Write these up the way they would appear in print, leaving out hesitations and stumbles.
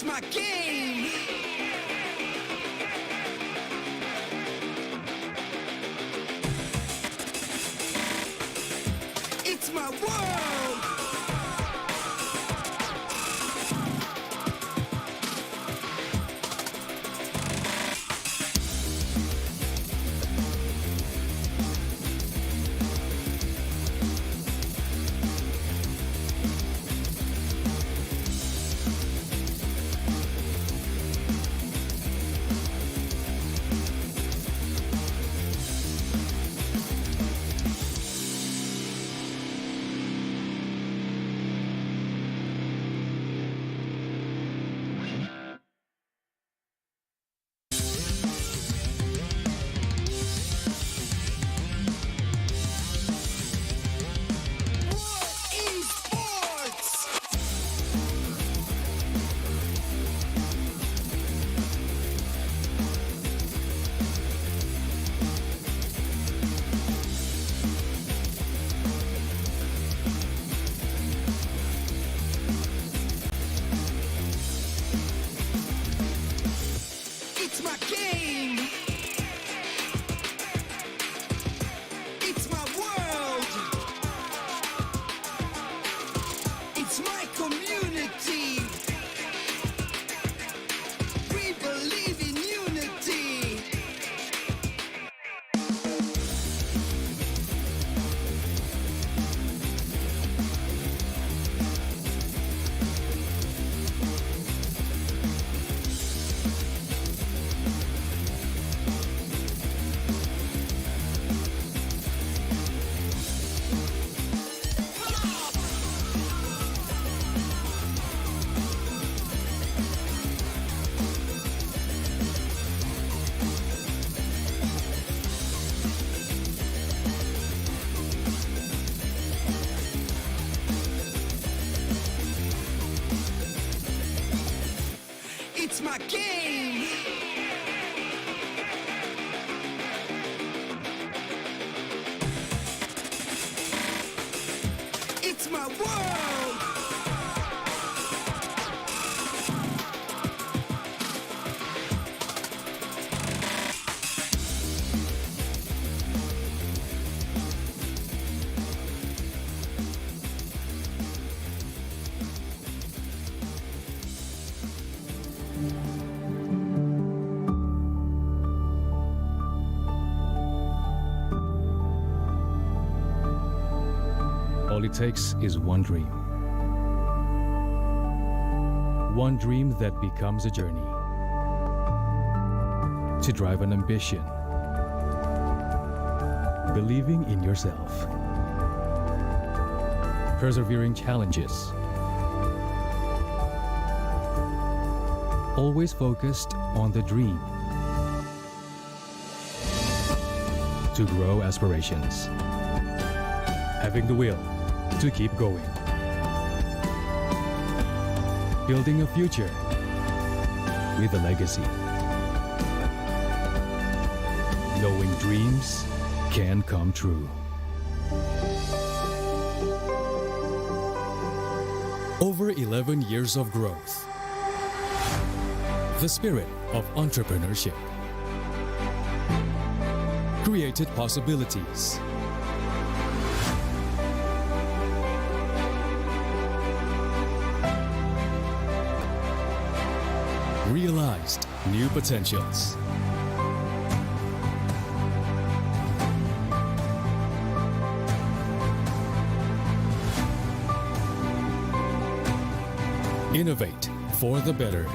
It's my game. It's my world. Esports. It's my game. It's my world. It's my community. We believe in unity. It's my game. It's my world. All it takes is one dream. One dream that becomes a journey. To drive an ambition. Believing in yourself. Persevering challenges. Always focused on the dream. To grow aspirations. Having the will to keep going. Building a future with a legacy. Knowing dreams can come true. Over 11 years of growth. The spirit of entrepreneurship. Created possibilities. Realized new potentials. Innovate for the better.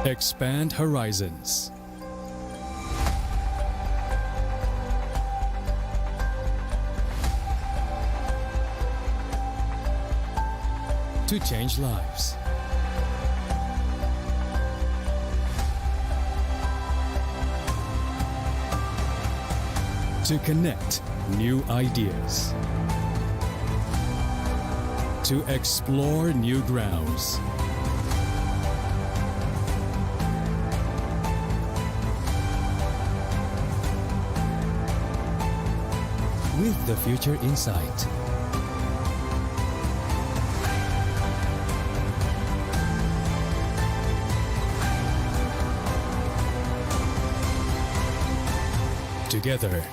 Expand horizons. To change lives. To connect new ideas. To explore new grounds. with the future in sight. Together,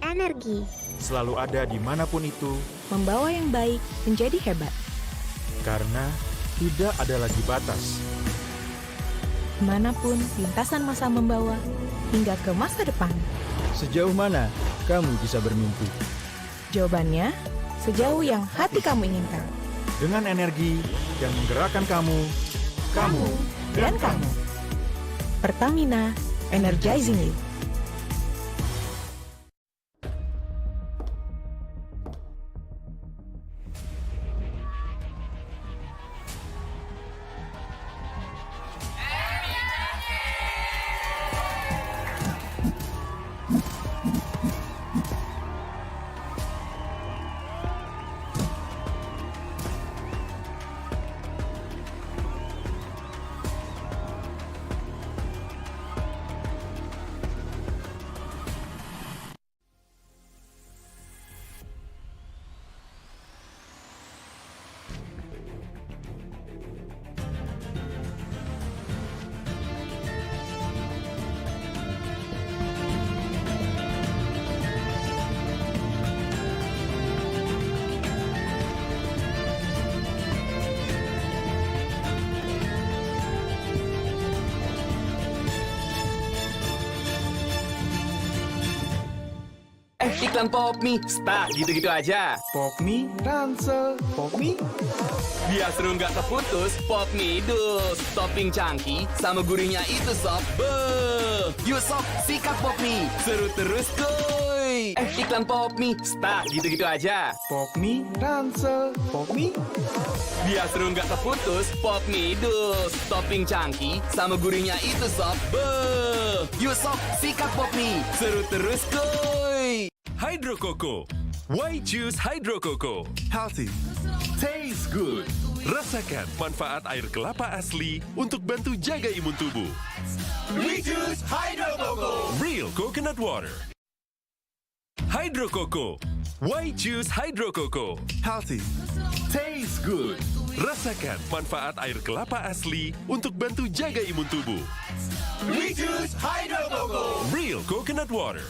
Energi, selalu ada dimanapun itu, membawa yang baik menjadi hebat. karena tidak ada lagi batas. Manapun lintasan masa membawa, hingga ke masa depan. Sejauh mana kamu bisa bermimpi? Jawabannya, sejauh yang hati kamu inginkan. Dengan energi yang menggerakkan kamu Dan kamu. Pertamina, energizing you. Iklan Pop Mie, stuck gitu-gitu aja. Pop mie, ransel, pop mie. Biar seru nggak terputus, Pop Mie dus. Topping cangki sama gurihnya itu sob. Beuh. Yuk sob, sikat Pop Mie. Seru terus kuy. Iklan Pop Mie, stuck gitu-gitu aja. Pop mie, ransel, pop mie. Biar seru nggak terputus, Pop Mie dus. Topping cangki sama gurihnya itu sob. Beuh. Yuk sob, sikat Pop Mie. Seru terus kuy. Hydro Coco. Why choose Hydro Coco? Healthy, taste good. Rasakan manfaat air kelapa asli untuk bantu jaga imun tubuh. We choose Hydro Coco. Real coconut water. Hydro Coco. Why choose Hydro Coco? Healthy, taste good. Rasakan manfaat air kelapa asli untuk bantu jaga imun tubuh. We choose Hydro Coco. Real coconut water.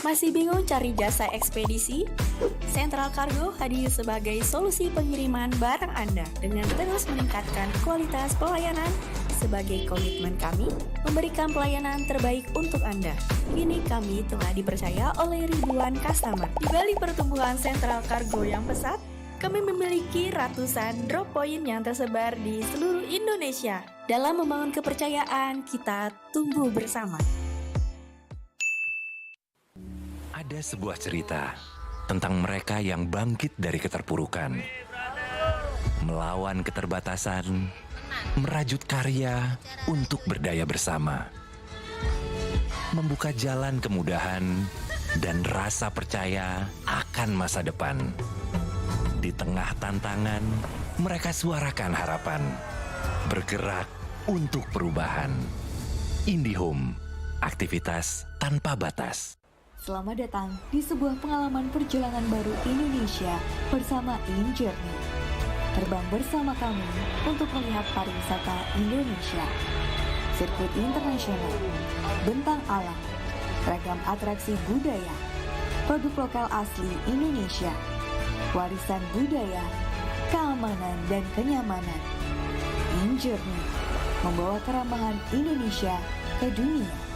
Masih bingung cari jasa ekspedisi? Central Cargo hadir sebagai solusi pengiriman barang Anda dengan terus meningkatkan kualitas pelayanan sebagai komitmen kami memberikan pelayanan terbaik untuk Anda. Kini kami telah dipercaya oleh ribuan customer. Di balik pertumbuhan Central Cargo yang pesat, kami memiliki ratusan drop point yang tersebar di seluruh Indonesia. Dalam membangun kepercayaan, kita tumbuh bersama. Ada sebuah cerita tentang mereka yang bangkit dari keterpurukan, melawan keterbatasan, merajut karya untuk berdaya bersama, membuka jalan kemudahan dan rasa percaya akan masa depan. Di tengah tantangan, mereka suarakan harapan, bergerak untuk perubahan. IndiHome, aktivitas tanpa batas. Selamat datang di sebuah pengalaman perjalanan baru Indonesia bersama InJourney. Terbang bersama kami untuk melihat pariwisata Indonesia. Sirkuit internasional, bentang alam, ragam atraksi budaya, produk lokal asli Indonesia, warisan budaya, keamanan dan kenyamanan. InJourney membawa kerambahan Indonesia ke dunia.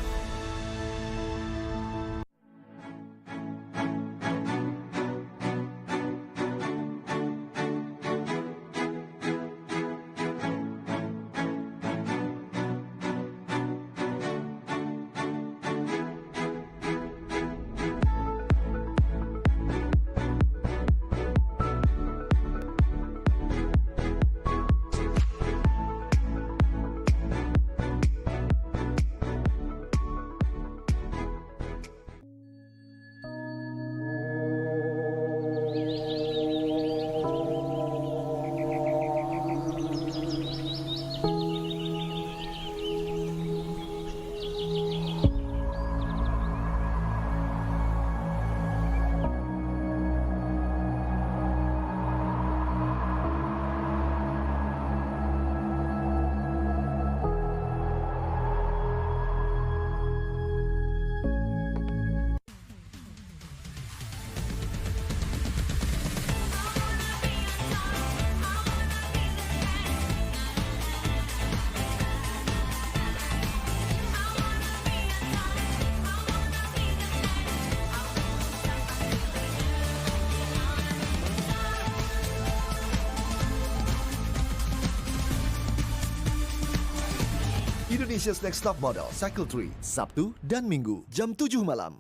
Indonesia's Next Top Model Cycle 3, Sabtu dan Minggu, jam 7 malam.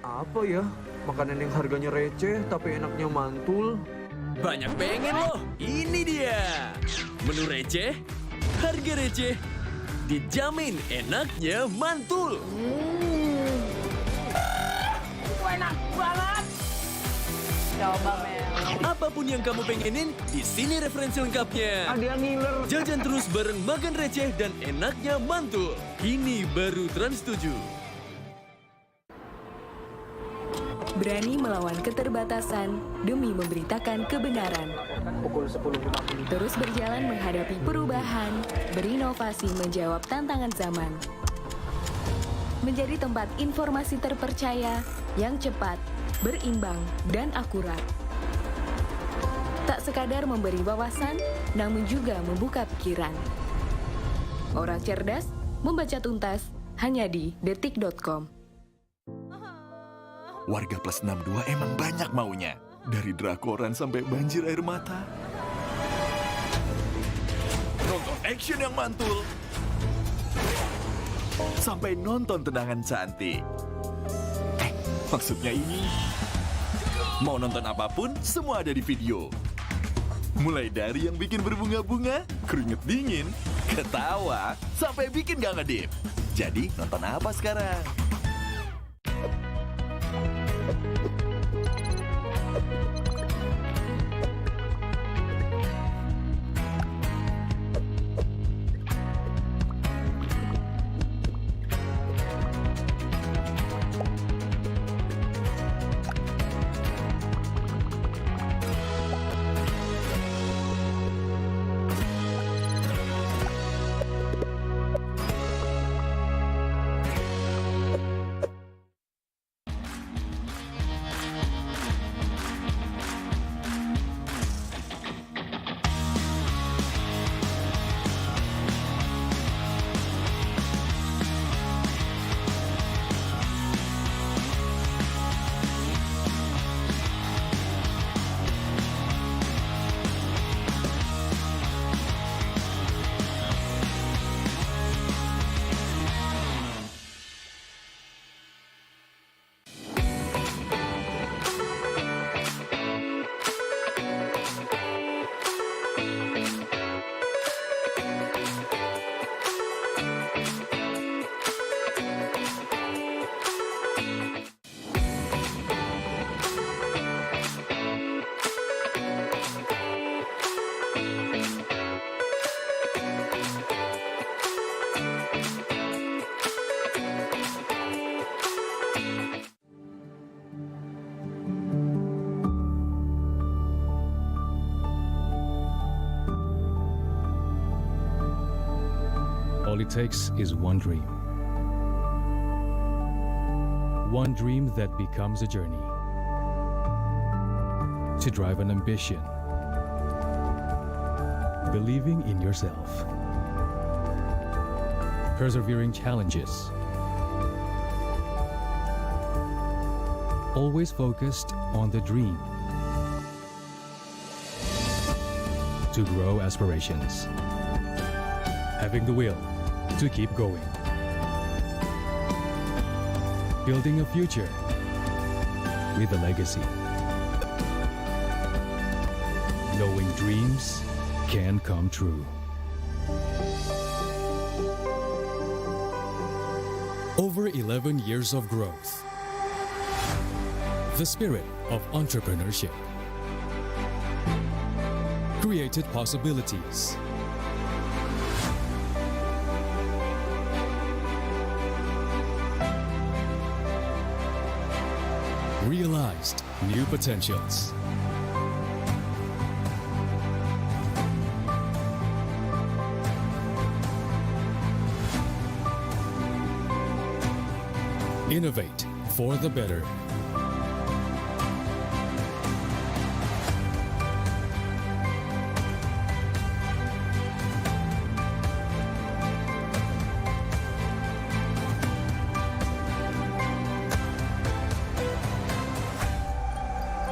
Apa ya? Makanan yang harganya receh tapi enaknya mantul. Banyak pengen loh. Ini dia. Menu receh, harga receh, dijamin enaknya mantul. Enak banget. Coba Mel. Apapun yang kamu pengenin, di sini referensi lengkapnya. Ada yang ngiler. Jajan terus bareng makan receh dan enaknya mantul. Ini baru Trans 7. Berani melawan keterbatasan demi memberitakan kebenaran. Pukul 10.50. Terus berjalan menghadapi perubahan, berinovasi menjawab tantangan zaman. Menjadi tempat informasi terpercaya yang cepat, berimbang, dan akurat. Tak sekadar memberi wawasan, namun juga membuka pikiran. Orang cerdas, membaca tuntas, hanya di detik.com. Warga plus 62 emang banyak maunya. Dari drakoran sampai banjir air mata. Nonton action yang mantul. Sampai nonton tendangan cantik. Maksudnya ini, mau nonton apapun, semua ada di video. Mulai dari yang bikin berbunga-bunga, keringet dingin, ketawa, sampai bikin gak ngedip. Jadi, nonton apa sekarang? All it takes is one dream. One dream that becomes a journey. To drive an ambition. Believing in yourself. Persevering challenges. Always focused on the dream. To grow aspirations. Having the will to keep going. Building a future with a legacy. Knowing dreams can come true. Over 11 years of growth. The spirit of entrepreneurship. Created possibilities. Realized new potentials. Innovate for the better.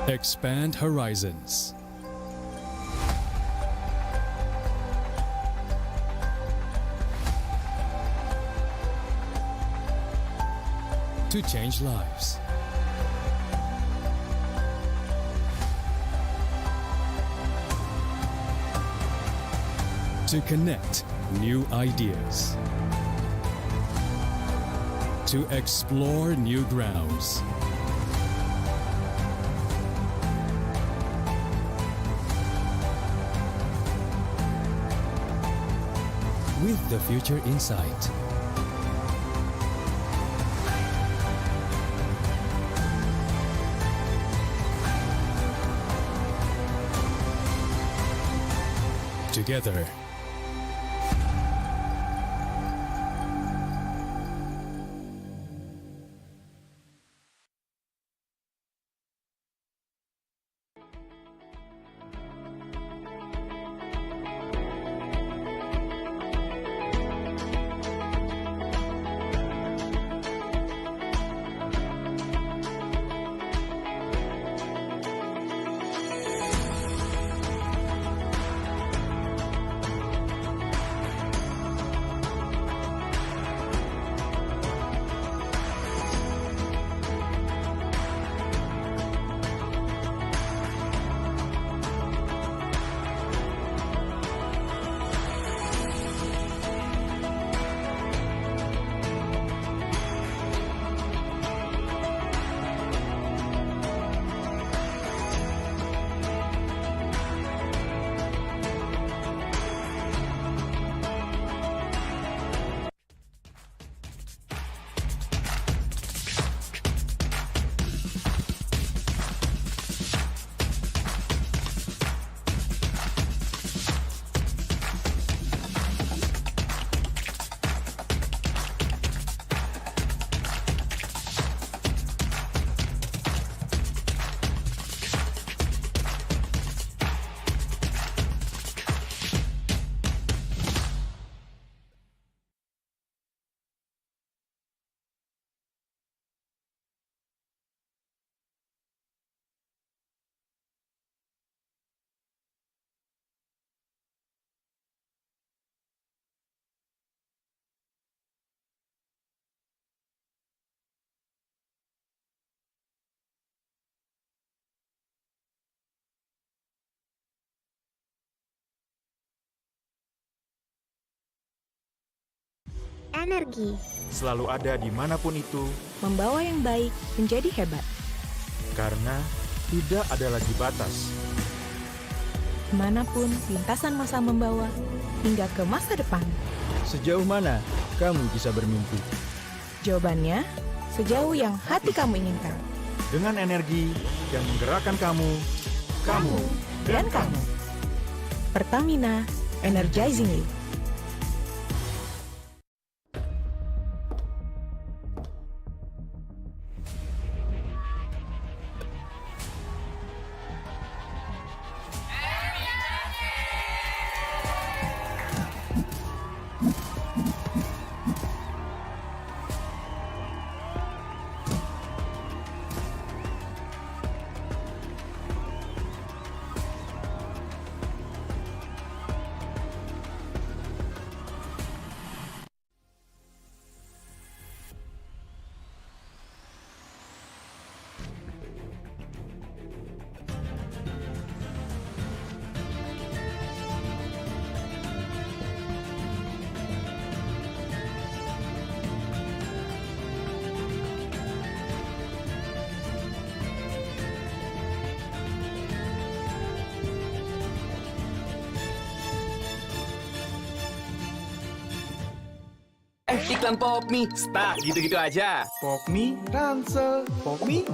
Expand horizons. To change lives. To connect new ideas. To explore new grounds. With the future in sight. Together. Energi. Selalu ada dimanapun itu, Membawa yang baik menjadi hebat. karena tidak ada lagi batas. Kemanapun lintasan masa membawa, hingga ke masa depan. Sejauh mana kamu bisa bermimpi? Jawabannya, sejauh yang hati kamu inginkan. Dengan energi yang menggerakkan kamu, Dan kamu. Pertamina, energizing you. Iklan pop mie, stuck gitu-gitu aja. Pop mie, ransel, pop mie.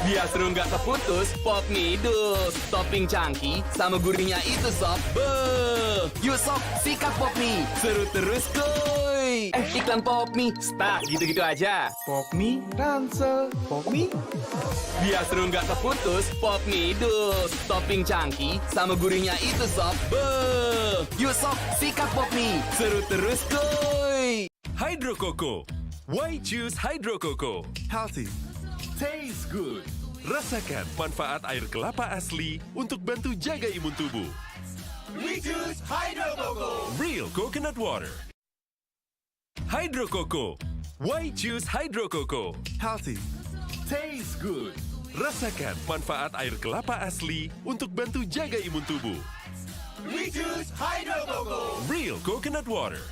Biar seru nggak terputus, pop mie dus. Topping cangki sama gurihnya itu sob. Beuh. Yuk sob, sikat pop mie. Seru terus kuy. Iklan pop mie, stuck gitu-gitu aja. Pop mie, ransel, pop mie. Biar seru nggak terputus, pop mie dus. Topping cangki sama gurihnya itu sob. Beuh. Yuk sob, sikat pop mie. Seru terus kuy. Hydro Coco. Why choose Hydro Coco? Healthy, tastes good. Rasakan manfaat air kelapa asli untuk bantu jaga imun tubuh. We choose Hydro Coco. Real coconut water. Hydro Coco. Why choose Hydro Coco? Healthy, tastes good. Rasakan manfaat air kelapa asli untuk bantu jaga imun tubuh. We choose Hydro Coco. Real coconut water.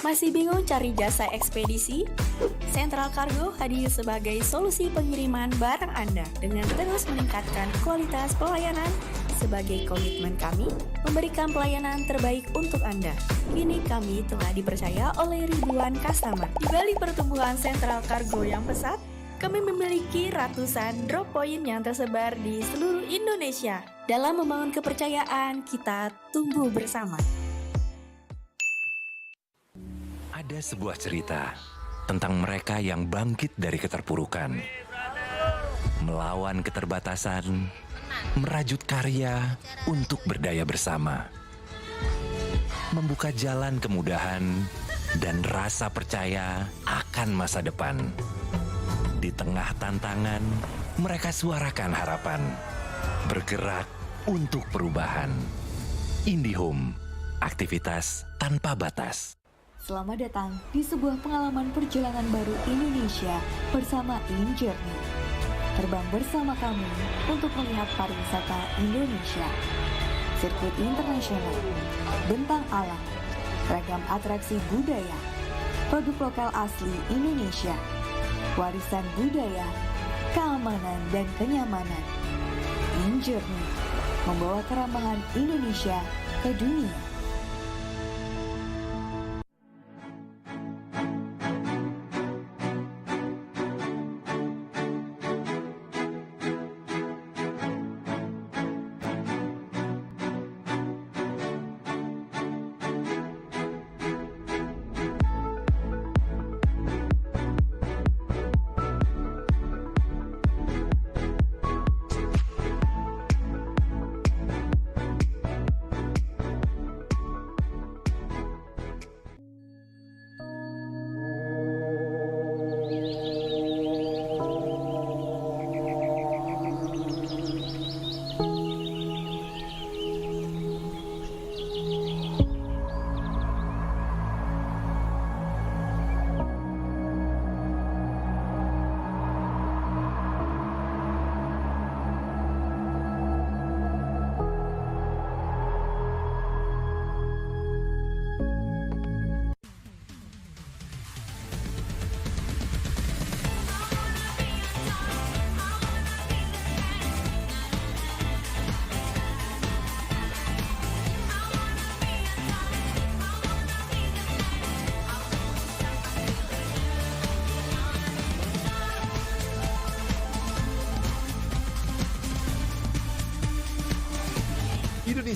Masih bingung cari jasa ekspedisi? Central Cargo hadir sebagai solusi pengiriman barang Anda dengan terus meningkatkan kualitas pelayanan. Sebagai komitmen kami, memberikan pelayanan terbaik untuk Anda. Kini kami telah dipercaya oleh ribuan customer. Di balik pertumbuhan Central Cargo yang pesat, kami memiliki ratusan drop point yang tersebar di seluruh Indonesia. Dalam membangun kepercayaan, kita tumbuh bersama. Ada sebuah cerita tentang mereka yang bangkit dari keterpurukan, melawan keterbatasan, merajut karya untuk berdaya bersama, membuka jalan kemudahan dan rasa percaya akan masa depan. Di tengah tantangan, mereka suarakan harapan, bergerak untuk perubahan. IndiHome, aktivitas tanpa batas. Selamat datang di sebuah pengalaman perjalanan baru Indonesia bersama InJourney. Terbang bersama kami untuk melihat pariwisata Indonesia. Sirkuit internasional, bentang alam, ragam atraksi budaya, produk lokal asli Indonesia, warisan budaya, keamanan dan kenyamanan. InJourney membawa keramahan Indonesia ke dunia.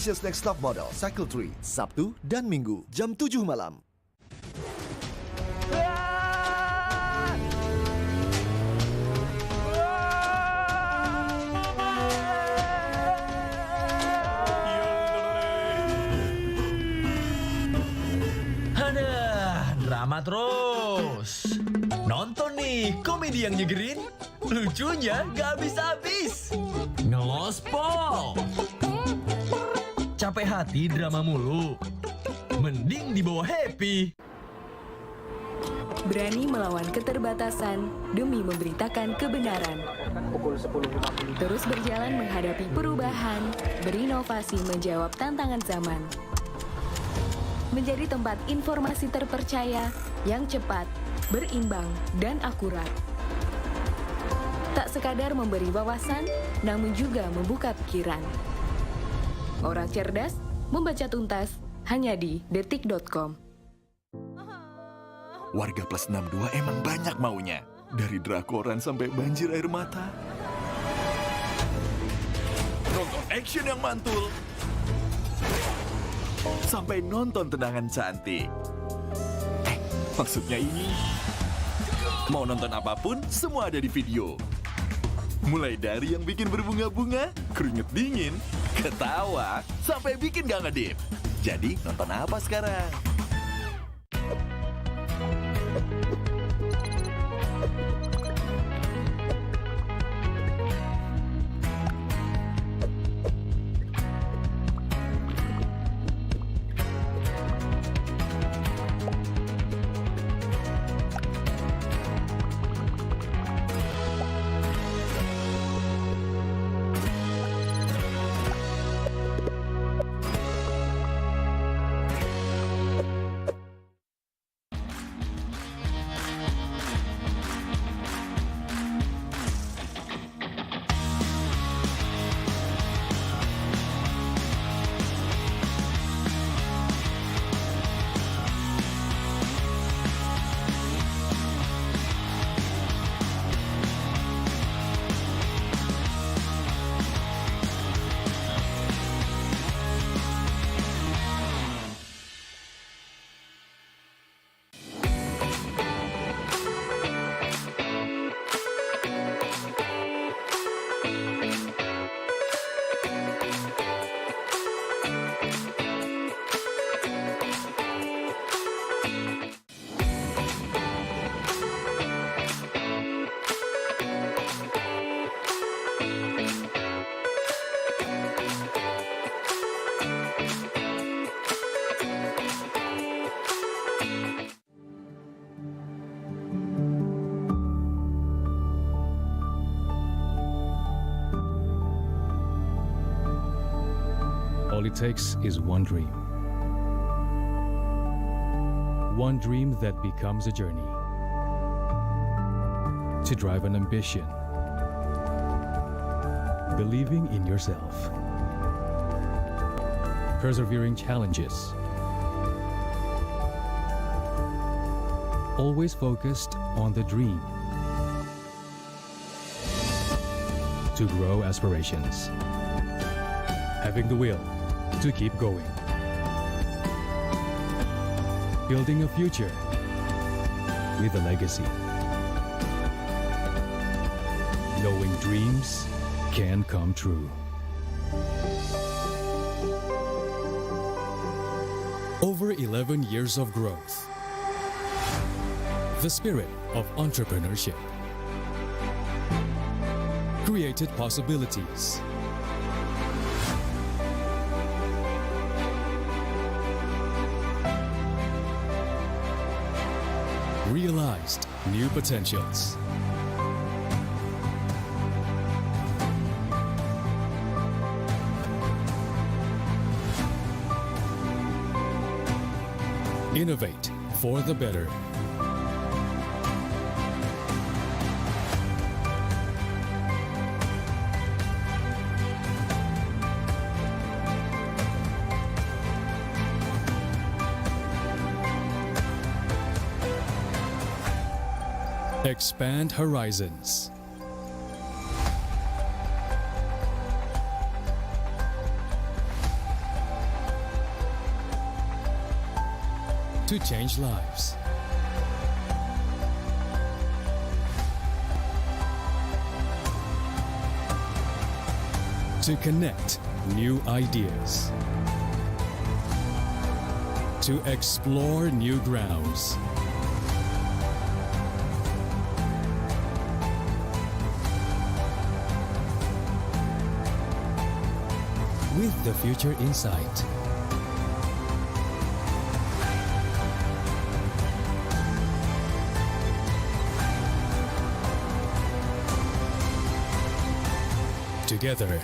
Indonesia's Next Top Model Cycle 3, Sabtu dan Minggu, jam 7 malam. Drama terus. Nonton nih, komedi yang nyegerin, lucunya gak habis-habis. Ngelospol. Capek hati drama mulu, mending dibawa happy. Berani melawan keterbatasan demi memberitakan kebenaran. Terus berjalan menghadapi perubahan, berinovasi menjawab tantangan zaman. Menjadi tempat informasi terpercaya yang cepat, berimbang, dan akurat. Tak sekadar memberi wawasan, namun juga membuka pikiran. Orang cerdas membaca tuntas hanya di detik.com. Warga plus 62 emang banyak maunya. Dari drakoran sampai banjir air mata. Nonton action yang mantul. Sampai nonton tendangan cantik. Maksudnya ini, mau nonton apapun, semua ada di video. Mulai dari yang bikin berbunga-bunga, keringet dingin, ketawa, sampai bikin gak ngedip. Jadi nonton apa sekarang? All it takes is one dream. One dream that becomes a journey. To drive an ambition. Believing in yourself. Persevering challenges. Always focused on the dream. To grow aspirations. Having the will to keep going. Building a future with a legacy. Knowing dreams can come true. Over 11 years of growth. The spirit of entrepreneurship. Created possibilities. Realized new potentials. Innovate for the better. Expand horizons. to change lives. To connect new ideas. To explore new grounds. With the future in sight. Together.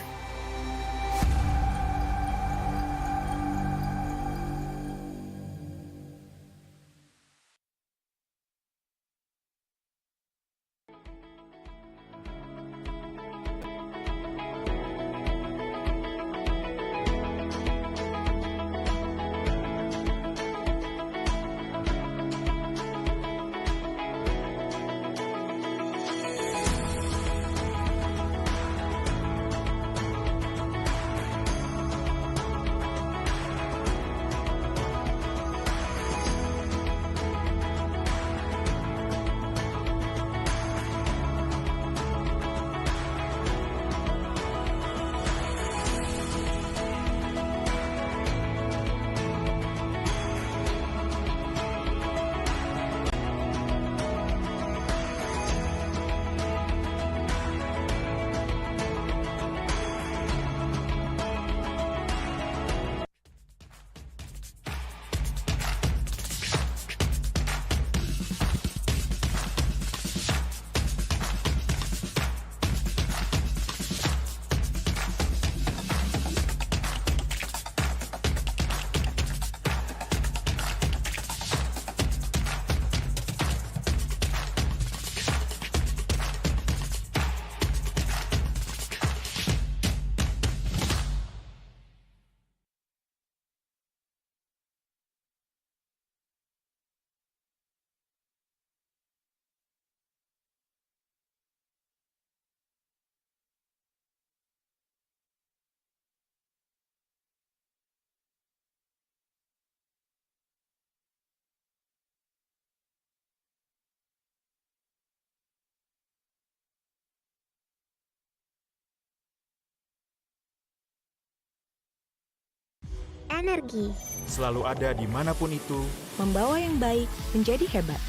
Energi. Selalu ada dimanapun itu, Membawa yang baik menjadi hebat.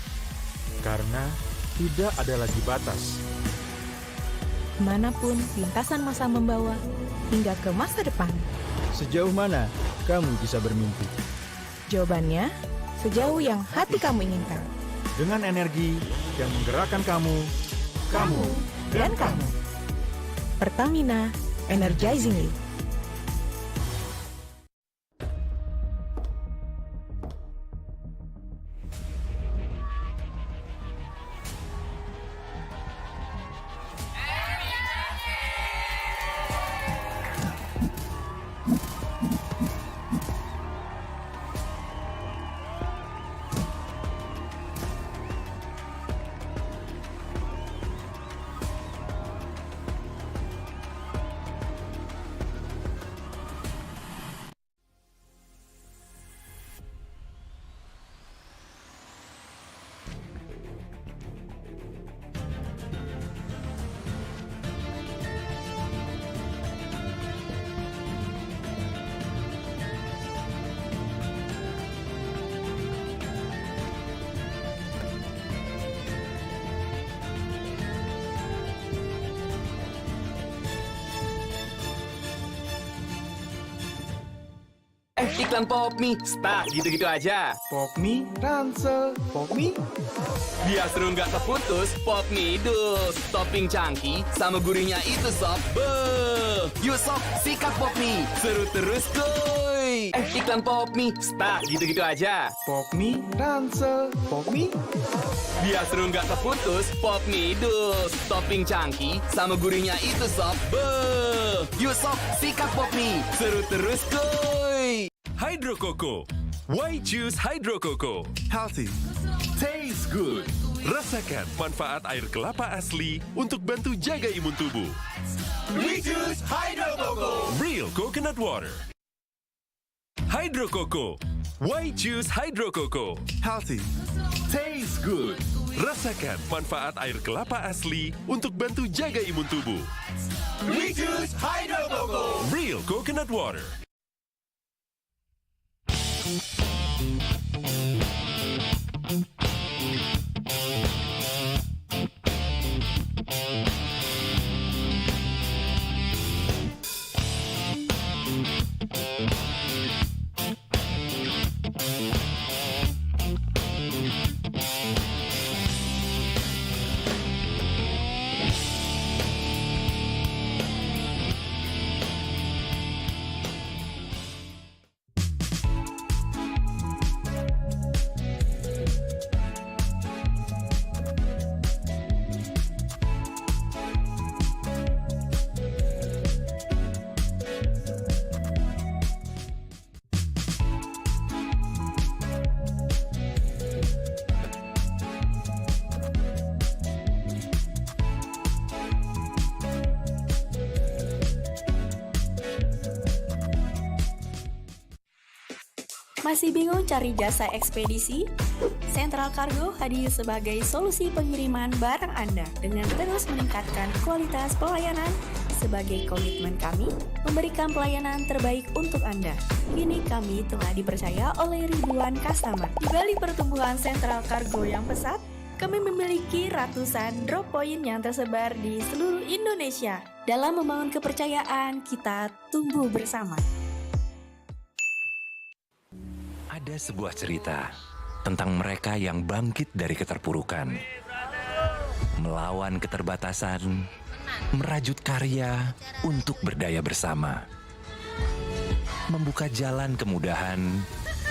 karena tidak ada lagi batas. Kemanapun lintasan masa membawa, hingga ke masa depan. Sejauh mana kamu bisa bermimpi? Jawabannya, sejauh yang hati kamu inginkan. Dengan energi yang menggerakkan kamu Dan kamu. Pertamina, energizing you. Iklan Popmi, stuck gitu-gitu aja. Popmi, ransel, Popmi. Biar seru nggak terputus, Popmi dus. Topping cangki sama gurihnya itu sob. Beuh. Yuk sob, sikat Popmi. Seru terus kuy. Iklan Popmi, stuck gitu-gitu aja. Popmi, ransel, Popmi. Biar seru nggak terputus, Popmi dus. Topping cangki sama gurihnya itu sob. Beuh. Yuk sob, sikat Popmi. Seru terus kuy. Hydro Coco. Why choose Hydro Coco? Healthy, taste good. Rasakan manfaat air kelapa asli untuk bantu jaga imun tubuh. We choose Hydro Coco. Real coconut water. Hydro Coco. Why choose Hydro Coco? Healthy, taste good. Rasakan manfaat air kelapa asli untuk bantu jaga imun tubuh. We choose Hydro Coco. Real coconut water. Masih bingung cari jasa ekspedisi? Sentral Kargo hadir sebagai solusi pengiriman barang Anda dengan terus meningkatkan kualitas pelayanan. Sebagai komitmen kami, memberikan pelayanan terbaik untuk Anda. Kini kami telah dipercaya oleh ribuan customer. Di balik pertumbuhan Sentral Kargo yang pesat, kami memiliki ratusan drop point yang tersebar di seluruh Indonesia. Dalam membangun kepercayaan, kita tumbuh bersama. Ada sebuah cerita tentang mereka yang bangkit dari keterpurukan, melawan keterbatasan, merajut karya untuk berdaya bersama, membuka jalan kemudahan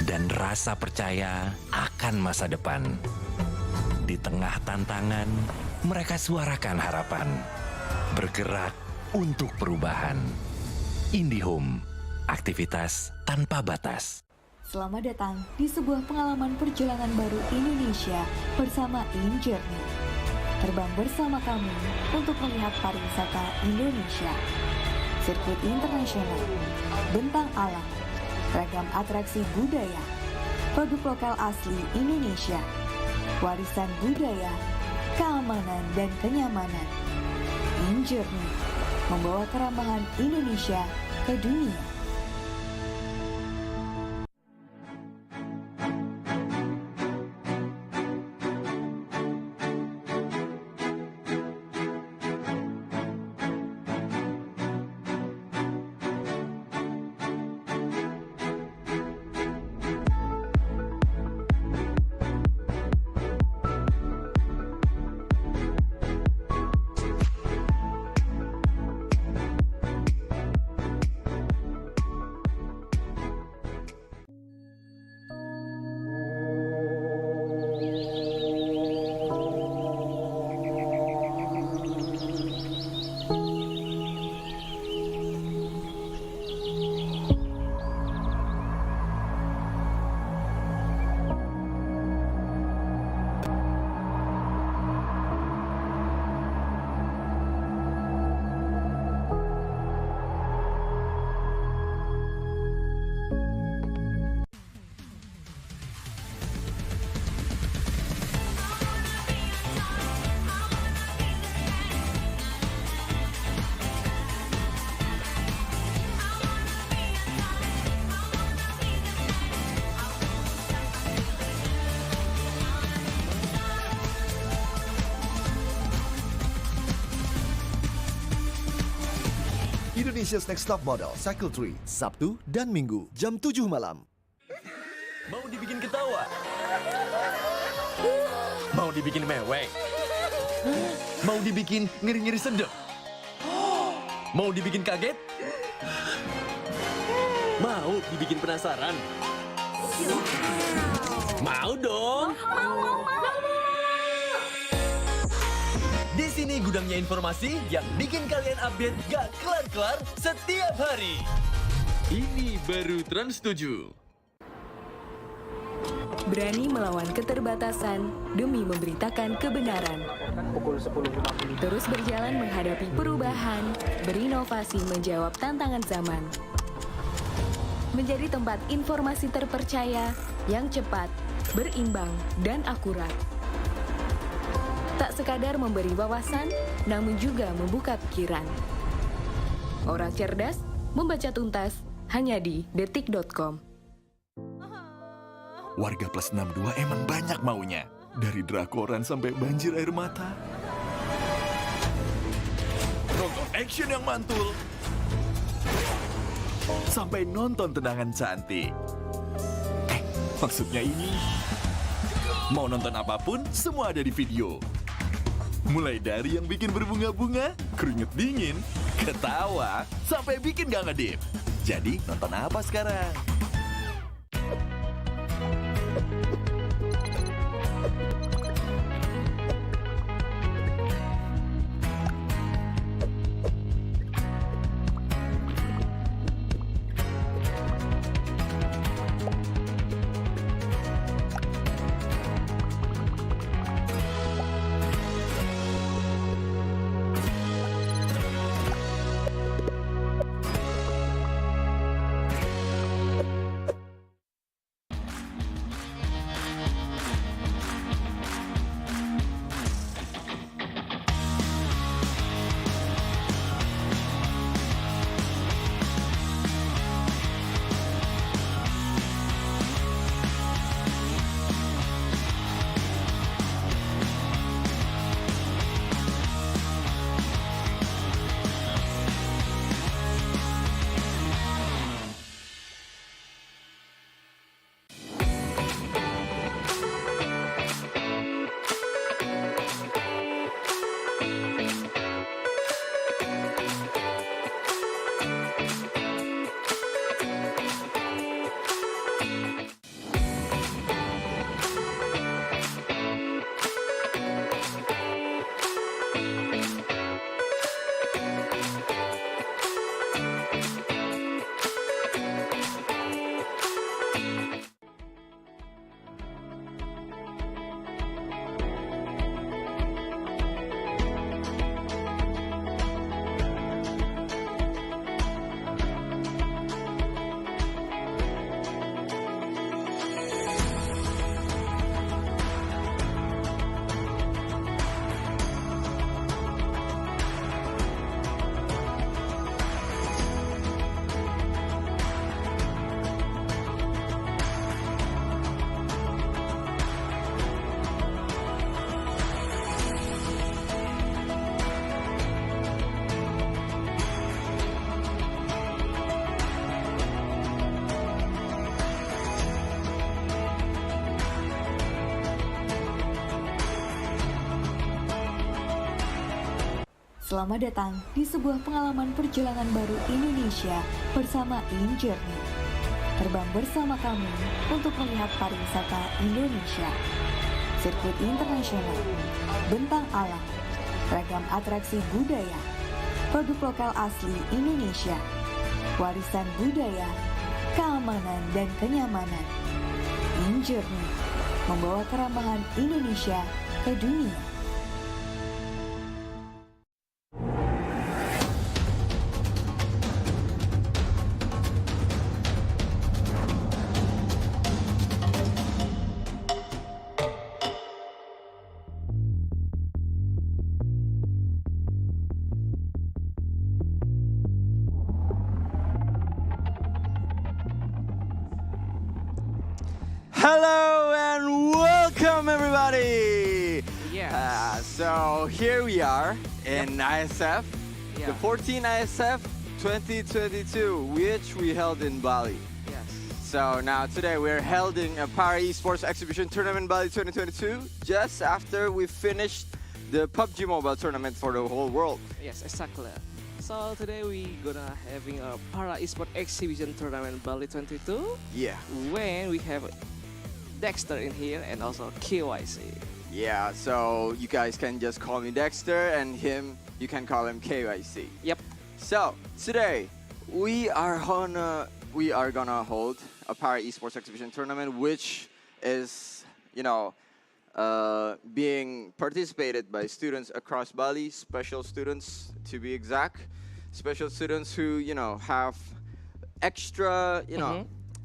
dan rasa percaya akan masa depan. Di tengah tantangan, mereka suarakan harapan, bergerak untuk perubahan. IndiHome, aktivitas tanpa batas. Selamat datang di sebuah pengalaman perjalanan baru Indonesia bersama InJourney. Terbang bersama kami untuk melihat pariwisata Indonesia. Sirkuit internasional, bentang alam, ragam atraksi budaya, produk lokal asli Indonesia, warisan budaya, keamanan dan kenyamanan. InJourney membawa keramahan Indonesia ke dunia. Indonesia's Next Top Model Cycle 3, Sabtu dan Minggu, jam 7 malam. Mau dibikin ketawa? Mau dibikin mewek? Mau dibikin ngiri-ngiri sedep? Mau dibikin kaget? Mau dibikin penasaran? Mau dong! Di sini gudangnya informasi yang bikin kalian update gak kelar-kelar setiap hari. Ini baru Trans 7. Berani melawan keterbatasan demi memberitakan kebenaran. Terus berjalan menghadapi perubahan, berinovasi menjawab tantangan zaman. menjadi tempat informasi terpercaya yang cepat, berimbang, dan akurat. Tak sekadar memberi wawasan, namun juga membuka pikiran. Orang cerdas membaca tuntas hanya di detik.com. Warga plus 62 emang banyak maunya. Dari drakoran sampai banjir air mata. Nonton action yang mantul. Sampai nonton tendangan cantik. Maksudnya ini. Mau nonton apapun, semua ada di video. Mulai dari yang bikin berbunga-bunga, keringet dingin, ketawa, sampai bikin gak ngedip. Jadi nonton apa sekarang? Selamat datang di sebuah pengalaman perjalanan baru Indonesia bersama InJourney. Terbang bersama kami untuk melihat pariwisata Indonesia. Sirkuit internasional, bentang alam, ragam atraksi budaya, produk lokal asli Indonesia, warisan budaya, keamanan dan kenyamanan. InJourney membawa keramahan Indonesia ke dunia. Hello and welcome everybody! So here we are in ISF, the 14 ISF 2022, which we held in Bali. Yes. So now today we're holding a Para Esports Exhibition Tournament Bali 2022, just after we finished the PUBG Mobile tournament for the whole world. Yes, exactly. So today we gonna having a Para Esports Exhibition Tournament Bali 22. Yeah. When we have Dexter in here and also KYC. Yeah, so you guys can just call me Dexter and him, you can call him KYC. Yep. So today we are gonna hold a Para Esports Exhibition Tournament, which is, being participated by students across Bali, special students to be exact, special students who, have extra,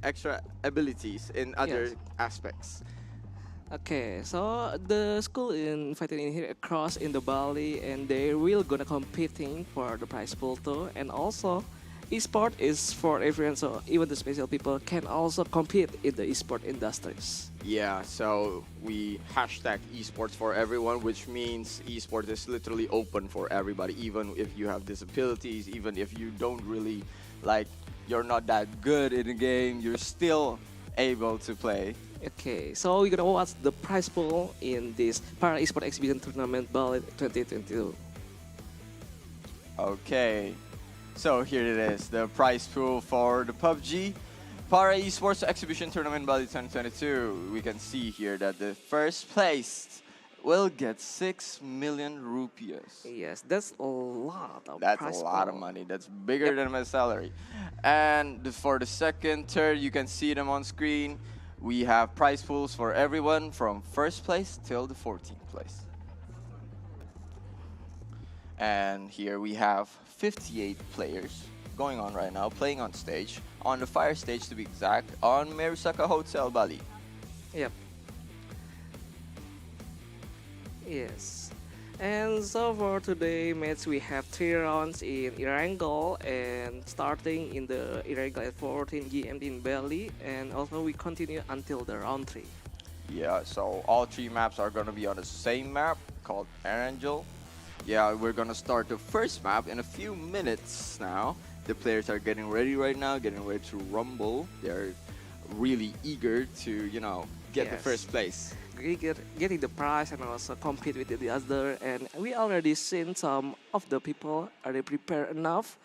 extra abilities in other Yes. aspects. Okay, so the school invited in here across in the Bali, and they will gonna competing for the prize pool too. And also, esport is for everyone, so even the special people can also compete in the esport industries. Yeah, so we hashtag esports for everyone, which means esports is literally open for everybody, even if you have disabilities, even if you don't really you're not that good in the game, you're still able to play. Okay, so we're gonna watch the prize pool in this Para Esport Exhibition Tournament Bali 2022. Okay, so here it is, the prize pool for the PUBG Para Esports Exhibition Tournament Bali 2022. We can see here that the first place will get 6 million rupiahs. Yes, that's a lot of That's prize a lot pool. of money. That's bigger than my salary. And for the second, third, you can see them on screen. We have prize pools for everyone from first place till the 14th place. And here we have 58 players going on right now, playing on stage, on the fire stage to be exact, on Merisaka Hotel Bali. Yep. Yes. And so for today match we have 3 rounds in Erangel, and starting in the Erangel at 14 GMT in Bali, and also we continue until the round 3. Yeah, so all 3 maps are gonna be on the same map called Erangel. Yeah, we're gonna start the first map in a few minutes now. The players are getting ready right now, getting ready to rumble. They're really eager to, get the Yes. first place. Getting the prize and also compete with the other, and we already seen some of the people are they prepared enough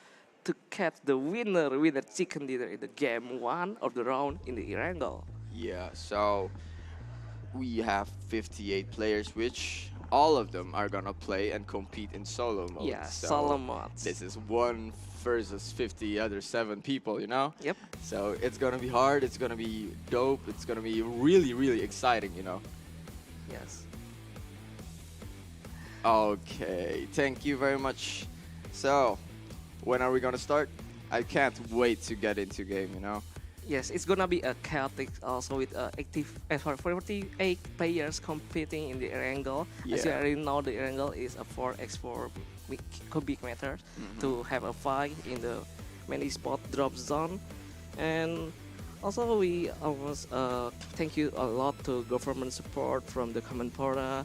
to catch the winner chicken dinner in the game 1 of the round in the Erangel. Yeah, so we have 58 players, which all of them are gonna play and compete in solo mode. Yeah, So solo modes. This is 1 versus 50 other 7 people, Yep. So it's gonna be hard, it's gonna be dope, it's gonna be really, really exciting, Yes. Okay, thank you very much. So, when are we gonna start? I can't wait to get into game, Yes, it's gonna be a chaotic also with active 48 players competing in the Erangel. As you Yeah. already know, the Erangel is a 4x4 cubic meters to have a fight in the many spot drop zone. And also we almost thank you a lot to government support from the Kemenpora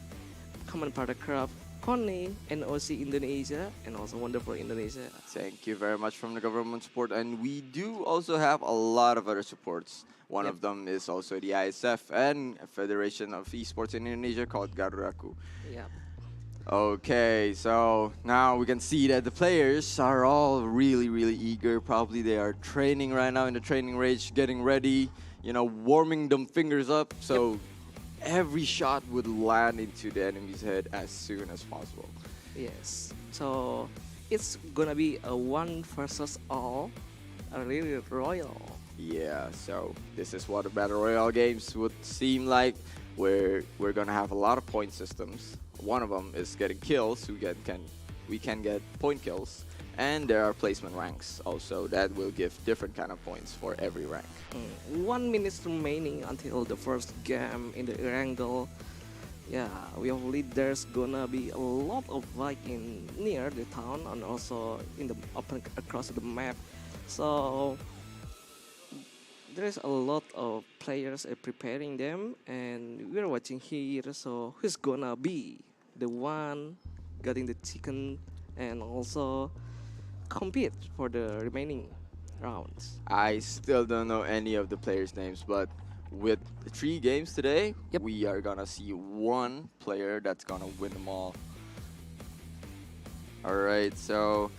Club, KONI, NOC Indonesia, and also Wonderful Indonesia. Thank you very much from the government support, and we do also have a lot of other supports. One Yep. of them is also the ISF and Federation of Esports in Indonesia called Garuraku. Yeah. Okay, so now we can see that the players are all really, really eager. Probably they are training right now in the training range, getting ready, warming them fingers up. So every shot would land into the enemy's head as soon as possible. Yes. So it's gonna be a 1 versus all, a really royal. Yeah, so this is what the Battle Royale games would seem like, where we're gonna have a lot of point systems. One of them is getting kills, we can get point kills, and there are placement ranks also that will give different kind of points for every rank. 1 minute remaining until the first game in the Erangel. Yeah, we believe there's gonna be a lot of fight in near the town and also in the open across the map. So there's a lot of players preparing them, and we're watching here. So who's gonna be the one getting the chicken and also compete for the remaining rounds? I still don't know any of the players' names, but with the 3 games today, we are gonna see 1 player that's gonna win them all. Alright, so,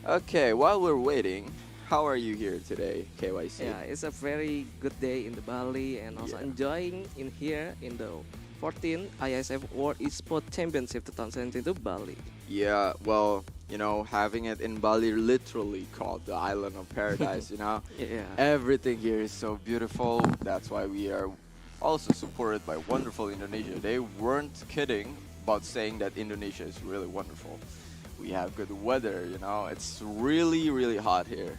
okay, while we're waiting, how are you here today, KYC? Yeah, it's a very good day in the Bali, and also enjoying in here in the 14th ISF World Esports Championship 2022 Bali. Yeah, well, having it in Bali literally called the island of paradise, Yeah. Everything here is so beautiful. That's why we are also supported by wonderful Indonesia. They weren't kidding about saying that Indonesia is really wonderful. We have good weather, it's really, really hot here.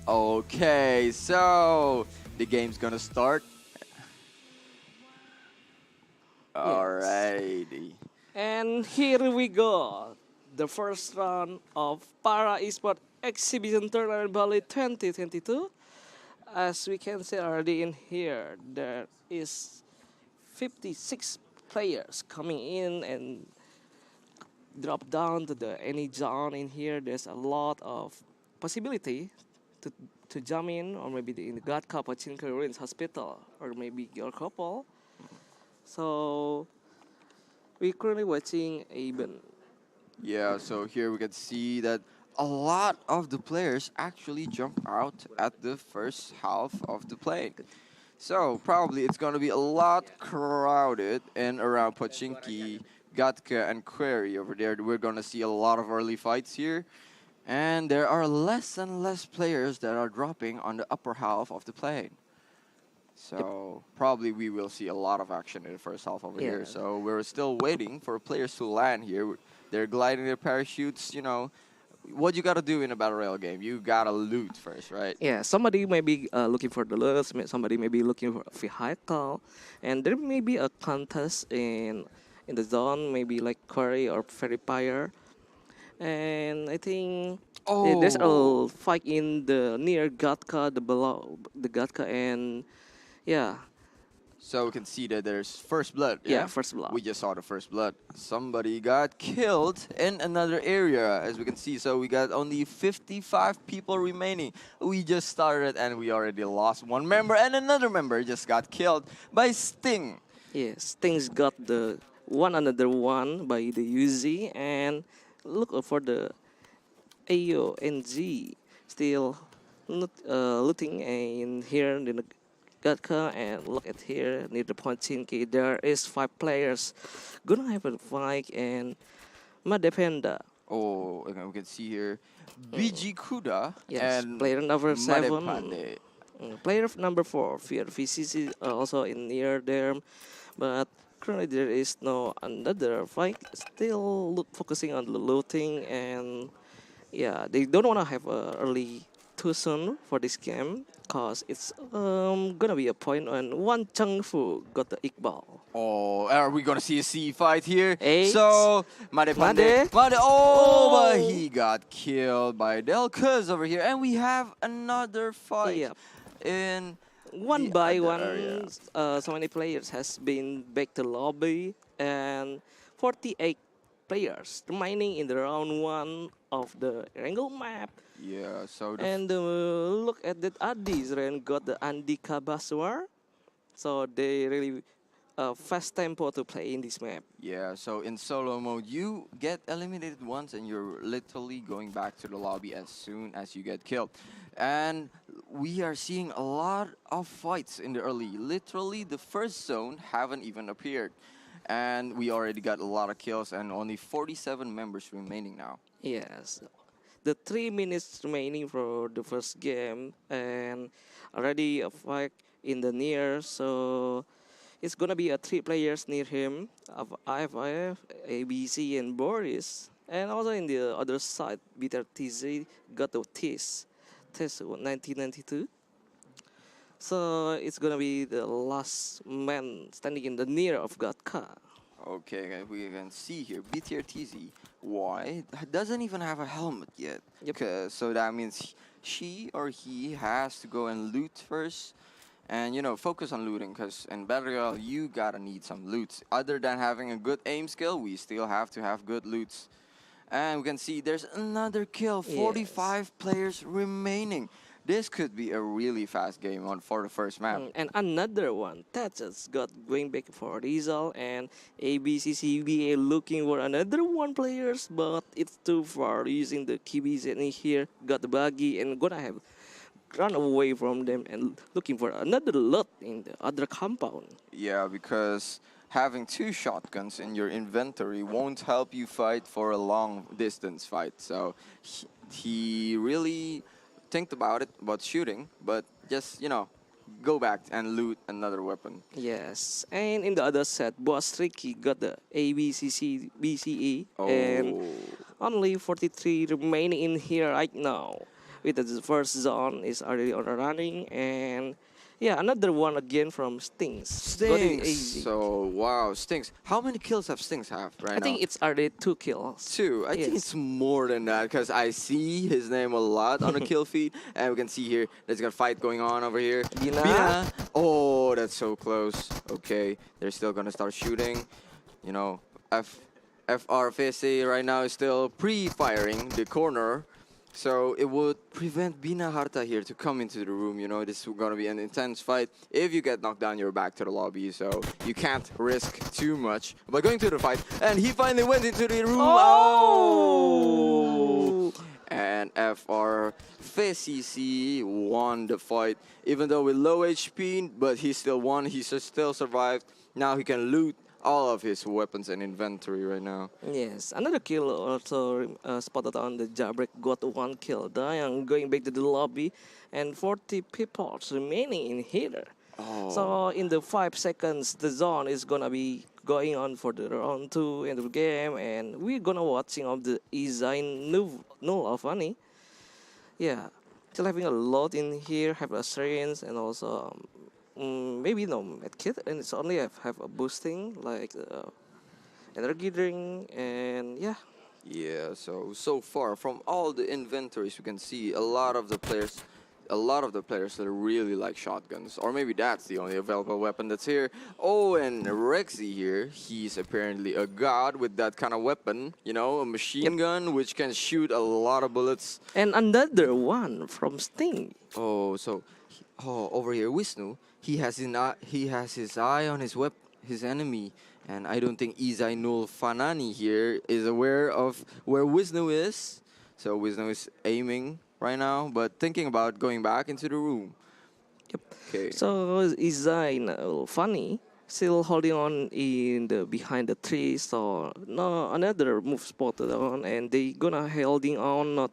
Okay, so the game's gonna start. Alrighty. And here we go. The first round of Para Esports Exhibition Tournament Bali 2022. As we can see already in here, there is 56 players coming in and drop down to the any zone in here. There's a lot of possibility to jump in, or maybe in the God Cup or Chinker Ruins Hospital, or maybe your couple. So we're currently watching Aben. Yeah, so here we can see that a lot of the players actually jump out at the first half of the play. So probably it's going to be a lot crowded and around Pochinki, Gatka, and Query over there. We're going to see a lot of early fights here. And there are less and less players that are dropping on the upper half of the plane. So probably we will see a lot of action in the first half over here. So we're still waiting for players to land here. They're gliding their parachutes, you know. What you gotta do in a battle royale game? You gotta loot first, right? Yeah, somebody may be looking for the loot, somebody may be looking for a vehicle, and there may be a contest in the zone, maybe like Quarry or Verifier. And I think there's a fight in the near Gatka, the below the Gatka, and yeah. So we can see that there's first blood. Yeah, first blood. We just saw the first blood. Somebody got killed in another area, as we can see. So we got only 55 people remaining. We just started and we already lost one member, and another member just got killed by Sting. Yes, Sting's got the another one by the UZ, and look for the AO and Z still looting in here in the Gatka, and look at here near the Pochinki. There is 5 players gonna have a fight, and Madependa. Oh, okay, we can see here BG Kuda and player number 7. Madepande. Player number 4, Fear VCC, also in near there, but currently there is no another fight. Still focusing on the looting, and yeah, they don't want to have early too soon for this game, cause it's gonna be a point when one Cheng Fu got the Iqbal. Oh, are we gonna see a C fight here? 8. So Made, but he got killed by Delcuz over here, and we have another fight in one by one. So many players has been back to lobby, and 48 players remaining in the round 1 of the Wrangle map. Yeah, so and look at that Adis and got the Andika Baswar. So they really fast tempo to play in this map. Yeah, so in solo mode, you get eliminated once and you're literally going back to the lobby as soon as you get killed. And we are seeing a lot of fights in the early. Literally, the first zone haven't even appeared. And we already got a lot of kills and only 47 members remaining now. Yes. The 3 minutes remaining for the first game, and already a fight in the near, so it's gonna be 3 players near him of IFIF, ABC, and Boris. And also in the other side, Bitter TZ got the TIS 1992. So it's gonna be the last man standing in the near of Gatka. Okay, we can see here BTRTZ. Why? Doesn't even have a helmet yet. So that means she or he has to go and loot first. And, you know, focus on looting, because in Battle Royale, you gotta need some loots. Other than having a good aim skill, we still have to have good loots. And we can see there's another kill. 45 players remaining. This could be a really fast game for the first map. And another one. Tatsus got going back for Rizal, and ABCCBA looking for another one players, but it's too far using the Kibis in here. Got the buggy and gonna have run away from them and looking for another lot in the other compound. Yeah, because having 2 shotguns in your inventory won't help you fight for a long distance fight. So he really think about it, about shooting, but just, you know, go back and loot another weapon. Yes, and in the other set, Boss Ricky got the ABCC BCE, and only 43 remaining in here right now. with the first zone is already on running, and yeah, another one again from Stings. Gonna be Stings. easy. So wow, Stings. How many kills have Stings have right I now? think it's already 2 kills. 2. I think Yes. it's more than that because I see his name a lot on the kill feed, and we can see here there's a fight going on over here. Bina. Oh, that's so close. Okay, they're still gonna start shooting. You know, FRFC right now is still pre-firing the corner. So it would prevent Bina Harta here to come into the room. You know, this is going to be an intense fight. If you get knocked down, you're back to the lobby. So you can't risk too much by going to the fight. And he finally went into the room. Oh! And FRFCC won the fight. Even though with low HP, but he still won. He still survived. Now he can loot all of his weapons and inventory right now. Yes, another kill also spotted on the Jailbreak. Got 1 kill. Dayang going back to the lobby, and 40 people remaining in here. Oh. So in the 5 seconds, the zone is gonna be going on for the round 2 in the game, and we're gonna watching of the Izain Null of Funny. Yeah, still having a lot in here, have a syringe and also maybe no medkit, and it's only have a boosting like energy drink, and yeah. Yeah, so far from all the inventories we can see a lot of the players that really like shotguns, or maybe that's the only available weapon that's here. Oh, and Rexy here, he's apparently a god with that kind of weapon, you know, a machine gun which can shoot a lot of bullets. And another one from Sting. Oh, so over here Wisnu, he has his eye on his enemy, and I don't think Izainul Fanani here is aware of where Wisnu is. So Wisnu is aiming right now, but thinking about going back into the room. Yep. Okay. So Izain Funny still holding on behind the trees. So no another move spotted on, and they gonna holding on, not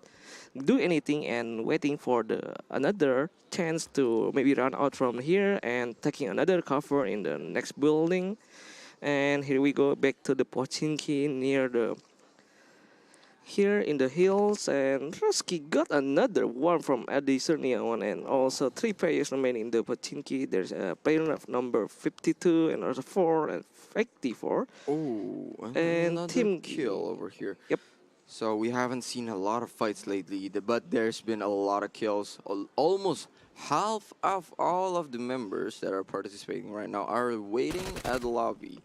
do anything, and waiting for another chance to maybe run out from here and taking another cover in the next building. And here we go back to the Pochinki here in the hills, and Rusky got another one from Addisonia one, and also 3 players remaining in the Pochinki. There's a player of number 52 and also 4 and 54. Oh, and another team kill over here. Yep. So we haven't seen a lot of fights lately, but there's been a lot of kills. Almost half of all of the members that are participating right now are waiting at the lobby.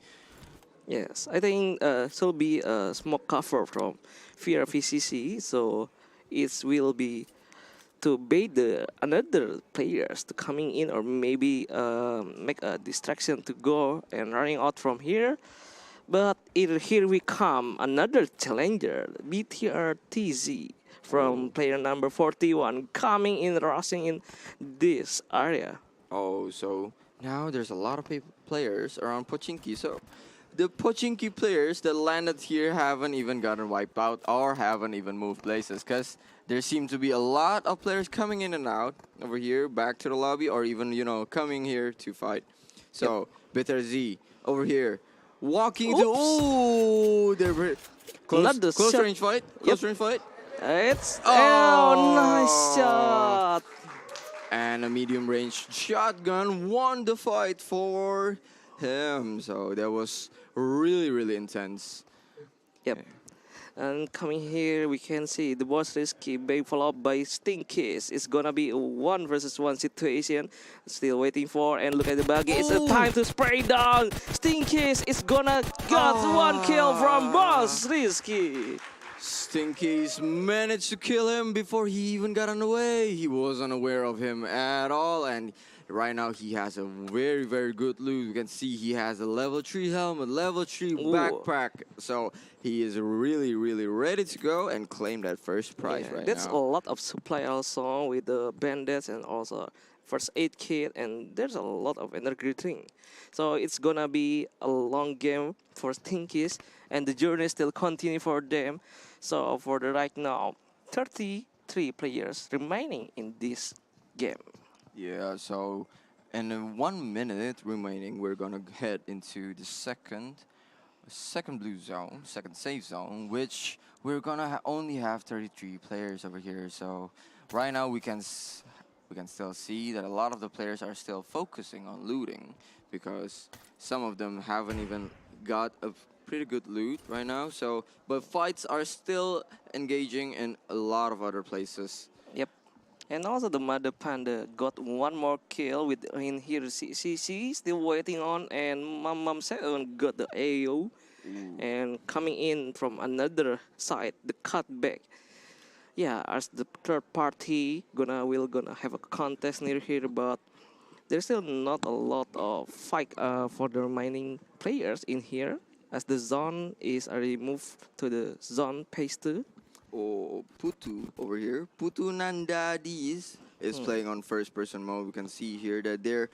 Yes, I think should be a smoke cover from Fear VCC, so it will be to bait another players to coming in, or maybe make a distraction to go and running out from here. But here we come, another challenger, BTRTZ from player number 41, coming in, rushing in this area. Oh, so now there's a lot of players around Pochinki. So the Pochinki players that landed here haven't even gotten wiped out or haven't even moved places, because there seem to be a lot of players coming in and out over here, back to the lobby, or even, you know, coming here to fight. So, Bitter Z over here, walking to... Oh, they're close range fight. Close range fight. It's... Oh, nice shot. And a medium range shotgun won the fight for him. So that was really, really intense. Yep. And coming here, we can see the boss Risky being followed by Stinkies. It's gonna be a 1 versus 1 situation. Still waiting for, and look at the buggy. It's a time to spray down. Stinkies is gonna get 1 kill from boss Risky. Stinkies managed to kill him before he even got on the way. He wasn't aware of him at all, and right now he has a very, very good loot. You can see he has a level 3 helmet, level 3 backpack. So he is really, really ready to go and claim that first prize right that's now. a lot of supply also with the bandits and also first aid kit, and there's a lot of energy drink. So it's gonna be a long game for Stinkies, and the journey still continue for them. So for the right now, 33 players remaining in this game. Yeah, so in 1 minute remaining, we're gonna head into the second blue zone, second safe zone, which we're gonna only have 33 players over here. So right now we can still see that a lot of the players are still focusing on looting because some of them haven't even got a pretty good loot right now. So, but fights are still engaging in a lot of other places. Yep. And also the Mother Panda got one more kill with in here. She still waiting on, and Mum 7 got the AO. And coming in from another side, the cutback. Yeah, as the third party will gonna have a contest near here, but there's still not a lot of fight for the remaining players in here, as the zone is already moved to the zone phase 2. Oh, Putu over here. Putu Nandadis is playing on first-person mode. We can see here that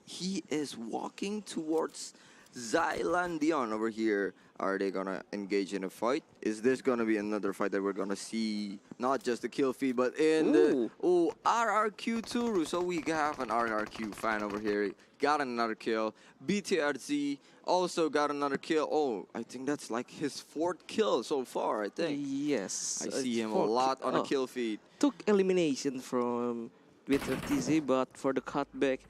he is walking towards Zylandion over here. Are they gonna engage in a fight? Is this gonna be another fight that we're gonna see? Not just the kill feed, but in the RRQ too. So we have an RRQ fan over here. Got another kill. BTRZ also got another kill. Oh, I think that's like his 4th kill so far, I think. Yes. I see him a lot on the kill feed. Took elimination from BTRZ, but for the cutback,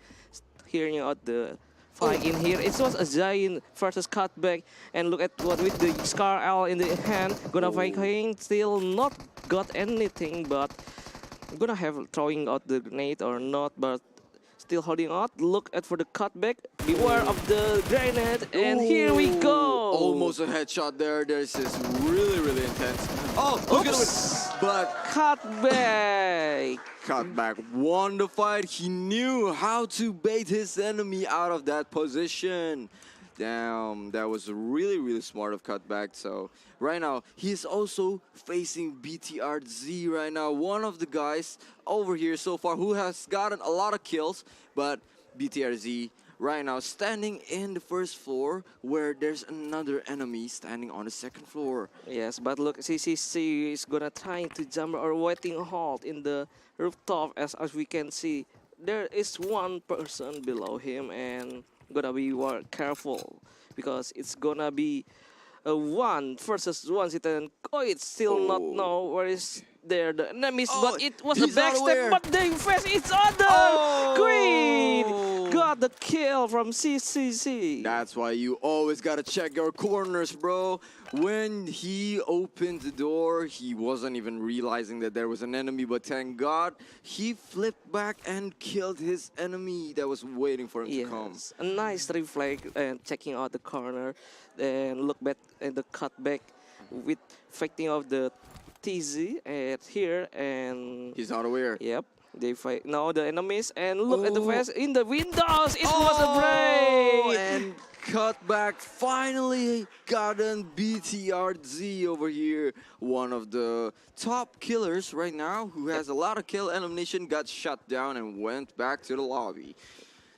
hearing out the fight in here, it was a giant versus cutback, and look at what with the Scar L in the hand, gonna Viking still not got anything, but gonna have throwing out the grenade or not, but still holding out. Look at for the cutback, beware of the grenade, and here we go! Almost a headshot there. This is really intense. Oh, who's gonna win? But Cutback won the fight. He knew how to bait his enemy out of that position. Damn, that was really smart of Cutback. So right now, he's also facing BTRZ right now. One of the guys over here so far who has gotten a lot of kills, but BTRZ right now standing in the first floor where there's another enemy standing on the second floor. Yes, but look, CCC is gonna try to jump or waiting hold in the rooftop. As we can see, there is one person below him, and gonna be more careful because it's gonna be a 1 versus 1 situation. Oh, it's still not know where is there the enemies, but it was a backstab, but they face each other. Great! Got the kill from CCC. That's why you always gotta check your corners, bro. When he opened the door, he wasn't even realizing that there was an enemy, but thank God he flipped back and killed his enemy that was waiting for him to come. A nice reflex and checking out the corner, and look back at the cutback with fighting of the TZ at here, and he's not aware. Yep. They fight now the enemies, and look at the face in the windows. It was a break. And Cutback finally gotten BTRZ over here. One of the top killers right now who has a lot of kill elimination got shut down and went back to the lobby.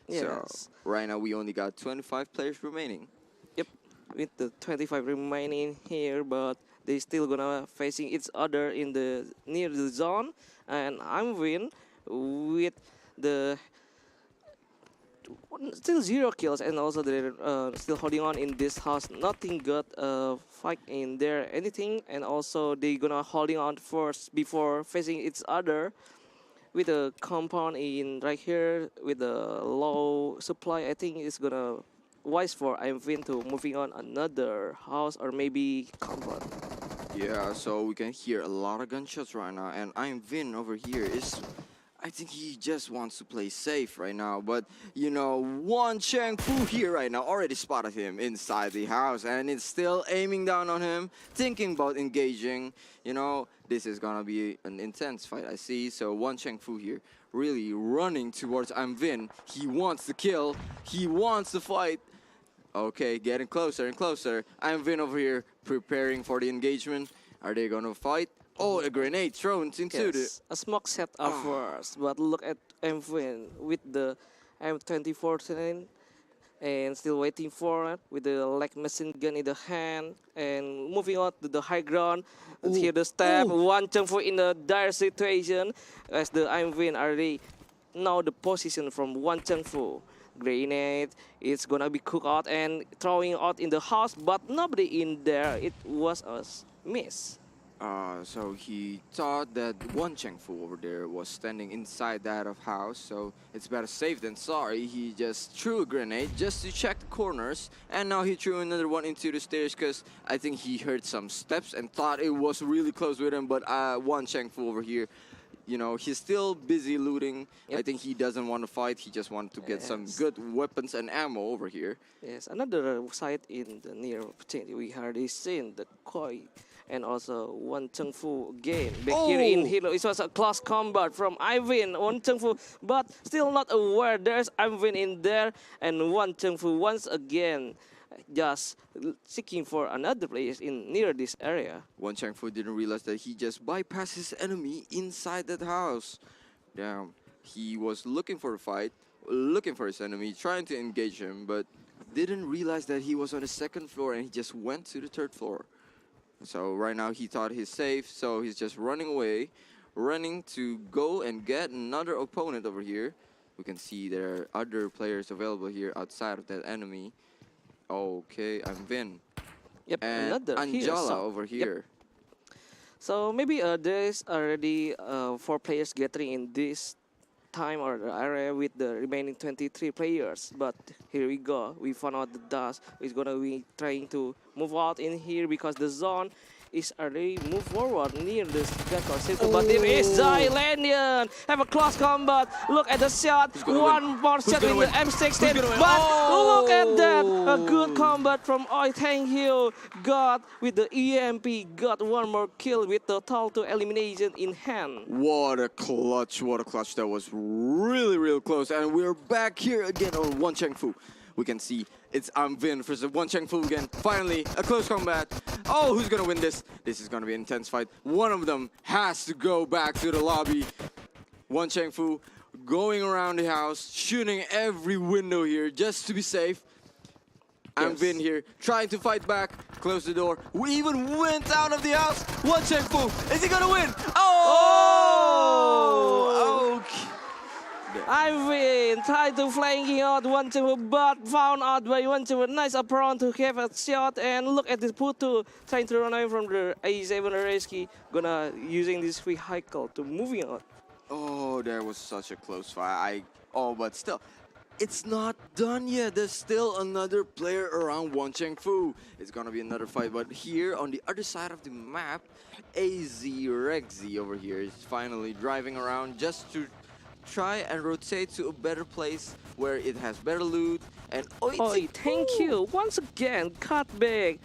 Yes. So right now we only got 25 players remaining. Yep, with the 25 remaining here, but they still gonna facing each other in the near the zone, and I'm win with the still 0 kills, and also they're still holding on in this house. Nothing got fight in there anything, and also they gonna holding on first before facing each other with a compound in right here with a low supply. I think it's gonna wise for Imvin to moving on another house or maybe compound. Yeah, so we can hear a lot of gunshots right now, and Vin over here I think he just wants to play safe right now, but you know, Wan Cheng Fu here right now already spotted him inside the house, and it's still aiming down on him, thinking about engaging. You know, this is gonna be an intense fight, I see. So Wan Cheng Fu here really running towards Vin. He wants to kill, he wants to fight. Okay, getting closer and closer. Vin over here preparing for the engagement. Are they gonna fight? Oh, a grenade thrown into a smoke set up first, but look at Mvin with the M24 and still waiting for it with the light machine gun in the hand and moving on to the high ground. Here the step, Wan Cheng Fu in a dire situation as the Mvin already know the position from Wan Cheng Fu. Grenade, it's gonna be cooked out and throwing out in the house, but nobody in there. It was a miss. So he thought that one Chengfu over there was standing inside that of house, so it's better safe than sorry. He just threw a grenade just to check the corners, and now he threw another one into the stairs because I think he heard some steps and thought it was really close with him, but one Chengfu over here, you know, he's still busy looting. I think he doesn't want to fight. He just wanted to get some good weapons and ammo over here. Yes, another site in the near vicinity we already seen the Koi and also one Chengfu again back here in Hilo. It was a close combat from Ivan, one Chengfu, but still not aware there's Ivan in there, and one Chengfu once again just seeking for another place in near this area. One Changfu didn't realize that he just bypassed his enemy inside that house. Damn, he was looking for a fight, looking for his enemy, trying to engage him, but didn't realize that he was on the second floor and he just went to the third floor. So right now he thought he's safe, so he's just running away, running to go and get another opponent over here. We can see there are other players available here outside of that enemy. Okay, I'm Vin. Yep, and another Anjala here, over here. So maybe there's already 4 players gathering in this time or area with the remaining 23 players. But here we go. We found out the dust is gonna be trying to move out in here because the zone is already moved forward near the Gakor circle. But there is Zylanian. Have a close combat. Look at the shot. One more shot with the M16. But look at that. A good combat from Oi Tang Hill. Got with the EMP. Got one more kill with the total 2 elimination in hand. What a clutch, what a clutch. That was really, real close. And we're back here again on One Chengfu. We can see it's Vin versus One Chengfu again. Finally, a close combat. Oh, who's gonna win this? This is gonna be an intense fight. One of them has to go back to the lobby. One Chengfu going around the house, shooting every window here just to be safe. Vin here trying to fight back, close the door. We even went out of the house. One Chengfu, is he gonna win? Oh! Okay. Ivan tried to flanking out one Chengfu, but found out by one Chengfu. Nice apron to have a shot, and look at this Putu trying to run away from the A7 Reski. Gonna using this vehicle to moving out. Oh, that was such a close fight. But still, it's not done yet. There's still another player around One Chengfu. It's gonna be another fight, but here on the other side of the map, AZ Rexy over here is finally driving around just to try and rotate to a better place where it has better loot. And thank you once again. Cut back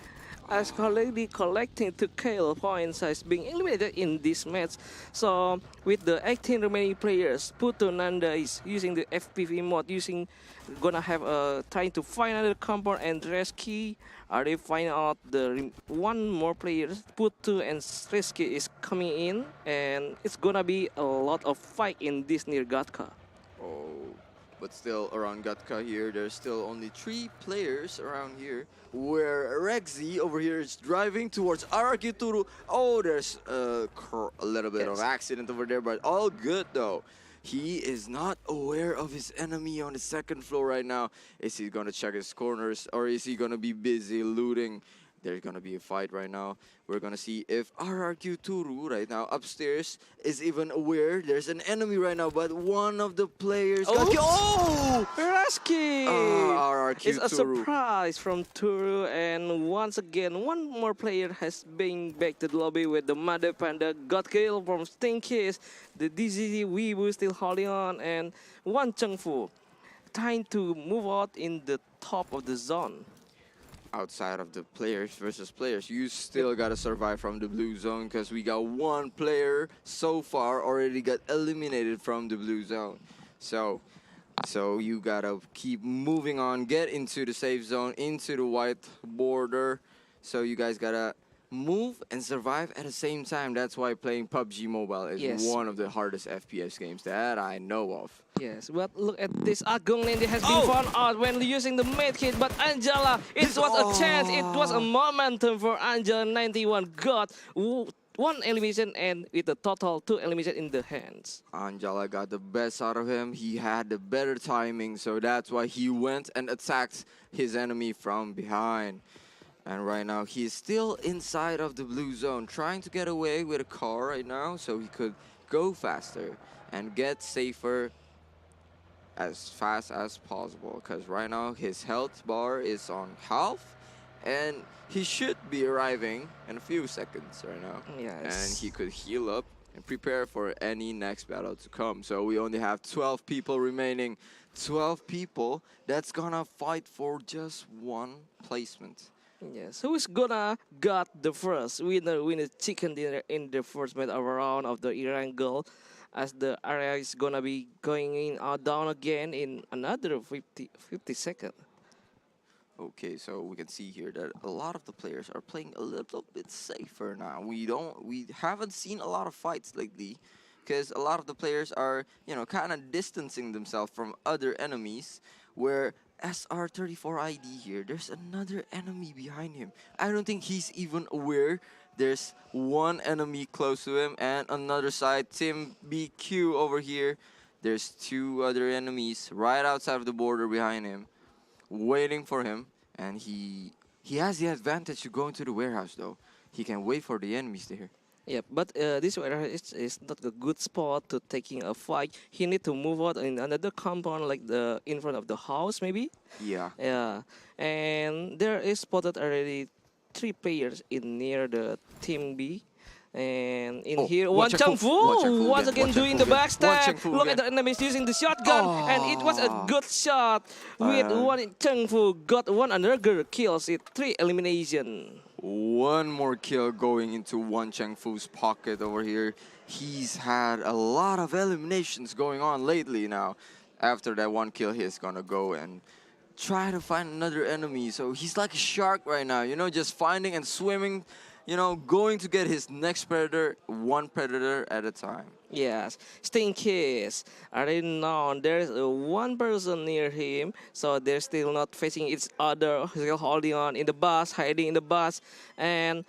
as already collecting 2 kill points as being eliminated in this match. So with the 18 remaining players, Putu Nanda is using the FPV mode, gonna have trying to find another compound and rescue. Are they find out the one more players? Putu and rescue is coming in, and it's gonna be a lot of fight in this near Gatka. But still around Gatka here, there's still only 3 players around here. Where Rexy over here is driving towards Arakituru. Oh, there's a little bit of accident over there, but all good though. He is not aware of his enemy on the second floor right now. Is he gonna check his corners or is he gonna be busy looting? There's gonna be a fight right now. We're gonna see if RRQ Turu right now upstairs is even aware there's an enemy right now, but one of the players got killed. Oh! Rescue! RRQ It's a Turu. surprise from Turu, and once again, one more player has been back to the lobby with the Mother Panda got killed from Stinkies. The DZZ Weebu still holding on, and one Chengfu trying to move out in the top of the zone. Outside of the players versus players, you still gotta survive from the blue zone because we got one player so far already got eliminated from the blue zone. So you gotta keep moving on, get into the safe zone, into the white border. So you guys gotta move and survive at the same time. That's why playing PUBG Mobile is one of the hardest FPS games that I know of. Yes, but look at this. Agung Lindi has been found out when using the mid hit, but Anjala, it was a chance, it was a momentum for Anjala. 91 got 1 elimination and with a total 2 elimination in the hands. Anjala got the best out of him. He had the better timing, so that's why he went and attacked his enemy from behind. And right now, he's still inside of the blue zone, trying to get away with a car right now so he could go faster and get safer as fast as possible. Because right now, his health bar is on half, and he should be arriving in a few seconds right now. Yes. And he could heal up and prepare for any next battle to come. So we only have 12 people remaining. 12 people that's gonna fight for just one placement. Yes, who is gonna got the first winner chicken dinner in the first match round of the Erangel, as the area is gonna be going in down again in another 50 seconds. Okay, so we can see here that a lot of the players are playing a little bit safer now. We haven't seen a lot of fights lately, because a lot of the players are, kind of distancing themselves from other enemies, where SR34ID here, there's another enemy behind him. I don't think he's even aware there's one enemy close to him, and another side, Tim BQ over here, there's two other enemies right outside of the border behind him, waiting for him, and he has the advantage to go into the warehouse though. He can wait for the enemies there. Yeah, but this warehouse is not a good spot to taking a fight. He need to move out in another compound, like the in front of the house, maybe. Yeah. Yeah, and there is spotted already 3 players in near the team B. And in here, Wan Chengfu once again doing the backstab. Look at the enemies using the shotgun, and it was a good shot. With Wan Chengfu got one another kills, it 3 elimination. One more kill going into Wan Chengfu's pocket over here. He's had a lot of eliminations going on lately now. After that one kill, he's gonna go and try to find another enemy. So he's like a shark right now, just finding and swimming, going to get his next predator, one predator at a time. Yes, Stinkies. Already known there's one person near him, so they're still not facing each other, still holding on in the bus, hiding in the bus, and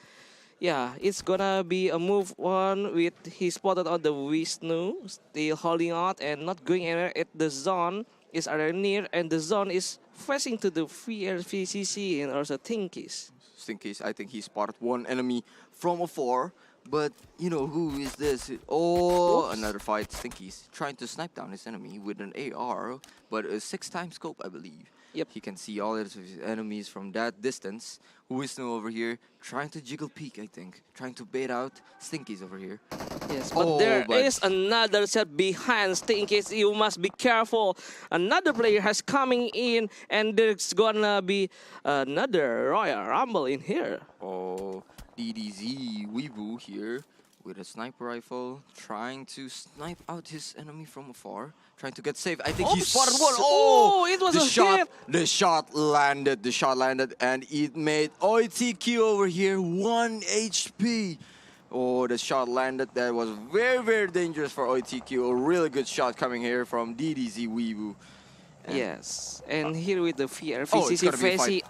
yeah, it's gonna be a move on with he spotted on the Vishnu, still holding on and not going anywhere at the zone is already near, and the zone is facing to the VCC and also Tinkies. Stinkies, I think he spotted one enemy from afar. But, who is this? Oh, oops. Another fight. Stinkies trying to snipe down his enemy with an AR, but a 6x scope, I believe. Yep. He can see all of his enemies from that distance. Wisnu over here trying to jiggle peek, I think. Trying to bait out Stinkies over here. Yes, but there is another set behind Stinkies. You must be careful. Another player has coming in, and there's gonna be another Royal Rumble in here. Oh. DDZ Weebu here with a sniper rifle, trying to snipe out his enemy from afar, trying to get safe. I think he spotted one. Oh, it was the a shot. hit. The shot landed, and it made OITQ over here 1 HP. Oh, the shot landed. That was very, very dangerous for OITQ. A really good shot coming here from DDZ Weebu. Yes, and here with the VCC facing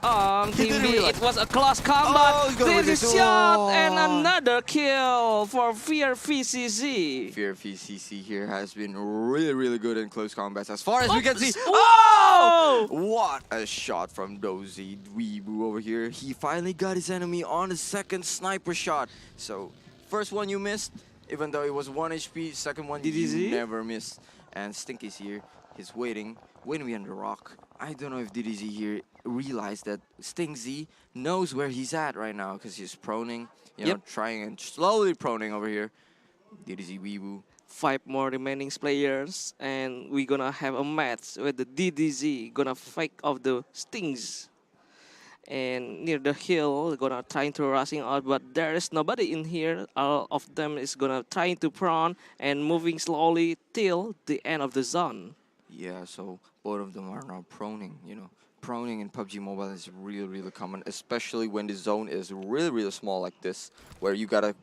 Team B, it was a close combat. This is shot and another kill for VCC. VCC here has been really, really good in close combats as far as we can see. Oh! What a shot from Dozy Dweebu over here. He finally got his enemy on the second sniper shot. So, first one you missed, even though it was 1 HP, second one you never missed. And Stinky's here, he's waiting behind the rock. I don't know if DDZ here realized that Stingzy knows where he's at right now, because he's proning, trying and slowly proning over here. DDZ Weebu. 5 more remaining players, and we're gonna have a match with the DDZ gonna fight off the Stings. And near the hill, they're gonna trying to rushing out, but there is nobody in here. All of them is gonna trying to prone and moving slowly till the end of the zone. Yeah, so both of them are now proning, Proning in PUBG Mobile is really, really common, especially when the zone is really, really small like this, where you gotta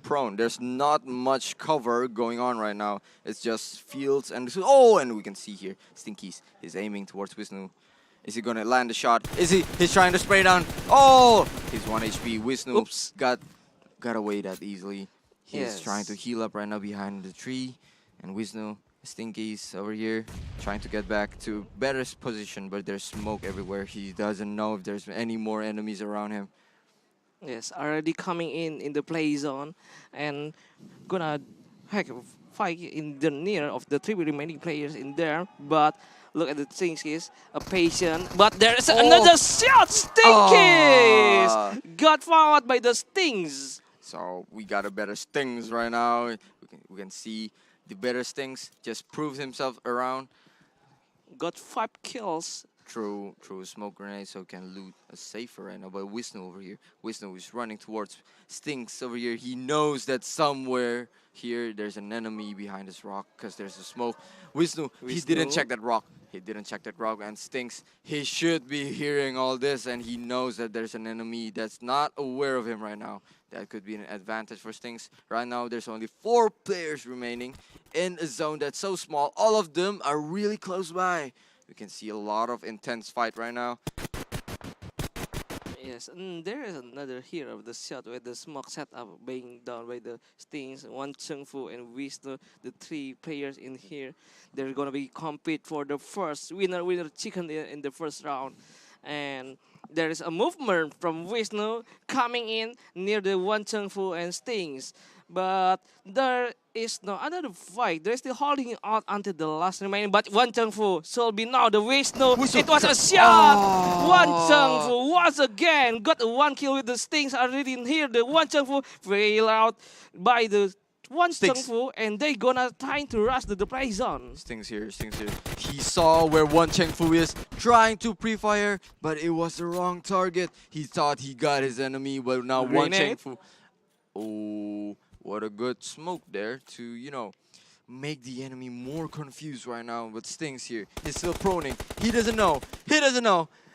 prone. There's not much cover going on right now. It's just fields and and we can see here, Stinkies is aiming towards Wisnu. Is he gonna land the shot? He's trying to spray down. Oh! He's 1 HP. Wisnu got away that easily. He's trying to heal up right now behind the tree. And Wisnu Stinky's over here trying to get back to better position, but there's smoke everywhere. He doesn't know if there's any more enemies around him. Yes, already coming in the play zone and gonna heck fight in the near of the three remaining players in there. But look at the things is a patient. But there's another shot. Stinkies got fouled by the Stings. So we got a better Stings right now. We can see the better Stings just proves himself around. Got 5 kills. Through smoke grenade, so can loot a safer right now. But Wisnu over here, Wisnu is running towards Stinks over here. He knows that somewhere here there's an enemy behind this rock because there's a smoke. Wisnu, he didn't check that rock. He didn't check that rock, and Stinks, he should be hearing all this, and he knows that there's an enemy that's not aware of him right now. That could be an advantage for Stinks. Right now, there's only 4 players remaining in a zone that's so small. All of them are really close by. We can see a lot of intense fight right now. Yes, and there is another here of the shot with the smoke setup being done by the Stings, One Chengfu and Wisnu, the 3 players in here. They're gonna be compete for the first winner chicken in the first round. And there is a movement from Wisnu coming in near the One Chengfu and Stings. But there is no another fight. They're still holding out until the last remaining. But One Chengfu should be now the Wisnu. It was a shot. One Chengfu once again got a 1 kill with the Stings already in here. The One Chengfu failed out by the One Chengfu, and they gonna trying to rush to the play zone. Stings here. He saw where One Chengfu is trying to pre-fire, but it was the wrong target. He thought he got his enemy, but now One Chengfu. Oh. What a good smoke there to, you know, make the enemy more confused right now. But Stings here, he's still proning. He doesn't know.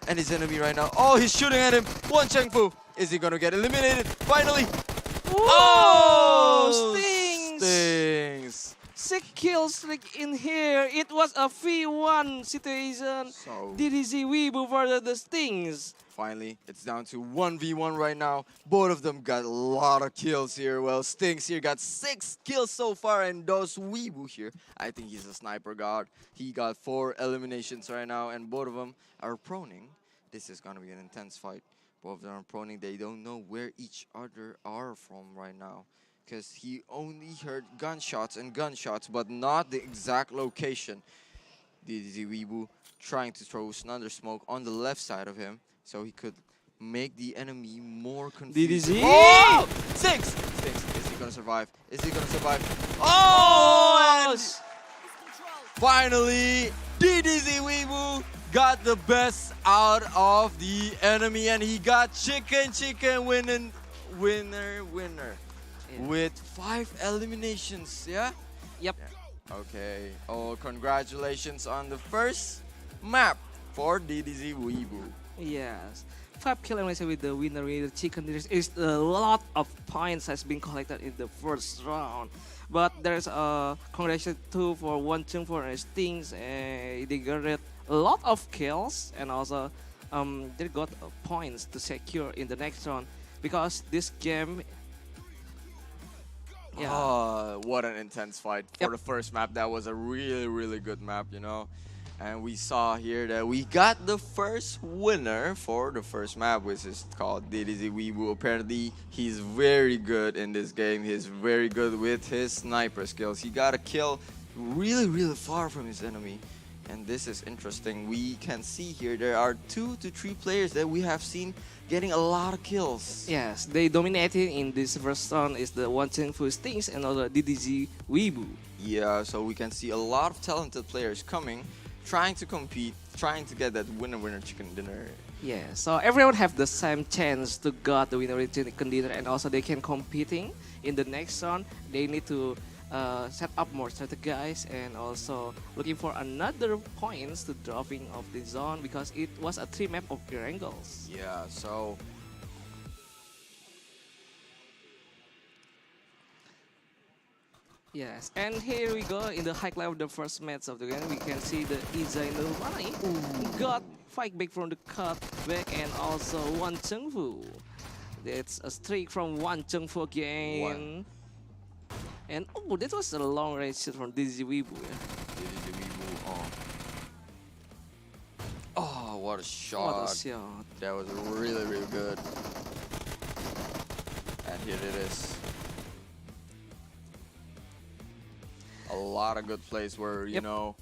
And his enemy right now, oh, he's shooting at him. One Chengfu. Is he gonna get eliminated? Finally. Oh, Stings. 6 kills like in here. It was a 3-1 situation. So DDZ Weibo versus the Stings. Finally, it's down to 1v1 right now. Both of them got a lot of kills here. Well, Stings here got 6 kills so far, and those Weibo here, I think he's a sniper god. He got 4 eliminations right now, and both of them are proning. This is gonna be an intense fight. Both of them are proning. They don't know where each other are from right now, because he only heard gunshots, but not the exact location. DDZ Weibo trying to throw another smoke on the left side of him, so he could make the enemy more confused. DDZ! Oh! Stinks! Is he gonna survive? Oh! And finally, DDZ Weibo got the best out of the enemy, and he got chicken winner. Yeah. With 5 eliminations, yeah? Yep. Yeah. Okay. Oh, congratulations on the first map for DDZ Weibo. Yes. 5 kills with the winner chicken. There is a lot of points has been collected in the first round. But there's a congratulations too for One Chengfu and Stings. They got a lot of kills, and also they got points to secure in the next round, because this game. Yeah. Oh, what an intense fight for the first map. That was a really good map, you know. And we saw here that we got the first winner for the first map, which is called DDZ Weibo. Apparently, he's very good in this game. He's very good with his sniper skills. He got a kill really far from his enemy. And this is interesting. We can see here there are 2 to 3 players that we have seen getting a lot of kills. Yes, they dominated in this first round is the One Chengfu Stings and also DDZ Weibo. Yeah, so we can see a lot of talented players coming, trying to compete, trying to get that winner chicken dinner. Yeah, so everyone have the same chance to get the winner chicken dinner, and also they can competing in the next round. They need to set up more strategies and also looking for another points to dropping of the zone, because it was a 3 map of angles. Yeah, so yes, and here we go in the high level, the first match of the game. We can see the Izai Nurmani got fight back from the cut back, and also One Chengfu. That's a streak from One Chengfu again. And oh, that was a long range shot from DDZ Weibo. Yeah. DDZ Weibo. Oh, what a shot. What a shot. That was really, really good. And here it is. A lot of good plays were, you know,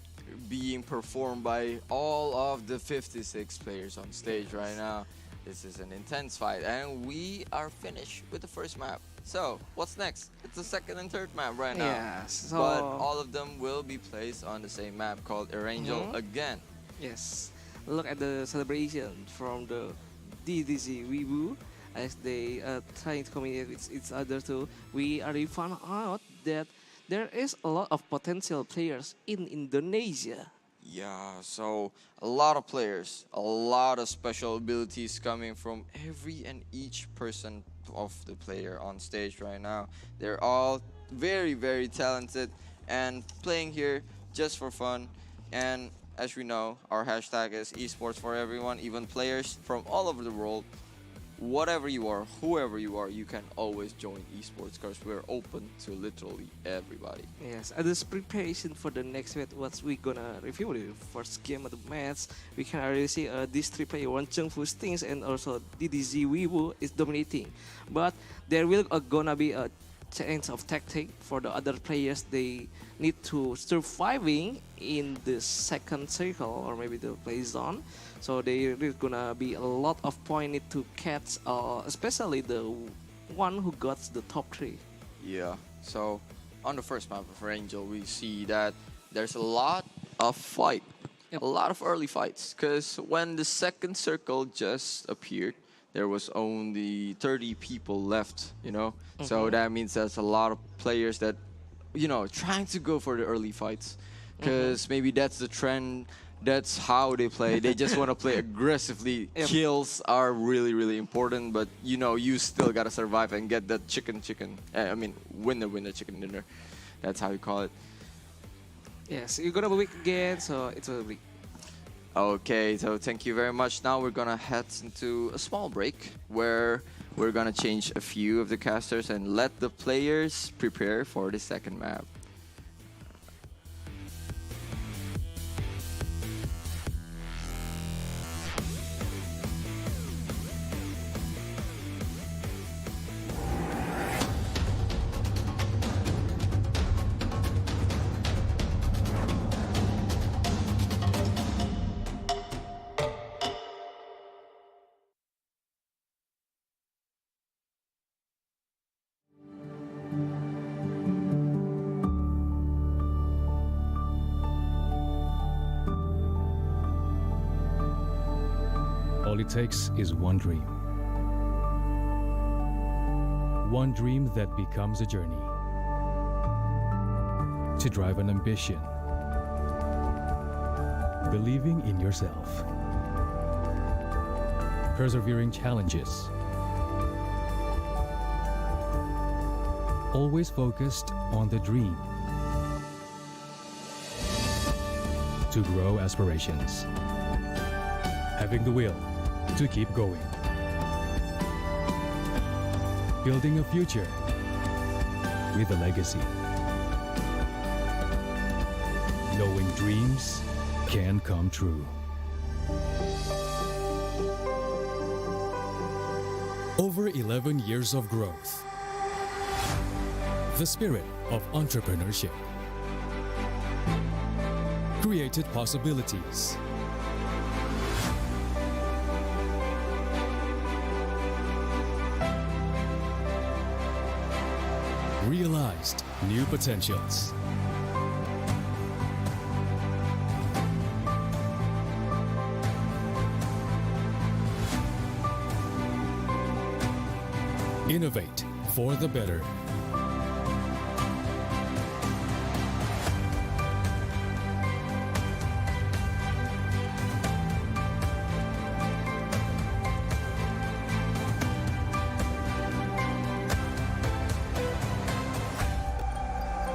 being performed by all of the 56 players on stage right now. This is an intense fight, and we are finished with the first map. So, what's next? It's the second and third map right now. Yes, so but all of them will be placed on the same map called Erangel again. Yes. Look at the celebration from the DDZ Weibo as they are trying to communicate with each other too. We already found out that there is a lot of potential players in Indonesia. Yeah, so a lot of players, a lot of special abilities coming from every and each person of the player on stage right now. They're all very, very talented and playing here just for fun. And as we know, our hashtag is esports for everyone, even players from all over the world. Whatever you are, whoever you are, you can always join esports because we're open to literally everybody. Yes, and this preparation for the next match, what we gonna review the first game of the match, we can already see this three player, Won Chengfu Stings and also DDZ Weibo is dominating. But there will gonna be a change of tactic for the other players. They need to surviving in the second circle or maybe the play zone. So there's gonna be a lot of point need to catch, especially the one who got the top 3. Yeah, so on the first map of Erangel, we see that there's a lot of fight, a lot of early fights. Because when the second circle just appeared, there was only 30 people left, you know? So that means there's a lot of players that, you know, trying to go for the early fights. Because maybe that's the trend, that's how they play. They just want to play aggressively. Kills are really, really important, but, you know, you still got to survive and get that chicken. I mean, win the chicken dinner. That's how you call it. Yes, you're gonna be weak again, so it's a week. Okay, so thank you very much. Now we're gonna head into a small break where we're gonna change a few of the casters and let the players prepare for the second map. All it takes is one dream. One dream that becomes a journey. To drive an ambition. Believing in yourself. Persevering challenges. Always focused on the dream. To grow aspirations. Having the will to keep going. Building a future with a legacy. Knowing dreams can come true. Over 11 years of growth. The spirit of entrepreneurship. Created possibilities. Realized new potentials. Innovate for the better.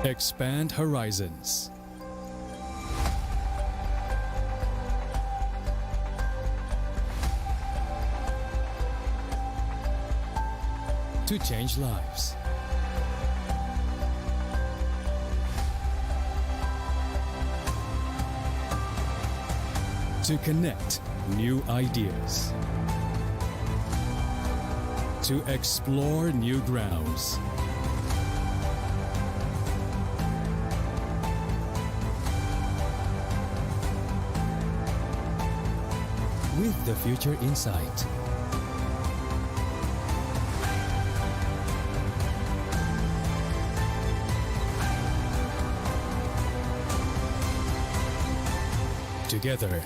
Expand horizons. To change lives. To connect new ideas. To explore new grounds. With the future in sight. Together.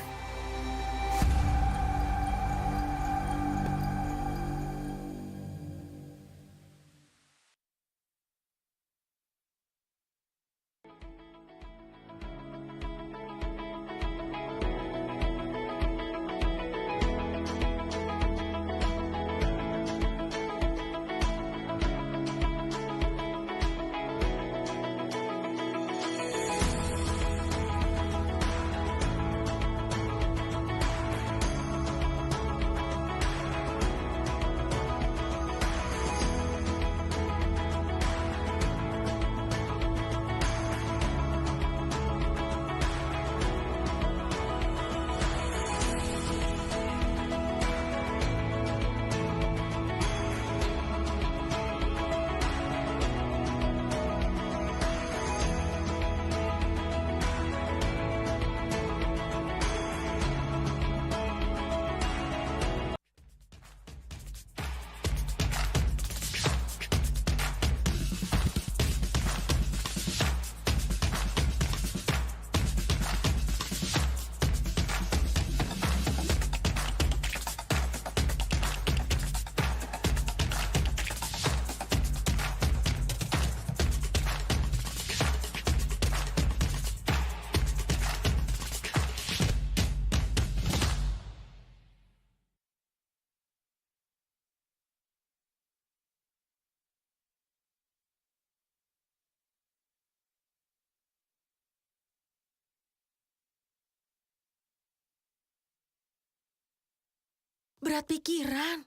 Berat pikiran.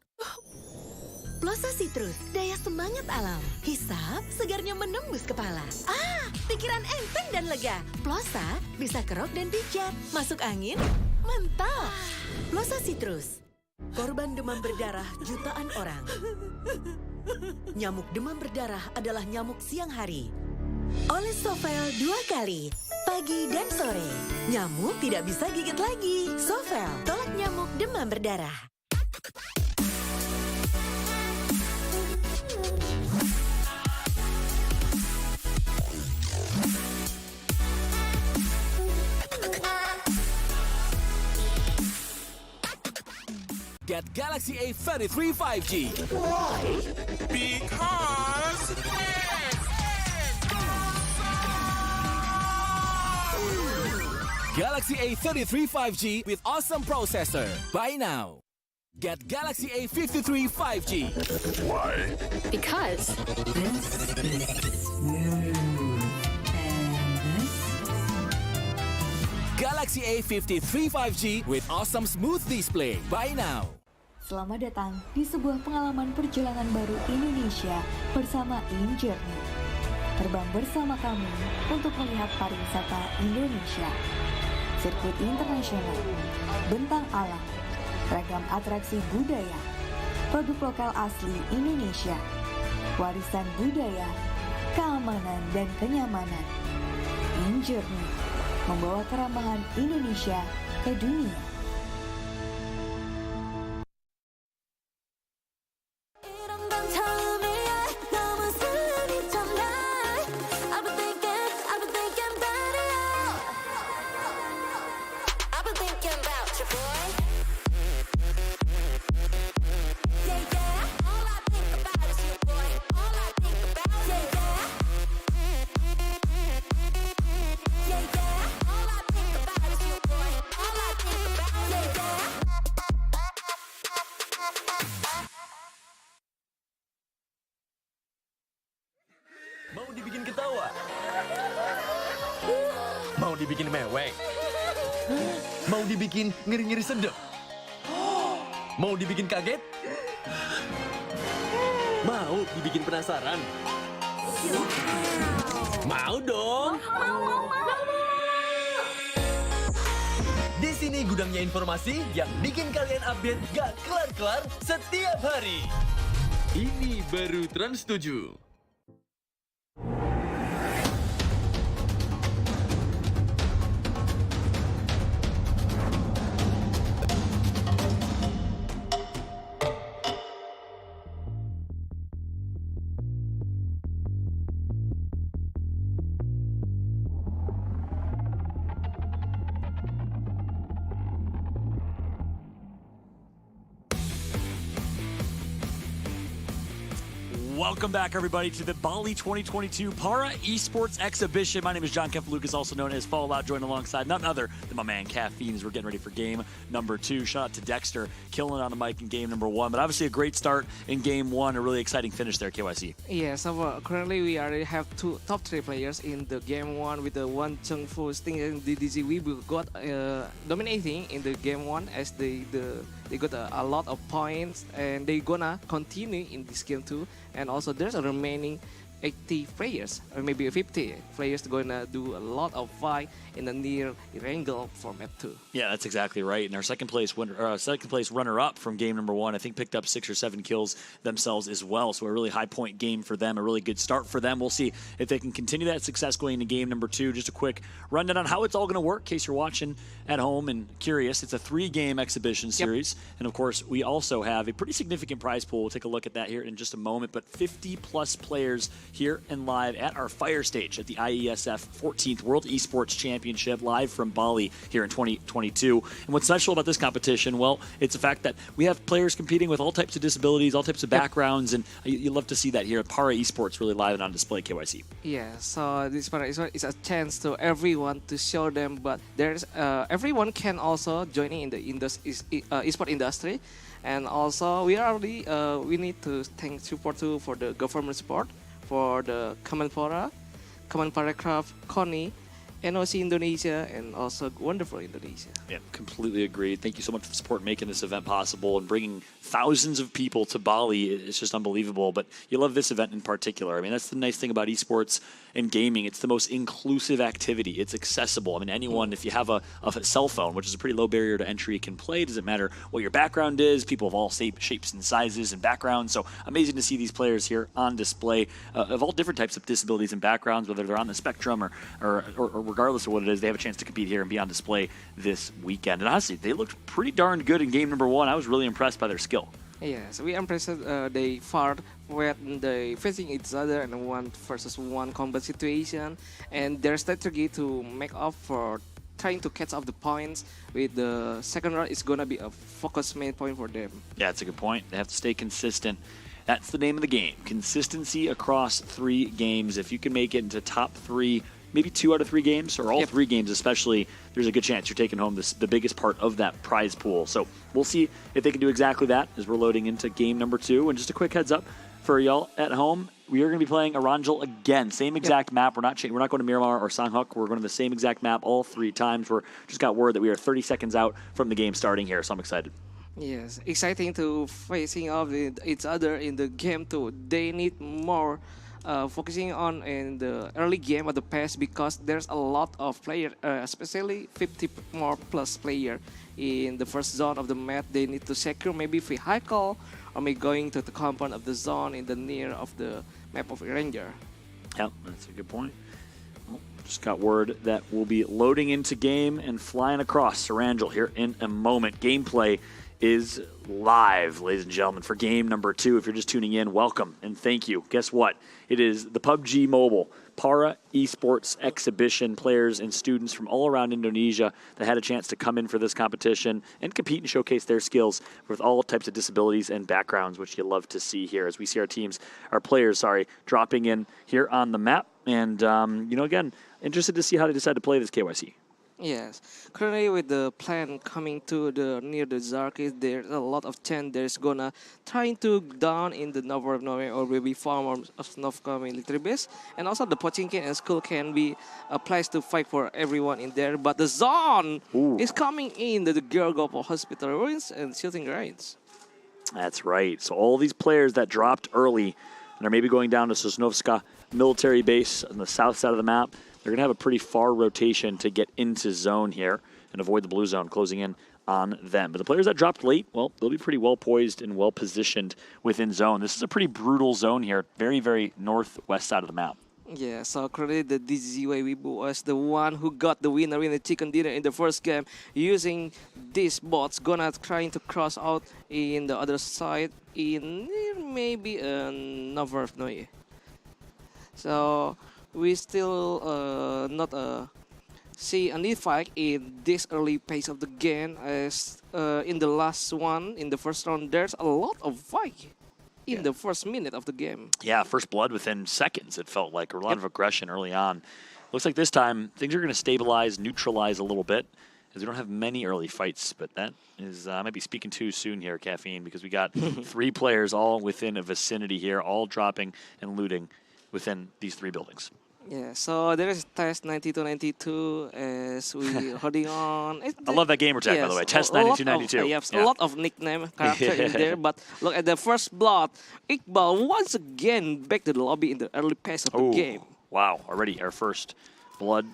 Plosa Citrus, daya semangat alam. Hisap, segarnya menembus kepala. Pikiran enteng dan lega. Plosa bisa kerok dan pijat. Masuk angin, mantap. Plosa Citrus. Korban demam berdarah jutaan orang. Nyamuk demam berdarah adalah nyamuk siang hari. Oleh Sovel 2 kali, pagi dan sore. Nyamuk tidak bisa gigit lagi. Sovel, tolak nyamuk demam berdarah. Get Galaxy A33 5G. Why? Because Galaxy A33 5G with awesome processor. Buy now. Get Galaxy A53 5G. Why? Because Galaxy A53 5G with awesome smooth display. Buy now. Selamat datang di sebuah pengalaman perjalanan baru Indonesia bersama InJourney. Terbang bersama kami untuk melihat pariwisata Indonesia. Sirkuit internasional, bentang alam, ragam atraksi budaya, produk lokal asli Indonesia, warisan budaya, keamanan dan kenyamanan. InJourney membawa keramahan Indonesia ke dunia. Mau dibikin ketawa? Mau dibikin mewek? Mau dibikin ngeri-ngeri sedep? Mau dibikin kaget? Mau dibikin penasaran? Mau dong! Di sini gudangnya informasi yang bikin kalian update gak kelar-kelar setiap hari. Ini baru Trans 7. Welcome back, everybody, to the Bali 2022 Para Esports Exhibition. My name is John Keflukas, also known as Fallout, joined alongside none other than my man Caffeine as we're getting ready for game number 2. Shout out to Dexter, killing it on the mic in game number 1. But obviously a great start in game 1, a really exciting finish there, KYC. Yeah, so currently we already have two top 3 players in the game 1 with the one Chengfu Sting and DDZ. We got dominating in the game 1 as they got a lot of points and they gonna continue in this game 2. And also there's a remaining 80 players, or maybe 50 players gonna do a lot of fight in the near angle for map 2. Yeah, that's exactly right. And our second place runner-up from game number 1, I think picked up 6 or 7 kills themselves as well. So a really high point game for them, a really good start for them. We'll see if they can continue that success going into game number 2. Just a quick rundown on how it's all going to work in case you're watching at home and curious. It's a 3-game exhibition series. Yep. And of course, we also have a pretty significant prize pool. We'll take a look at that here in just a moment. But 50 plus players here and live at our fire stage at the IESF 14th World Esports Championship, live from Bali here in 2022. And what's special about this competition, well, it's the fact that we have players competing with all types of disabilities, all types of backgrounds, and you love to see that here at Para Esports really live and on display, KYC. Yeah, so this Para Esports is a chance to everyone to show them, but there's everyone can also join in the esports industry. And also we need to thank support too for the government support, for the Kemenpora, Kemenparekraf, KONI, NOC Indonesia, and also Wonderful Indonesia. Yeah, completely agreed. Thank you so much for the support making this event possible and bringing thousands of people to Bali. It's just unbelievable. But you love this event in particular. I mean, that's the nice thing about esports and gaming. It's the most inclusive activity. It's accessible. I mean, anyone, if you have a cell phone, which is a pretty low barrier to entry, can play. Doesn't matter what your background is. People of all shapes and sizes and backgrounds. So amazing to see these players here on display of all different types of disabilities and backgrounds, whether they're on the spectrum or regardless of what it is, they have a chance to compete here and be on display this weekend. And honestly, they looked pretty darn good in game number 1. I was really impressed by their skill. Yes, we impressed they fought when they facing each other in a 1-versus-1 combat situation, and their strategy to make up for trying to catch up the points with the second round is gonna be a focus main point for them. Yeah, that's a good point. They have to stay consistent. That's the name of the game. Consistency across 3 games. If you can make it into top 3, maybe 2 out of 3 games, or all 3 games especially, there's a good chance you're taking home the biggest part of that prize pool. So we'll see if they can do exactly that as we're loading into game number 2. And just a quick heads up for y'all at home, we are going to be playing Arangel again. Same exact map. We're not going to Miramar or Sanghok. We're going to the same exact map all 3 times. We're just got word that we are 30 seconds out from the game starting here, so I'm excited. Yes, exciting to facing off each other in the game too. They need more focusing on in the early game of the past because there's a lot of players, especially 50 more plus player in the first zone of the map. They need to secure maybe vehicle or maybe going to the compound of the zone in the near of the map of Ranger. Yep, that's a good point. Well, just got word that we'll be loading into game and flying across Arangel here in a moment. Gameplay is live, ladies and gentlemen, for game number 2. If you're just tuning in, welcome and thank you. Guess what? It is the PUBG Mobile Para Esports Exhibition. Players and students from all around Indonesia that had a chance to come in for this competition and compete and showcase their skills with all types of disabilities and backgrounds, which you love to see here as we see our players dropping in here on the map. And, again, interested to see how they decide to play this, KYC. Yes, currently with the plan coming to the near the Zarkis, there's a lot of chance there's gonna trying to down in the north of Norway or maybe farm of North military base, and also the Pochinki and school can be a place to fight for everyone in there. But the zone is coming in the Gergopol Hospital ruins and shooting range. That's right. So all these players that dropped early and are maybe going down to Sosnovska military base on the south side of the map, they're going to have a pretty far rotation to get into zone here. and avoid the blue zone closing in on them. But the players that dropped late, well, they'll be pretty well poised and well positioned within zone. This is a pretty brutal zone here, very, very northwest side of the map. Yeah, so currently the DZY Wibu was the one who got the winner in the chicken dinner in the first game using these bots. Gonna trying to cross out in the other side in maybe Noverf Noye. So we still not see any fight in this early pace of the game, as in the last one, in the first round, there's a lot of fight in the first minute of the game. Yeah, first blood within seconds, it felt like. A lot of aggression early on. Looks like this time things are going to stabilize, neutralize a little bit, as we don't have many early fights. But that is, I might be speaking too soon here, Caffeine, because we got 3 players all within a vicinity here, all dropping and looting within these 3 buildings. Yeah, so there is Test 9292 as we holding on. I love that gamer tag, by the way. Test 9292. Yes, a lot of nickname character in there, but look at the first blood. Iqbal once again back to the lobby in the early pace of the game. Wow, already our first blood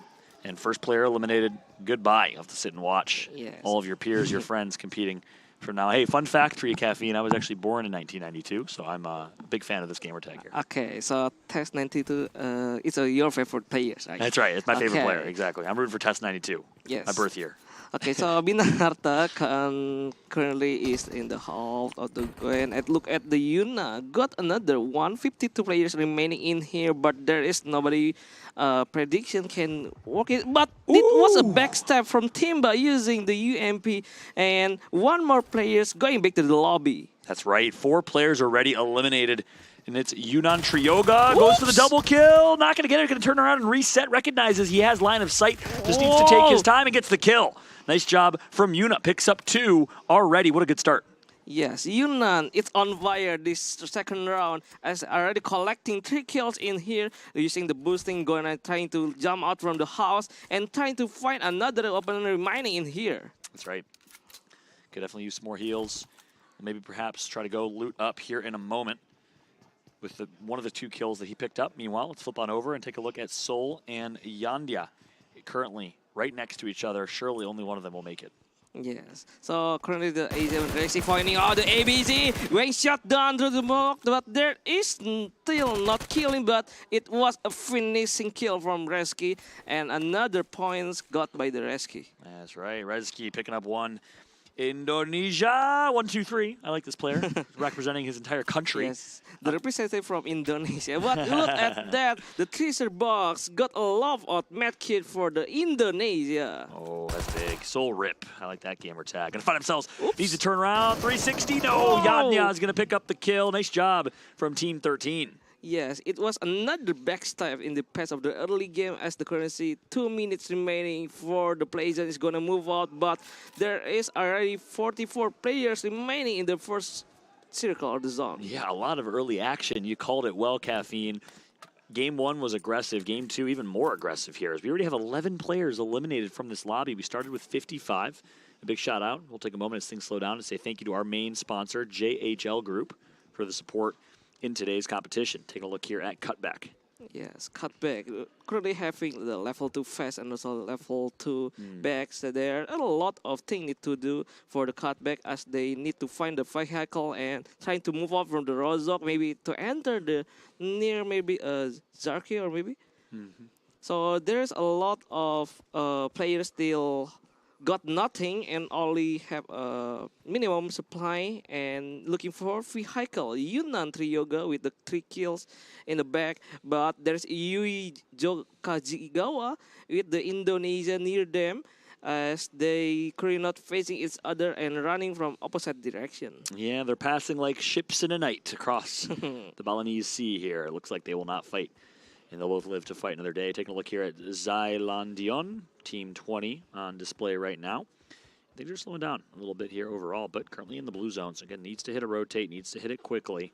and first player eliminated. Goodbye. You'll have to sit and watch all of your peers, your friends competing from now. Hey, fun fact for you, Caffeine. I was actually born in 1992, so I'm a big fan of this gamer tag here. Okay, so Test 92 is your favorite player, right? That's right. It's my favorite player, exactly. I'm rooting for Test 92. Yes. My birth year. Okay, so Binarta currently is in the half of the game. And look at the Yuna. Got another 152 players remaining in here, but there is nobody prediction can work it. But it was a backstab from Timba using the UMP, and one more players going back to the lobby. That's right. 4 players already eliminated. And it's Yunnan Trioga, goes for the double kill. Not going to get it, going to turn around and reset. Recognizes he has line of sight. Just needs to take his time and gets the kill. Nice job from Yunnan. Picks up 2 already. What a good start. Yes, Yunnan, it's on fire this second round, as already collecting 3 kills in here, using the boosting, going and trying to jump out from the house, and trying to find another opponent remaining in here. That's right. Could definitely use some more heals. Maybe perhaps try to go loot up here in a moment with one of the 2 kills that he picked up. Meanwhile, let's flip on over and take a look at Sol and Yandia. Currently right next to each other. Surely only one of them will make it. Yes. So currently the A7 Racing finding out the ABC when shot down through the smoke, but there is still not killing, but it was a finishing kill from Reski, and another points got by the Reski. That's right. Reski picking up 1. Indonesia, 1, 2, 3. I like this player, representing his entire country. Yes, the representative from Indonesia. But look at that, the treasure box got a lot of medkit for the Indonesia. Oh, that's big. Soul Rip. I like that gamer tag. Gonna find themselves. Needs to turn around. 360. No, Yadnya is gonna pick up the kill. Nice job from Team 13. Yes, it was another backstab in the pace of the early game, as the currency 2 minutes remaining for the PlayZone is going to move out, but there is already 44 players remaining in the first circle of the zone. Yeah, a lot of early action. You called it well, Caffeine. Game 1 was aggressive. Game 2 even more aggressive here, as we already have 11 players eliminated from this lobby. We started with 55. A big shout out. We'll take a moment as things slow down to say thank you to our main sponsor, JHL Group, for the support in today's competition. Take a look here at Cutback. Yes, Cutback. Currently having the level 2 fast and also level 2 bags. There are a lot of things need to do for the Cutback, as they need to find the vehicle and trying to move up from the Rozok, maybe to enter the near maybe Zarki or maybe. So there's a lot of players still got nothing and only have a minimum supply and looking for vehicle. Yunnan Trioga with the 3 kills in the back, but there's Yui Kajigawa with the Indonesia near them, as they currently not facing each other and running from opposite direction. Yeah, they're passing like ships in a night across the Balinese Sea here. It looks like they will not fight, and they'll both live to fight another day. Taking a look here at Zailandion, Team 20 on display right now. They're slowing down a little bit here overall, but currently in the blue zone. So again, needs to hit a rotate, needs to hit it quickly.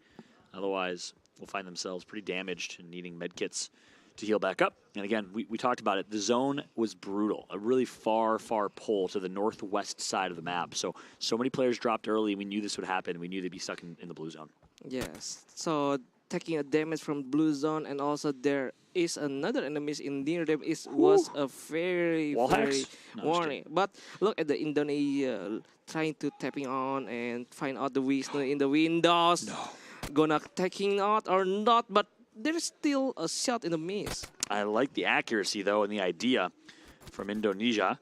Otherwise, will find themselves pretty damaged and needing medkits to heal back up. And again, we talked about it. The zone was brutal. A really far, far pull to the northwest side of the map. So many players dropped early. We knew this would happen. We knew they'd be stuck in the blue zone. Yes. So taking a damage from blue zone, and also there is another enemies in near them. It was a very Wall very hacks? No, I'm just warning. But look at the Indonesia trying to tapping on and find out the wisdom in the windows. Gonna taking out or not, but there's still a shot in the miss. I like the accuracy, though, and the idea from Indonesia.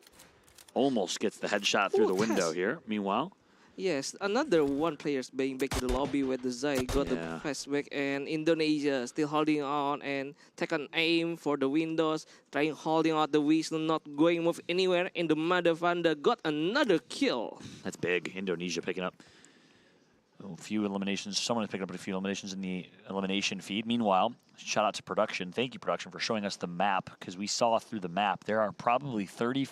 Almost gets the headshot through the window here. Meanwhile, yes, another one player's being back to the lobby where the Zai got the pass back, and Indonesia still holding on and take an aim for the windows, trying holding out the whistle, not going move anywhere, and the Madavanda got another kill. that's big. Indonesia picking up a few eliminations. Someone is picking up a few eliminations in the elimination feed. Meanwhile, shout out to production. Thank you, production, for showing us the map, because we saw through the map there are probably 30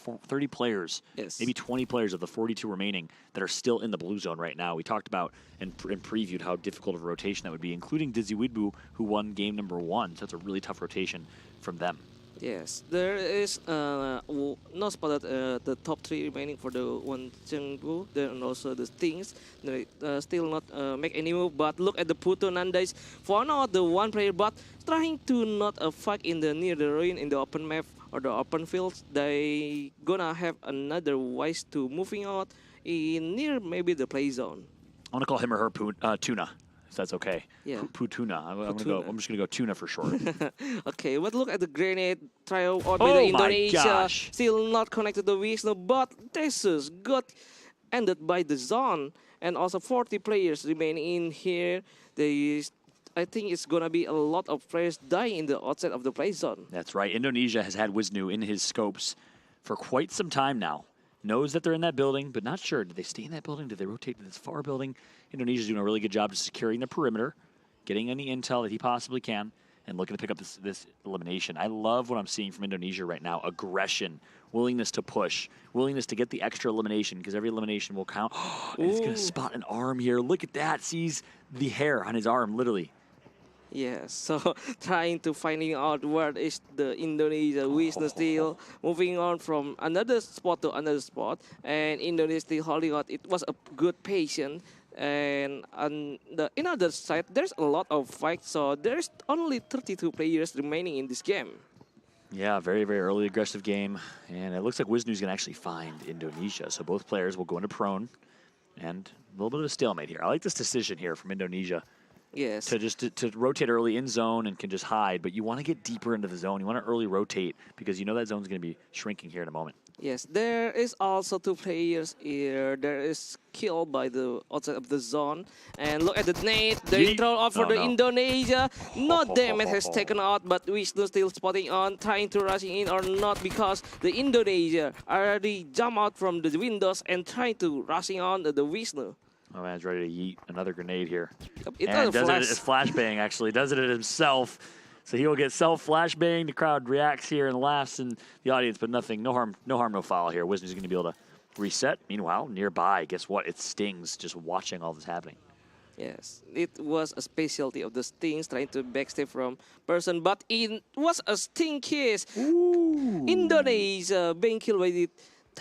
players, maybe 20 players of the 42 remaining that are still in the blue zone right now. We talked about and previewed how difficult of a rotation that would be, including Dizzy Widbu, who won game number 1. So it's a really tough rotation from them. Yes, there is not spotted the top 3 remaining for the one Chengbu. There and also the Stings. They still not make any move. But look at the Puto Nandais. For now, the one player, but trying to not fight in the near the ruin in the open map or the open fields. They gonna have another ways to moving out in near maybe the play zone. I want to call him or her Tuna, if that's okay. Yeah. Putuna. I'm just gonna go Tuna for short. Okay, but look at the grenade trial out by Oh the my Indonesia. gosh. Still not connected to the whistle, but this is got ended by the zone. And also 40 players remain in here. I think it's gonna be a lot of players dying in the outside of the play zone. That's right. Indonesia has had Wisnu in his scopes for quite some time now. Knows that they're in that building, but not sure. Did they stay in that building? Did they rotate to this far building? Indonesia's doing a really good job of securing the perimeter, getting any intel that he possibly can, and looking to pick up this elimination. I love what I'm seeing from Indonesia right now. Aggression, willingness to push, willingness to get the extra elimination, because every elimination will count. And he's going to spot an arm here. Look at that. Sees the hair on his arm, literally. Yes, so trying to finding out where is the Indonesia Wisnu still moving on from another spot to another spot, and Indonesia still holding out. It was a good patient, and on the other side there's a lot of fight, so there's only 32 players remaining in this game. Yeah, very, very early aggressive game, and it looks like Wisnu's going to actually find Indonesia, so both players will go into prone, and a little bit of a stalemate here. I like this decision here from Indonesia. Yes. To rotate early in zone and can just hide, but you want to get deeper into the zone. You want to early rotate because you know that zone's going to be shrinking here in a moment. Yes, there is also 2 players here. There is killed by the outside of the zone. And look at the nade. The throw out for the Indonesia. No damage has taken out, but Wisnu still spotting on, trying to rushing in or not, because the Indonesia already jump out from the windows and trying to rushing on the Wisnu. Oh, man's ready to yeet another grenade here. It and does it as flashbang, actually. Does it himself. So he will get self-flashbang. The crowd reacts here and laughs in the audience, but nothing. No harm, no foul here. Wisnu's going to be able to reset. Meanwhile, nearby, guess what? It stings just watching all this happening. Yes, it was a specialty of the Stings trying to backstab from person, but it was a Sting kiss. Indonesia being killed by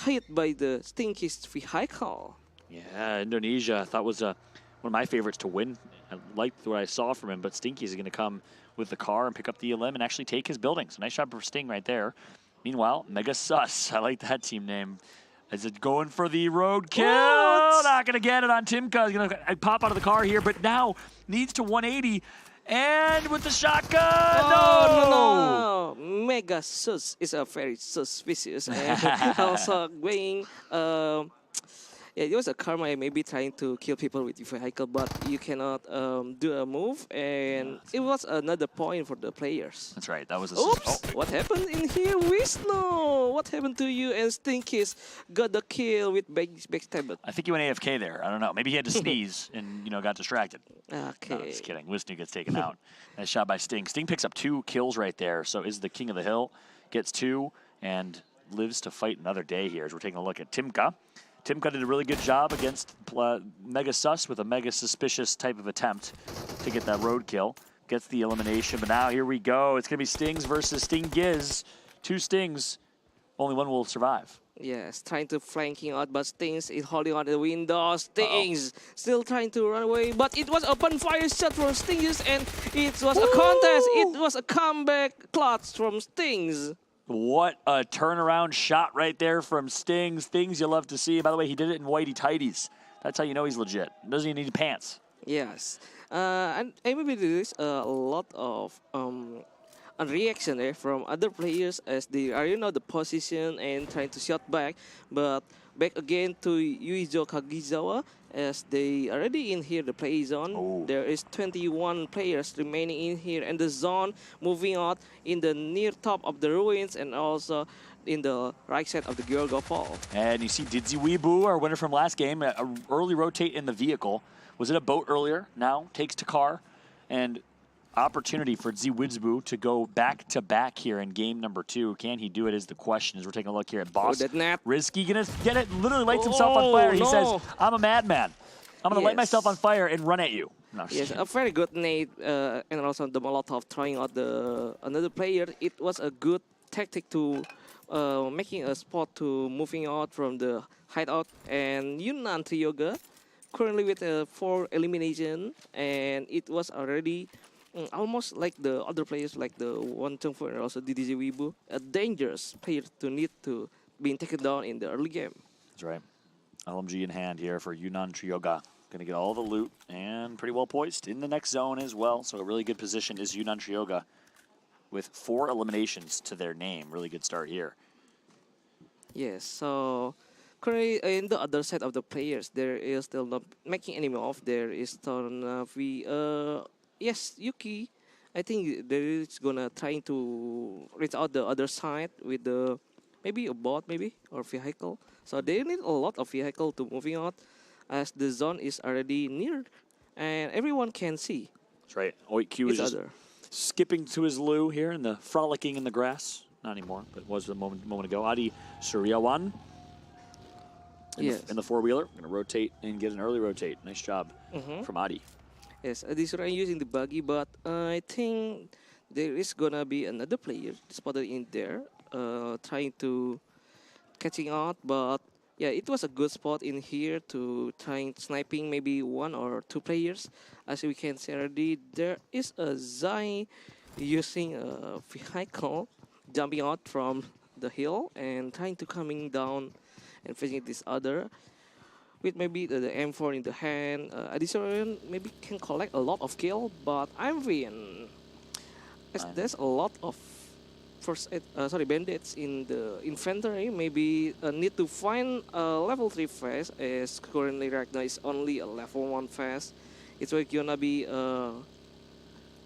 hit by the Sting kiss vehicle. Yeah, Indonesia I thought was one of my favorites to win. I liked what I saw from him, but Stinky's going to come with the car and pick up the elim and actually take his building. So nice shot for Sting right there. Meanwhile, Mega Sus, I like that team name. Is it going for the road kill? Not going to get it on Timka. He's going to pop out of the car here, but now needs to 180. And with the shotgun, no. Mega Sus is a very suspicious and also going. Yeah, it was a karma maybe trying to kill people with your vehicle, but you cannot do a move, and it was another point for the players. That's right. That was a Oops! What happened in here, Wisnu? What happened to you? And Stinkies got the kill with backstab. I think he went AFK there. I don't know. Maybe he had to sneeze and got distracted. Okay. No, just kidding. Wisnu gets taken out. Nice shot by Sting. Sting picks up 2 kills right there. So is the king of the hill. Gets 2 and lives to fight another day here as we're taking a look at Timka. Timka did a really good job against Mega Sus with a mega suspicious type of attempt to get that road kill. Gets the elimination, but now here we go. It's going to be Stings versus Sting Giz. 2 Stings. Only one will survive. Yes, trying to flanking out, but Stings is holding on the window. Stings still trying to run away, but it was open fire shot from Stings, and it was a contest. It was a comeback clutch from Stings. What a turnaround shot right there from Stings. Things you love to see. By the way, he did it in whitey tighties. That's how you know he's legit. Doesn't even need pants. Yes, and maybe there is a lot of a reaction there from other players as they are the position and trying to shot back, but back again to Yuizo Kagizawa as they already in here the play zone. There is 21 players remaining in here, and the zone moving out in the near top of the ruins and also in the right side of the Georgo Fall. And you see Didzi Weebu, our winner from last game, early rotate in the vehicle. Was it a boat earlier? Now takes to car, and opportunity for Ziwizbu to go back-to-back here in game number 2. Can he do it is the question as we're taking a look here at Boss. Risky gonna get it, literally lights himself on fire. He says, I'm a madman. I'm gonna light myself on fire and run at you. No, yes, a very good nade, and also the Molotov throwing out another player. It was a good tactic to making a spot to moving out from the hideout, and Yunnan Triyoga currently with 4 elimination, and it was already almost like the other players, like the Won Chungfu and also DDJ Weibo, a dangerous player to need to be taken down in the early game. That's right. LMG in hand here for Yunnan Trioga. Going to get all the loot and pretty well poised in the next zone as well. So a really good position is Yunnan Trioga with 4 eliminations to their name. Really good start here. Yes, so currently in the other side of the players, there is still not making any move. There is still yes, Yuki, I think there is gonna trying to reach out the other side with the maybe a bot or vehicle. So they need a lot of vehicle to moving out as the zone is already near and everyone can see. That's right. Oitq is just skipping to his loo here in the frolicking in the grass. Not anymore, but was a moment ago. Adi Suryawan in the four-wheeler. Going to rotate and get an early rotate. Nice job from Adi. Yes, this is using the buggy, but I think there is gonna be another player spotted in there, trying to catching out. But yeah, it was a good spot in here to trying sniping maybe 1 or 2 players. As we can see already, there is a Zai using a vehicle, jumping out from the hill and trying to coming down and facing this other. With maybe the M4 in the hand, Addition maybe can collect a lot of kill, but I'm win. There's a lot of bandits in the inventory. Maybe need to find a level 3 phase, as currently right now is only a level 1 phase. It's gonna be a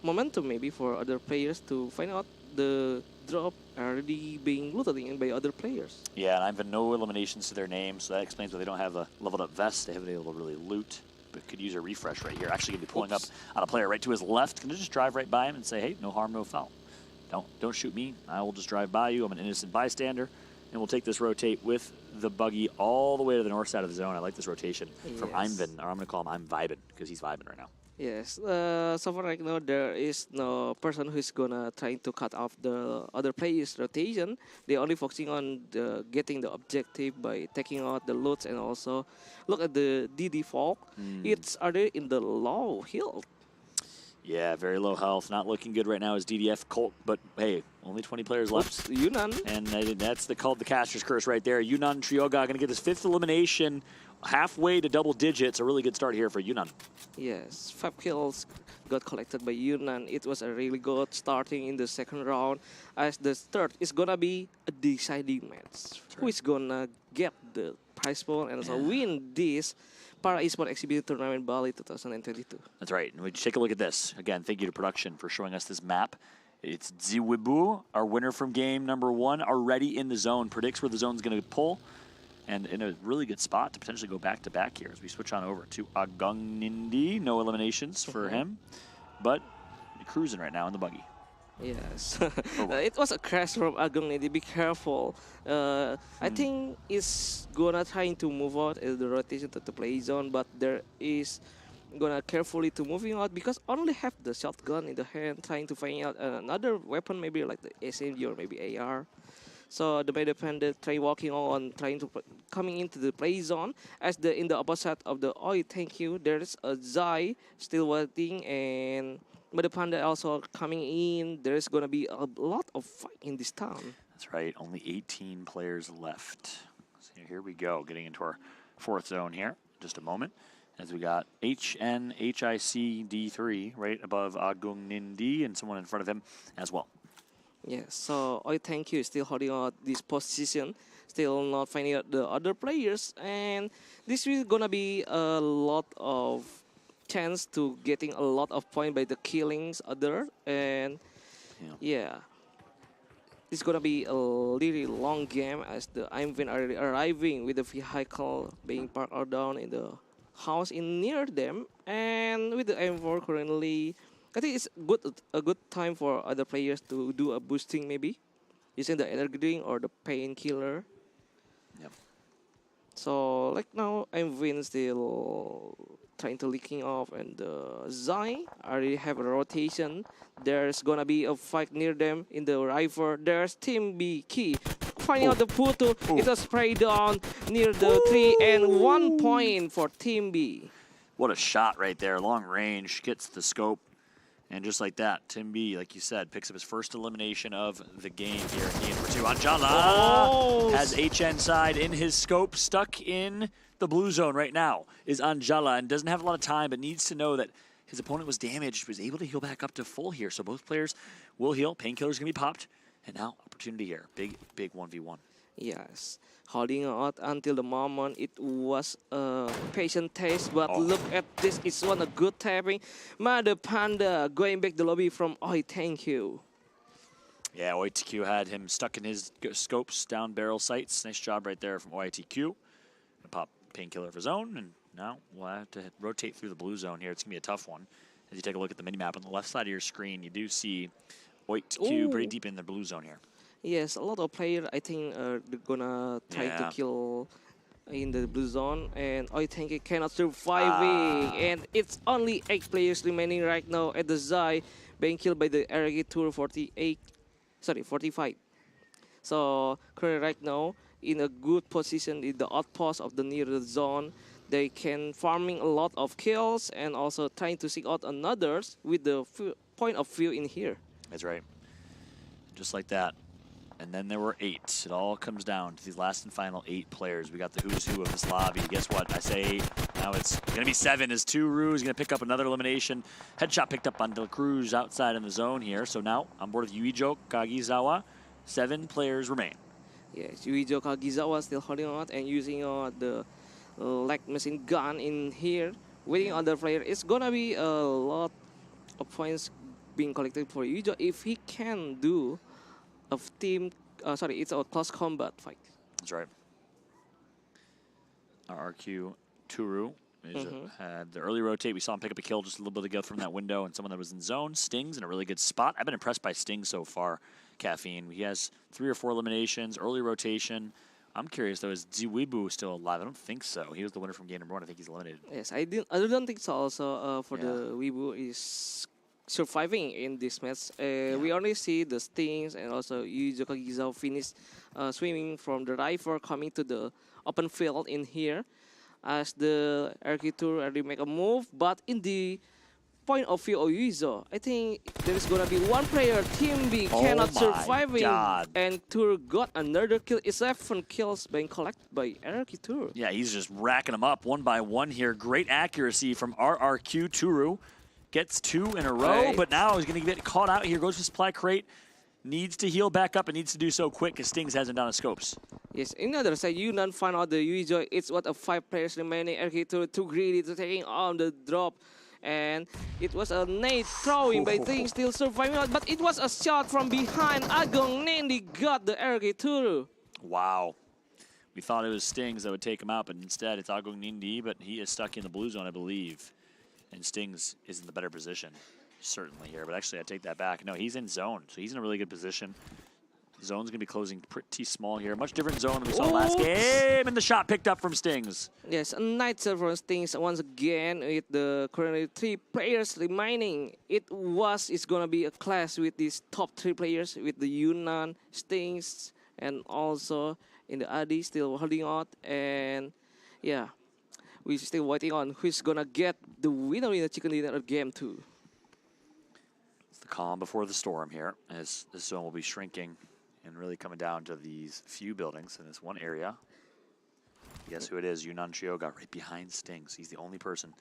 momentum maybe for other players to find out the drop already being looted in by other players. Yeah, and I've been no eliminations to their name, so that explains why they don't have a leveled up vest. They haven't been able to really loot, but could use a refresh right here. Actually, going to be pulling up on a player right to his left. Going to just drive right by him and say, hey, no harm, no foul. Don't shoot me. I will just drive by you. I'm an innocent bystander. And we'll take this rotate with the buggy all the way to the north side of the zone. I like this rotation from Imvin, or I'm going to call him I'm Vibin, because he's vibing right now. Yes, so far right now there is no person who's gonna trying to cut off the other players' rotation. They only focusing on getting the objective by taking out the loots, and also look at the DD Folk. It's already in the low hill. Yeah, very low health. Not looking good right now as DDF Colt, but hey, only 20 players left. Yunnan. And that's called the caster's curse right there. Yunnan Trioga going to get his 5th elimination, halfway to double digits. A really good start here for Yunnan. Yes, 5 kills got collected by Yunnan. It was a really good starting in the second round, as the third is gonna be a deciding match. Who is gonna get the prize pool and also win this Para Esports Exhibition Tournament Bali 2022. That's right. And we take a look at this. Again, thank you to production for showing us this map. It's Ziwibu, our winner from game number 1, already in the zone. Predicts where the zone's going to pull. And in a really good spot to potentially go back-to-back here as we switch on over to Agung Nindi. No eliminations for him. But cruising right now in the buggy. Yes, it was a crash from Agung Nindi. Be careful. I think it's gonna trying to move out as the rotation to the play zone, but there is gonna carefully to moving out because only have the shotgun in the hand, trying to find out another weapon, maybe like the SMG or maybe AR. So the Bay Defender try walking on, trying to coming into the play zone. As the in the opposite of the Oi Thank You, there's a Zai still waiting, and Bay Panda also coming in. There's gonna be a lot of fight in this town. That's right. Only 18 players left. So here we go, getting into our fourth zone here. Just a moment. As we got HNHIC D3 right above Agung Nindi and someone in front of him as well. Yes, so Oi Thank You is still holding on this position, still not finding out the other players, and this is gonna be a lot of chance to getting a lot of points by the killings other, and yeah. It's gonna be a really long game as the Imvin are arriving with the vehicle being parked or down in the house in near them, and with the M4 currently, I think it's a good time for other players to do a boosting maybe, using the energy drink or the painkiller. Yep. So like now, Imvin still trying to leaking off, and Zai already have a rotation. There's gonna be a fight near them in the rifle. There's Team B Key finding out the Putu. It's a spray down near the tree, and 1 point for Team B. What a shot right there. Long range, gets the scope. And just like that, Tim B, like you said, picks up his first elimination of the game here in game number 2. Anjala has HN side in his scope, stuck in the blue zone right now, is Anjala, and doesn't have a lot of time, but needs to know that his opponent was damaged, was able to heal back up to full here. So both players will heal. Painkiller's going to be popped. And now, opportunity here. Big 1v1. Yes. Holding out until the moment. It was a patient test, but look at this. It's one a good tapping. Mother Panda going back the lobby from Oi Thank You. Yeah, OITQ had him stuck in his scopes down barrel sights. Nice job right there from OITQ. Pop painkiller of his own, and now we'll have to rotate through the blue zone here. It's going to be a tough one. As you take a look at the minimap on the left side of your screen, you do see OITQ pretty deep in the blue zone here. Yes, a lot of players, I think, are gonna try to kill in the blue zone, and I think it cannot survive. And it's only 8 players remaining right now at the Zai, being killed by the RG Tour 45. So currently right now in a good position in the outpost of the near zone. They can farming a lot of kills and also trying to seek out another's with the point of view in here. That's right. Just like that. And then there were 8. It all comes down to these last and final 8 players. We got the who's who of this lobby. Guess what? I say now it's going to be 7 as Turu is going to pick up another elimination. Headshot picked up on De La Cruz outside in the zone here. So now on board with Yuijo Kagizawa, 7 players remain. Yes, Yuijo Kagizawa still holding on and using the leg machine gun in here. Waiting on the player. It's going to be a lot of points being collected for Yuijo if he can do of team, it's a close combat fight. That's right. Our RQ Turu had the early rotate. We saw him pick up a kill just a little bit ago from that window, and someone that was in zone. Stings in a really good spot. I've been impressed by Stings so far, Caffeine. He has 3 or 4 eliminations, early rotation. I'm curious though, is Ziwibu still alive? I don't think so. He was the winner from game number 1. I think he's eliminated. Yes, I don't think so. Also, for the Weibo is surviving in this match. We only see the Stings and also Yuijo Kagizawa finish swimming from the rifle coming to the open field in here as the Architur already make a move, but in the point of view of Yuizo, I think there is gonna be one player, Team B, cannot survive, and Tur got another kill. 11 kills being collected by Architur. Yeah, he's just racking them up one by one here. Great accuracy from RRQ Turu. Gets 2 in a row, but now he's going to get caught out here. Goes to supply crate. Needs to heal back up and needs to do so quick because Stings hasn't done his scopes. Yes, in the other side, you don't find out the Yuijo. It's what a 5 players remaining. Architur too greedy to taking on the drop. And it was a nade throwing by Stings still surviving out, but it was a shot from behind. Agong Nindi got the Architur. Wow. We thought it was Stings that would take him out, but instead it's Agong Nindi, but he is stuck in the blue zone, I believe. And Stings is in the better position, certainly here. But actually, I take that back. No, he's in zone, so he's in a really good position. The zone's going to be closing pretty small here. Much different zone than we saw last game. And the shot picked up from Stings. Yes, a nice serve from Stings once again with the currently 3 players remaining. It's going to be a clash with these top 3 players with the Yunnan, Stings, and also in the Adi still holding out, and yeah, we're still waiting on who's gonna get the winner in the chicken dinner game 2. It's the calm before the storm here, as the zone will be shrinking and really coming down to these few buildings in this one area. Guess who it is? Yunnan Trioga right behind Stings. He's the only person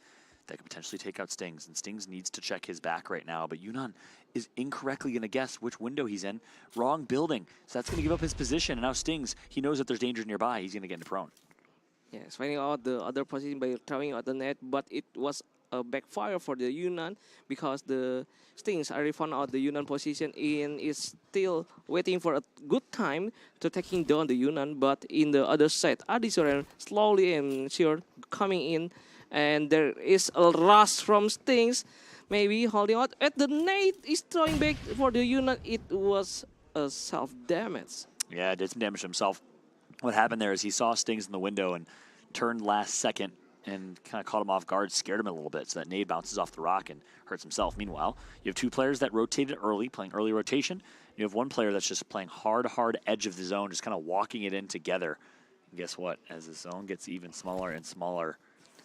that could potentially take out Stings, and Stings needs to check his back right now, but Yunnan is incorrectly going to guess which window he's in. Wrong building, so that's going to give up his position, and now Stings, he knows that there's danger nearby. He's going to get into prone. Yes, finding out the other position by throwing out the net, but it was a backfire for the Yunnan because the Stings already found out the Yunnan position and is still waiting for a good time to taking down the Yunnan, but in the other side, Adisoren slowly and sure coming in, and there is a rush from Stings, maybe holding out at the net is throwing back for the Yunnan. It was a self-damage. Yeah, it did some damage to himself. What happened there is he saw Stings in the window and turned last second and kind of caught him off guard, scared him a little bit, so that nade bounces off the rock and hurts himself. Meanwhile, you have two players that rotated early, playing early rotation. You have one player that's just playing hard edge of the zone, just kind of walking it in together. And guess what? As the zone gets even smaller and smaller.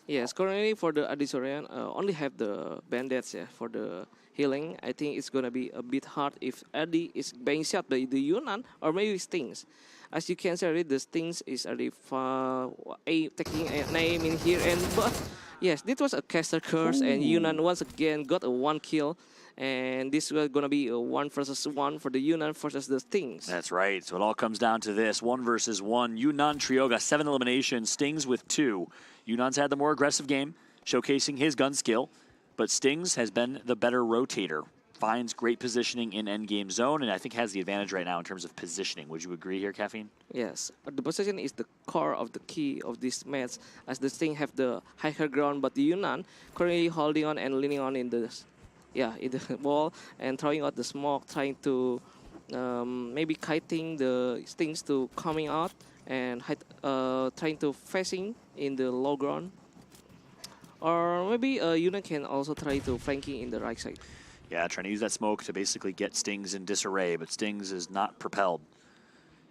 Yes, currently for the Adisorian, only have the bandits for the healing. I think it's going to be a bit hard if Adi is being shot by the Yunnan or maybe Stings. As you can see, the Stings is already taking a name in here, but yes, this was a caster curse, and Yunnan once again got a 1 kill, and this was gonna be a 1 versus 1 for the Yunnan versus the Stings. That's right. So it all comes down to this: 1 versus 1. Yunnan Trioga 7 eliminations, Stings with 2. Yunnan's had the more aggressive game, showcasing his gun skill, but Stings has been the better rotator. Finds great positioning in endgame zone, and I think has the advantage right now in terms of positioning. Would you agree here, Caffeine? Yes, the position is the core of the key of this match, as the Sting have the higher ground, but the Yunnan currently holding on and leaning on in the wall and throwing out the smoke, trying to maybe kiting the Stings to coming out and trying to facing in the low ground, or maybe Yunnan can also try to flanking in the right side. Yeah, trying to use that smoke to basically get Stings in disarray, but Stings is not propelled.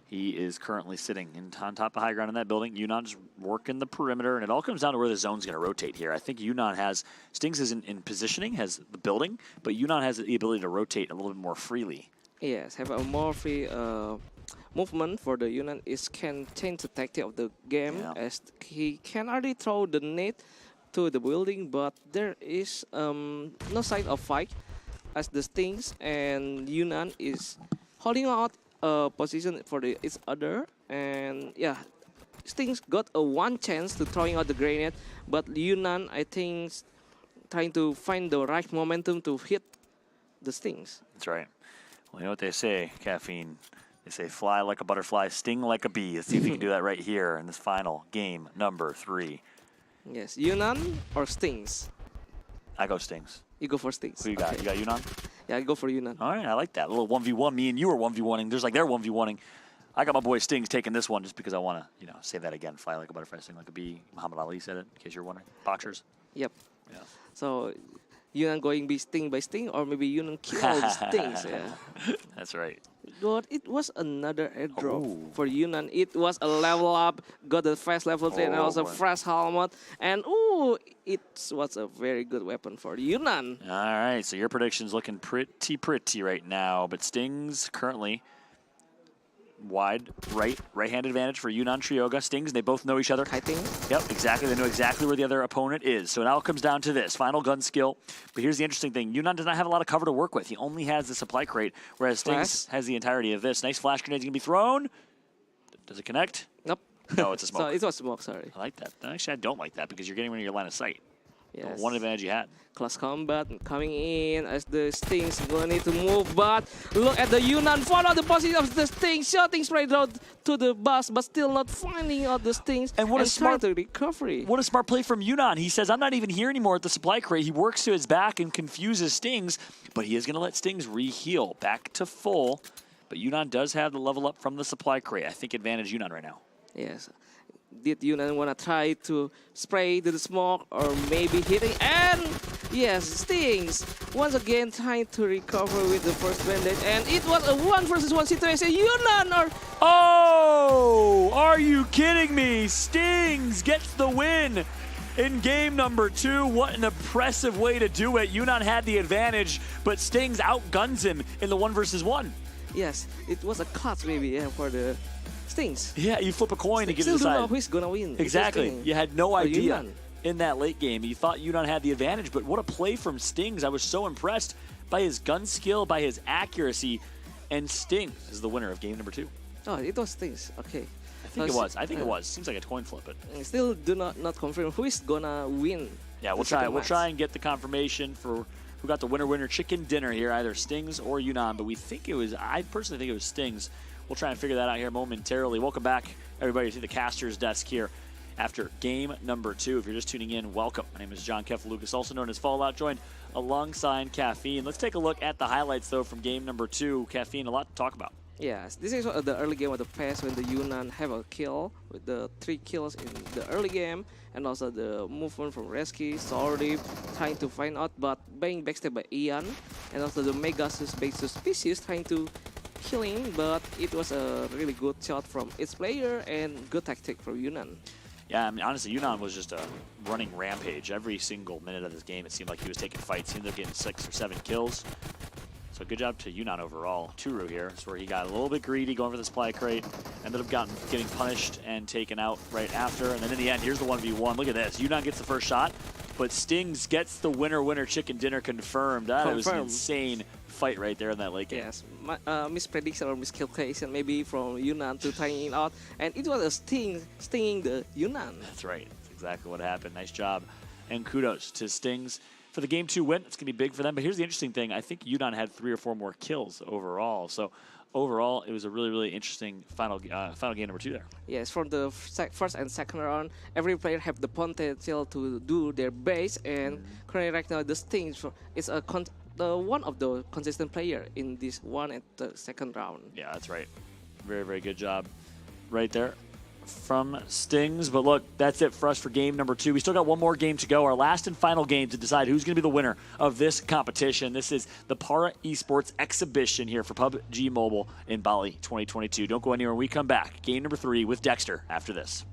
He is currently sitting on top of high ground in that building. Yunnan's working the perimeter, and it all comes down to where the zone's going to rotate here. I think Yunnan has, Stings is in positioning, has the building, but Yunnan has the ability to rotate a little bit more freely. Yes, have a more free movement for the Yunnan. It can change the tactic of the game, as he can already throw the net to the building, but there is no sign of fight, as the Stings and Yunnan is holding out a position for each other, and yeah, Stings got a 1 chance to throwing out the grenade, but Yunnan, I think, trying to find the right momentum to hit the Stings. That's right. Well, you know what they say, Caffeine. They say fly like a butterfly, sting like a bee. Let's see if we can do that right here in this final game number 3. Yes, Yunnan or Stings? I go Stings. You go for Stings. Who you got? Okay. You got Yunnan? Yeah, I go for Yunnan. All right, I like that. A little 1v1. Me and you are 1v1ing. There's like they're 1v1ing. I got my boy Stings taking this one just because I want to, say that again. Fly like a butterfly, sting like a bee. Muhammad Ali said it, in case you're wondering. Boxers. Yep. Yeah. So, Yunnan going be sting by sting, or maybe Yunnan kill the Stings. Yeah. That's right. But it was another airdrop for Yunnan. It was a level up, got the fast level 3 and also fresh helmet. And it was a very good weapon for Yunnan. All right, so your prediction's looking pretty right now. But Stings currently wide right-hand advantage for Yunnan Trioga. Stings, they both know each other. I think. Yep, exactly. They know exactly where the other opponent is. So now it comes down to this final gun skill. But here's the interesting thing: Yunnan does not have a lot of cover to work with. He only has the supply crate, whereas Stings has the entirety of this. Nice flash grenade's gonna be thrown. Does it connect? Nope. No, it's a smoke. So it was smoke. Sorry. I like that. Actually, I don't like that because you're getting rid of your line of sight. Yes. One advantage you had. Close combat coming in as the Stings gonna need to move, but look at the Yunnan, follow the position of the Stings, shooting straight out to the bus, but still not finding out the Stings and what a smart recovery. What a smart play from Yunnan. He says, I'm not even here anymore at the supply crate. He works to his back and confuses Stings, but he is gonna let Stings re-heal back to full. But Yunnan does have the level up from the supply crate. I think advantage Yunnan right now. Yes. Did Yunnan want to try to spray to the smoke or maybe hitting? And Yes, Stings once again trying to recover with the first bandage, and it was a 1 versus 1 situation. Yunnan or Oh, are you kidding me? Stings gets the win in game number 2. What an impressive way to do it. Yunnan had the advantage, but Stings outguns him in the 1 versus 1. Yes, it was a clutch maybe for the Stings. Yeah, you flip a coin to get to Still don't know decide. who's gonna win. Exactly. You had no idea Yunnan. in that late game. You thought Yunnan had the advantage, but what a play from Stings. I was so impressed by his gun skill, by his accuracy, and Stings is the winner of game number 2. Oh, it was Stings. Okay. I think it was. I think it was. Seems like a coin flip, but still do not confirm who is gonna win. yeah, we'll try. We'll try and get the confirmation for who got the winner chicken dinner here, either Stings or Yunnan. But we think it was. I personally think it was Stings. We'll try and figure that out here momentarily. Welcome back, everybody, to the caster's desk here after game number 2. If you're just tuning in, welcome. My name is John Kefaloukis, also known as Fallout, joined alongside Caffeine. Let's take a look at the highlights, though, from game number 2. Caffeine, a lot to talk about. Yes, this is the early game of the past when the Yunnan have a kill with the 3 kills in the early game, and also the movement from Reski, Sorry trying to find out, but being backstabbed by Ian, and also the Mega Suspicious trying to kill him, but it was a really good shot from its player and good tactic from Yunnan. Yeah, I mean, honestly, Yunnan was just a running rampage. Every single minute of this game, it seemed like he was taking fights. He ended up getting 6 or 7 kills. So good job to Yunnan overall. Turu here is where he got a little bit greedy going for the supply crate. Ended up getting punished and taken out right after. And then in the end, here's the 1v1. Look at this. Yunnan gets the first shot, but Stings gets the winner chicken dinner confirmed. That was an insane fight right there in that late game. Yes, misprediction or miscalculation maybe from Yunnan to tying it out. And it was a stinging the Yunnan. That's right. That's exactly what happened. Nice job. And kudos to Stings for the game 2 win. It's going to be big for them. But here's the interesting thing. I think Yunnan had 3 or 4 more kills overall. So overall, it was a really, really interesting final game number 2 there. Yes, from the first and second round, every player have the potential to do their best. And currently right now, the Stings is one of the consistent player in this 1 and the second round. Yeah, that's right. Very, very good job right there from Stings. But look, that's it for us for game number 2. We still got one more game to go, our last and final game to decide who's going to be the winner of this competition. This is the Para Esports exhibition here for PUBG Mobile in Bali 2022. Don't go anywhere. When we come back, game number 3 with Dexter after this.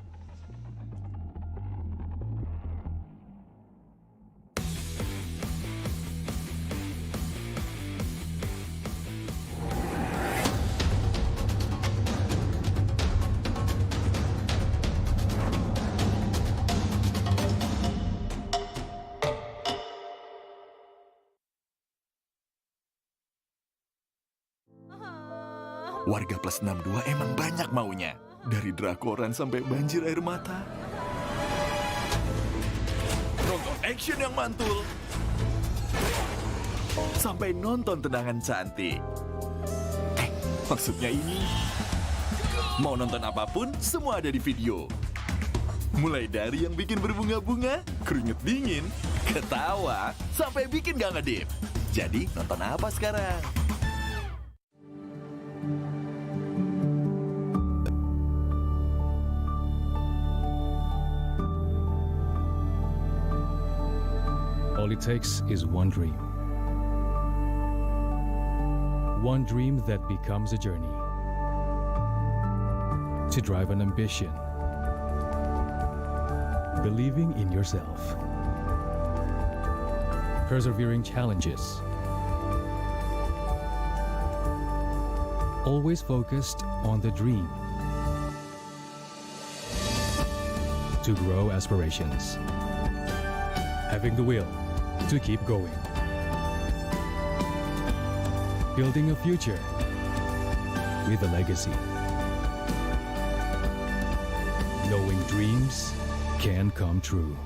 Warga plus 62 emang banyak maunya. Dari drakoran sampai banjir air mata. Nonton action yang mantul. Sampai nonton tendangan cantik. Maksudnya ini. Mau nonton apapun, semua ada di video. Mulai dari yang bikin berbunga-bunga, keringet dingin, ketawa, sampai bikin gak ngedip. Jadi, nonton apa sekarang? All it takes is one dream. One dream that becomes a journey. To drive an ambition. Believing in yourself. Persevering challenges. Always focused on the dream. To grow aspirations. Having the will to keep going. Building a future with a legacy. Knowing dreams can come true.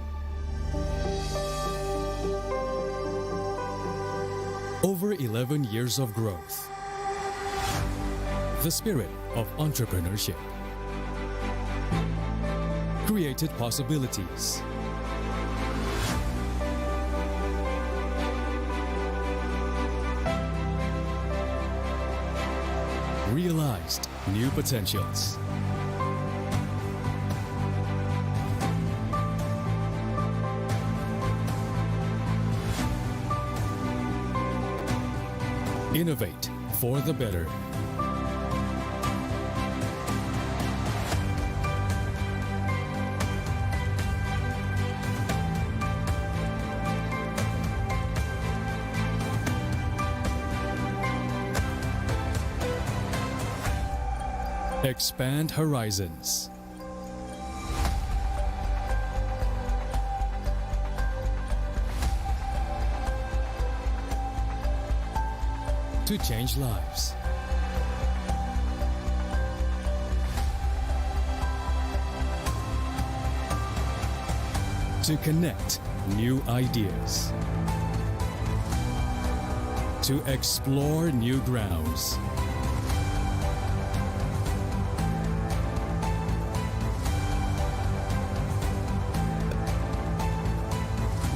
Over 11 years of growth. The spirit of entrepreneurship. Created possibilities. Realized new potentials. Innovate for the better. Expand horizons. To change lives. To connect new ideas. To explore new grounds.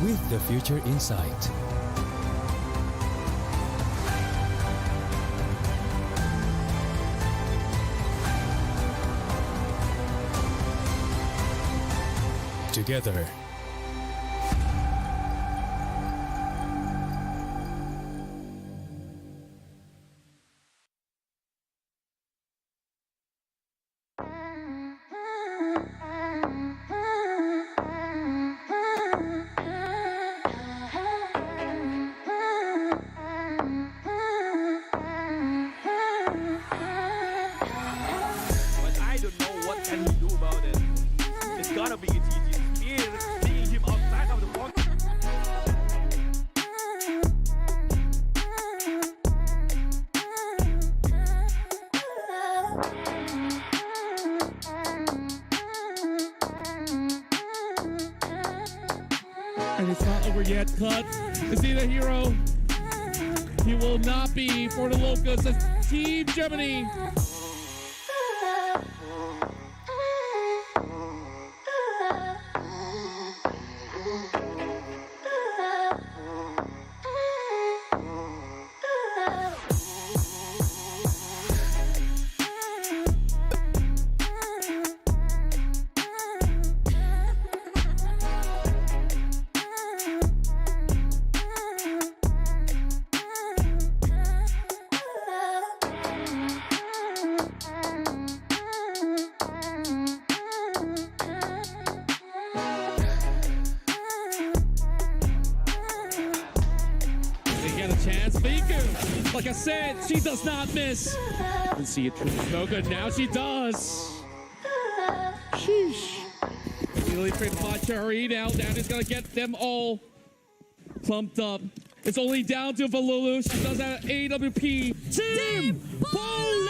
With the future in sight. Together. But I don't know what can he do about it. It's gotta be his fear seeing him outside of the box. And it's not over yet. Cut. Is he the hero? He will not be for the Locusts. It's Team Germany. They get a chance. Miku, like I said, she does not miss. Let's see it. No good. Now she does. Sheesh. Really pretty much hurry now. That is gonna get them all plumped up. It's only down to Valulu. She does have AWP. Team Poland!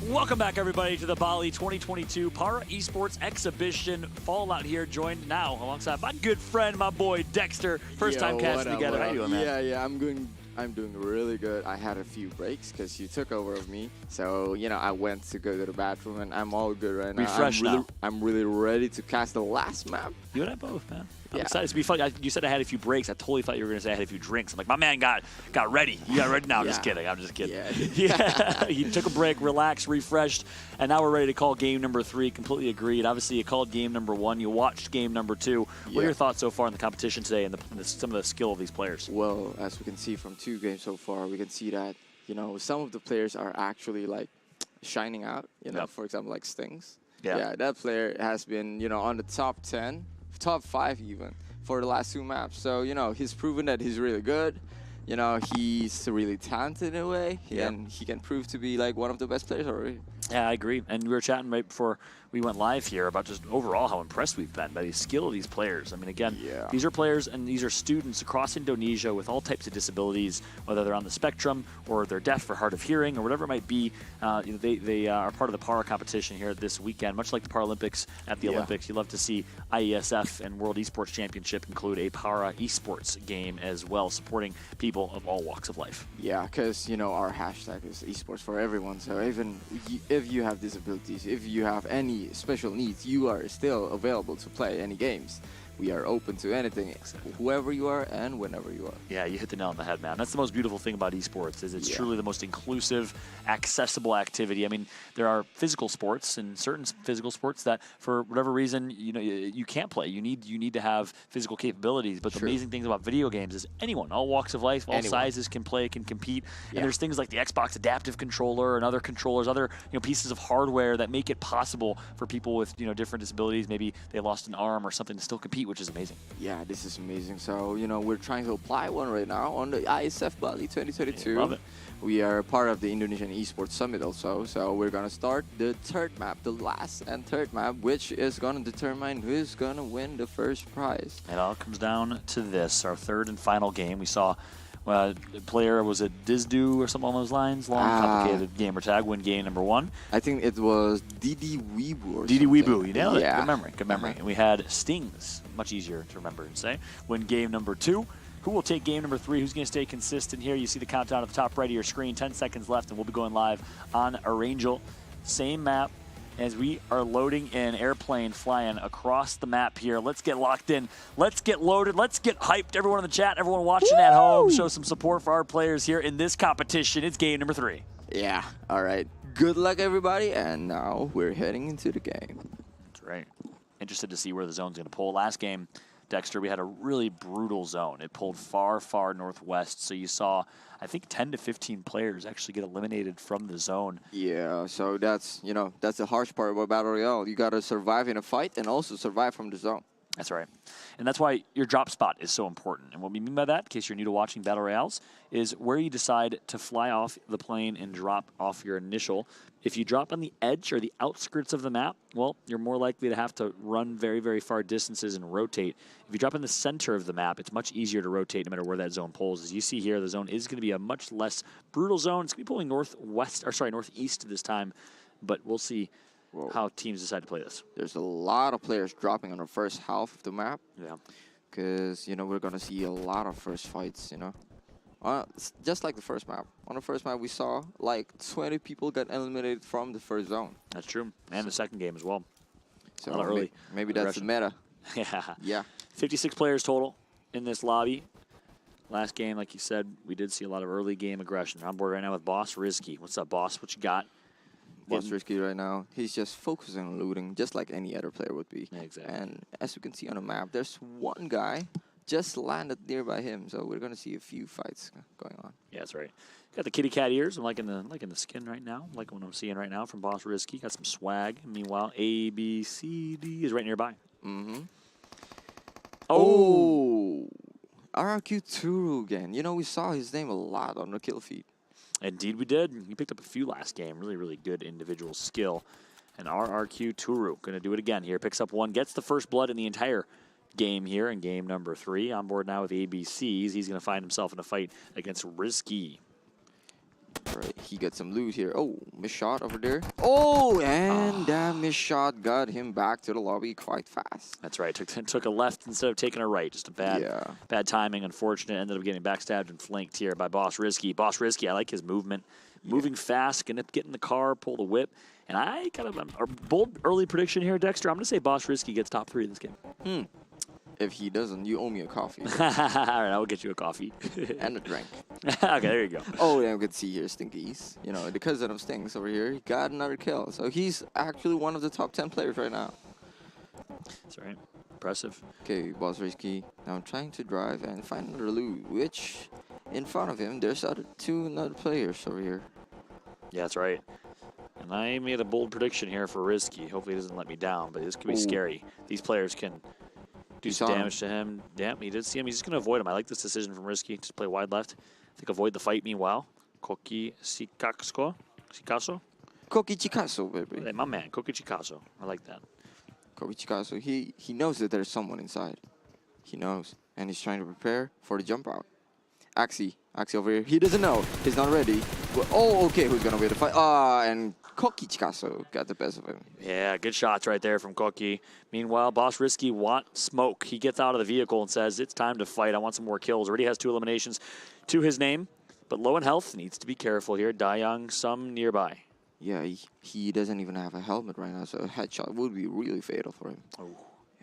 Welcome back, everybody, to the Bali 2022 Para Esports Exhibition Fallout here, joined now alongside my good friend, my boy Dexter. First time casting together. How you doing, man? Yeah, I'm doing really good. I had a few breaks because you took over of me. So, I went to go to the bathroom, and I'm all good right now. Refreshed now. I'm really ready to cast the last map. You and I both, man. I'm excited to be fun. You said I had a few breaks. I totally thought you were going to say I had a few drinks. I'm like, my man got ready. You got ready? No, I'm just kidding. I'm just kidding. Yeah. You took a break, relaxed, refreshed, and now we're ready to call game number 3. Completely agreed. Obviously, you called game number 1. You watched game number 2. What are your thoughts so far in the competition today and some of the skill of these players? Well, as we can see from 2 games so far, we can see that, some of the players are actually, shining out. For example, like Stings. Yeah, that player has been, on the top 10. Top 5 even for the last 2 maps. So, he's proven that he's really good. He's really talented in a way. And he can prove to be like one of the best players already. Yeah, I agree. And we were chatting right before we went live here about just overall how impressed we've been by the skill of these players. I mean, again, these are players and these are students across Indonesia with all types of disabilities, whether they're on the spectrum or they're deaf or hard of hearing or whatever it might be. They are part of the Para competition here this weekend, much like the Paralympics at the Olympics. You love to see IESF and World Esports Championship include a Para Esports game as well, supporting people of all walks of life. Yeah, because, our hashtag is esports for everyone. So even if you have disabilities, if you have any special needs, you are still available to play any games. We are open to anything, whoever you are and whenever you are. Yeah, you hit the nail on the head, man. That's the most beautiful thing about esports is it's truly the most inclusive, accessible activity. I mean, there are physical sports and certain physical sports that, for whatever reason, you can't play. You need to have physical capabilities. But the amazing things about video games is anyone, all walks of life, all sizes can play, can compete. And there's things like the Xbox Adaptive Controller and other controllers, other pieces of hardware that make it possible for people with different disabilities. Maybe they lost an arm or something to still compete, which is amazing. Yeah, this is amazing. So, we're trying to apply one right now on the ISF Bali 2022. Love it. We are part of the Indonesian Esports Summit also. So we're going to start the 3rd map, the last and 3rd map, which is going to determine who's going to win the first prize. It all comes down to this, our 3rd and final game. We saw the player, was it Dizdu or something along those lines? Long, complicated gamer tag, win game number 1. I think it was Didi Weebu or Didi Weebu, you nailed it. Yeah. Good memory. And we had Stings, much easier to remember and say, win game number 2. Who will take game number 3? Who's going to stay consistent here? You see the countdown at the top right of your screen. 10 seconds left, and we'll be going live on Arangel. Same map as we are loading in, airplane flying across the map here. Let's get locked in. Let's get loaded. Let's get hyped. Everyone in the chat, everyone watching at home, show some support for our players here in this competition. It's game number 3. Yeah, all right. Good luck, everybody. And now we're heading into the game. That's right. Interested to see where the zone's going to pull. Last game, Dexter, we had a really brutal zone. It pulled far, far northwest. So you saw, I think, 10 to 15 players actually get eliminated from the zone. Yeah, so that's the harsh part about Battle Royale. You got to survive in a fight and also survive from the zone. That's right. And that's why your drop spot is so important. And what we mean by that, in case you're new to watching Battle Royales, is where you decide to fly off the plane and drop off your initial. If you drop on the edge or the outskirts of the map, well, you're more likely to have to run very, very far distances and rotate. If you drop in the center of the map, it's much easier to rotate no matter where that zone pulls. As you see here, the zone is going to be a much less brutal zone. It's going to be pulling northeast this time, but we'll see how teams decide to play this. There's a lot of players dropping on the first half of the map. Yeah. Because, we're going to see a lot of first fights, just like the first map. On the first map, we saw like 20 people got eliminated from the first zone. That's true. And the second game as well. So a lot early. Maybe that's the meta. Yeah. 56 players total in this lobby. Last game, like you said, we did see a lot of early game aggression. I'm on board right now with Boss Rizky. What's up, Boss? What you got? Boss Rizky right now, he's just focusing on looting, just like any other player would be. Yeah, exactly. And as you can see on the map, there's one guy just landed nearby him, so we're gonna see a few fights going on. Yeah, that's right. Got the kitty cat ears. I'm liking the skin right now. I'm liking what I'm seeing right now from Boss Rizky. Got some swag. Meanwhile, A, B, C, D is right nearby. Mm-hmm. Oh, RRQ Turu again. We saw his name a lot on the kill feed. Indeed we did. He picked up a few last game. Really, really good individual skill. And RRQ Turu going to do it again here. Picks up 1. Gets the first blood in the entire game here in game number 3. On board now with ABCs. He's going to find himself in a fight against Rizky. Alright, he got some loot here. Oh, missed shot over there. Oh, and that missed shot got him back to the lobby quite fast. That's right. Took a left instead of taking a right. Just a bad timing. Unfortunate. Ended up getting backstabbed and flanked here by Boss Risky. Boss Risky, I like his movement. Moving fast, gonna get in the car, pull the whip. And I kind of a bold early prediction here, Dexter. I'm gonna say Boss Risky gets top 3 in this game. If he doesn't, you owe me a coffee. All right, I will get you a coffee. And a drink. Okay, there you go. Oh, yeah, we can see here Stinkies. You know, the cousin of Stinks over here. He got another kill. So he's actually one of the top 10 players right now. That's right. Impressive. Okay, Boss Risky now trying to drive and find another loot, which in front of him, there's two other players over here. Yeah, that's right. And I made a bold prediction here for Risky. Hopefully he doesn't let me down, but this could be scary. These players can do some damage to him. Damn, he did see him. He's just going to avoid him. I like this decision from Risky. Just play wide left. I think avoid the fight meanwhile. Koki Chikaso? Koki Chikaso, baby. Hey, my man, Koki Chikaso. I like that. Koki Chikaso, he knows that there's someone inside. He knows. And he's trying to prepare for the jump out. Axie over here. He doesn't know. He's not ready. But, oh, okay. Who's going to win the fight? And Koki Chikaso got the best of him. Yeah, good shots right there from Koki. Meanwhile, Boss Risky wants smoke. He gets out of the vehicle and says, it's time to fight. I want some more kills. Already has 2 eliminations to his name, but low in health. Needs to be careful here. Dayang some nearby. Yeah, he doesn't even have a helmet right now, so a headshot would be really fatal for him. Oh.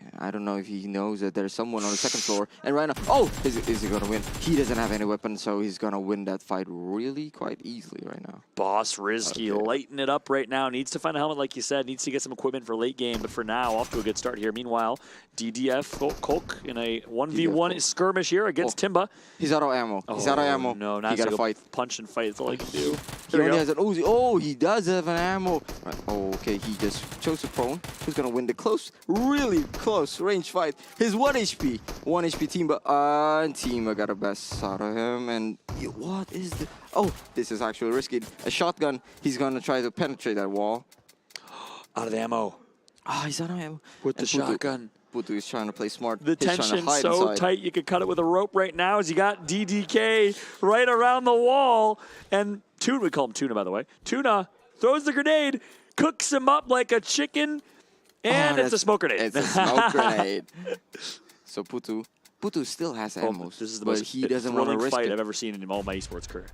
Yeah, I don't know if he knows that there's someone on the second floor. And right now, oh, is he going to win? He doesn't have any weapon, so he's going to win that fight really quite easily right now. Boss Risky lighting it up right now. Needs to find a helmet, like you said. Needs to get some equipment for late game, but for now, off to a good start here. Meanwhile, DDF Kolk in a 1v1 skirmish here against Timba. He's out of ammo. He's out of ammo. No, not he got to fight. Punch and fight. That's all he can do. He only has an Uzi. Oh, he does have an ammo. Right. Oh, okay. He just chose a prone. Who's going to win the close, really close range fight? His 1 HP. 1 HP Timba. And Timba got the best out of him. And what is the... Oh, this is actually risky. A shotgun. He's going to try to penetrate that wall. Out of ammo. Ah, he's out of ammo. With the shotgun. Putu is trying to play smart. The tension's so tight, you could cut it with a rope right now as you got DDK right around the wall. And Tuna, we call him Tuna, by the way. Tuna throws the grenade, cooks him up like a chicken, and it's a smoke grenade. It's a smoke grenade. So Putu still has ammo, this is the but most he doesn't want to risk fight it. I've ever seen in all my esports career.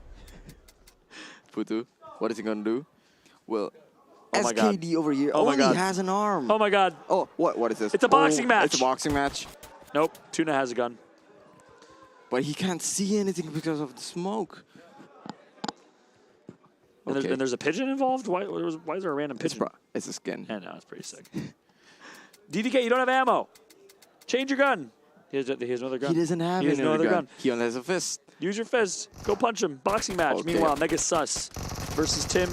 Putu, what is he going to do? Well... Oh my God. SKD over here only has an arm. Oh my God. Oh, what is this? It's a boxing match. It's a boxing match. Nope, Tuna has a gun. But he can't see anything because of the smoke. And there's a pigeon involved? Why is there a random pigeon? It's a skin. I know, it's pretty sick. DDK, you don't have ammo. Change your gun. He has another gun. He doesn't have another gun. He only has a fist. Use your fist. Go punch him. Boxing match. Okay. Meanwhile, Mega Sus versus Tim.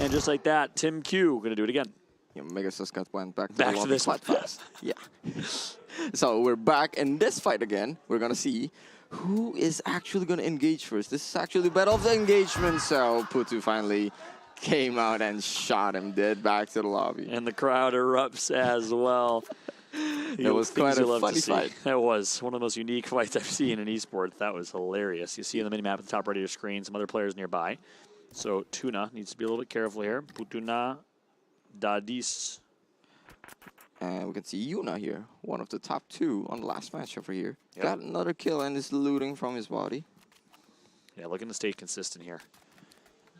And just like that, Tim Q going to do it again. Yeah, Mega Sus went back to this quite fast. Yeah. So we're back in this fight again. We're going to see who is actually going to engage first. This is actually the battle of the engagement. So Putu finally came out and shot him dead back to the lobby. And the crowd erupts as well. It was quite a funny fight. That was one of the most unique fights I've seen in esports. That was hilarious. You see in the minimap at the top right of your screen some other players nearby. So Tuna needs to be a little bit careful here. Putuna Dadis. And we can see Yuna here, one of the top 2 on the last match over here. Yep. Got another kill and is looting from his body. Yeah, looking to stay consistent here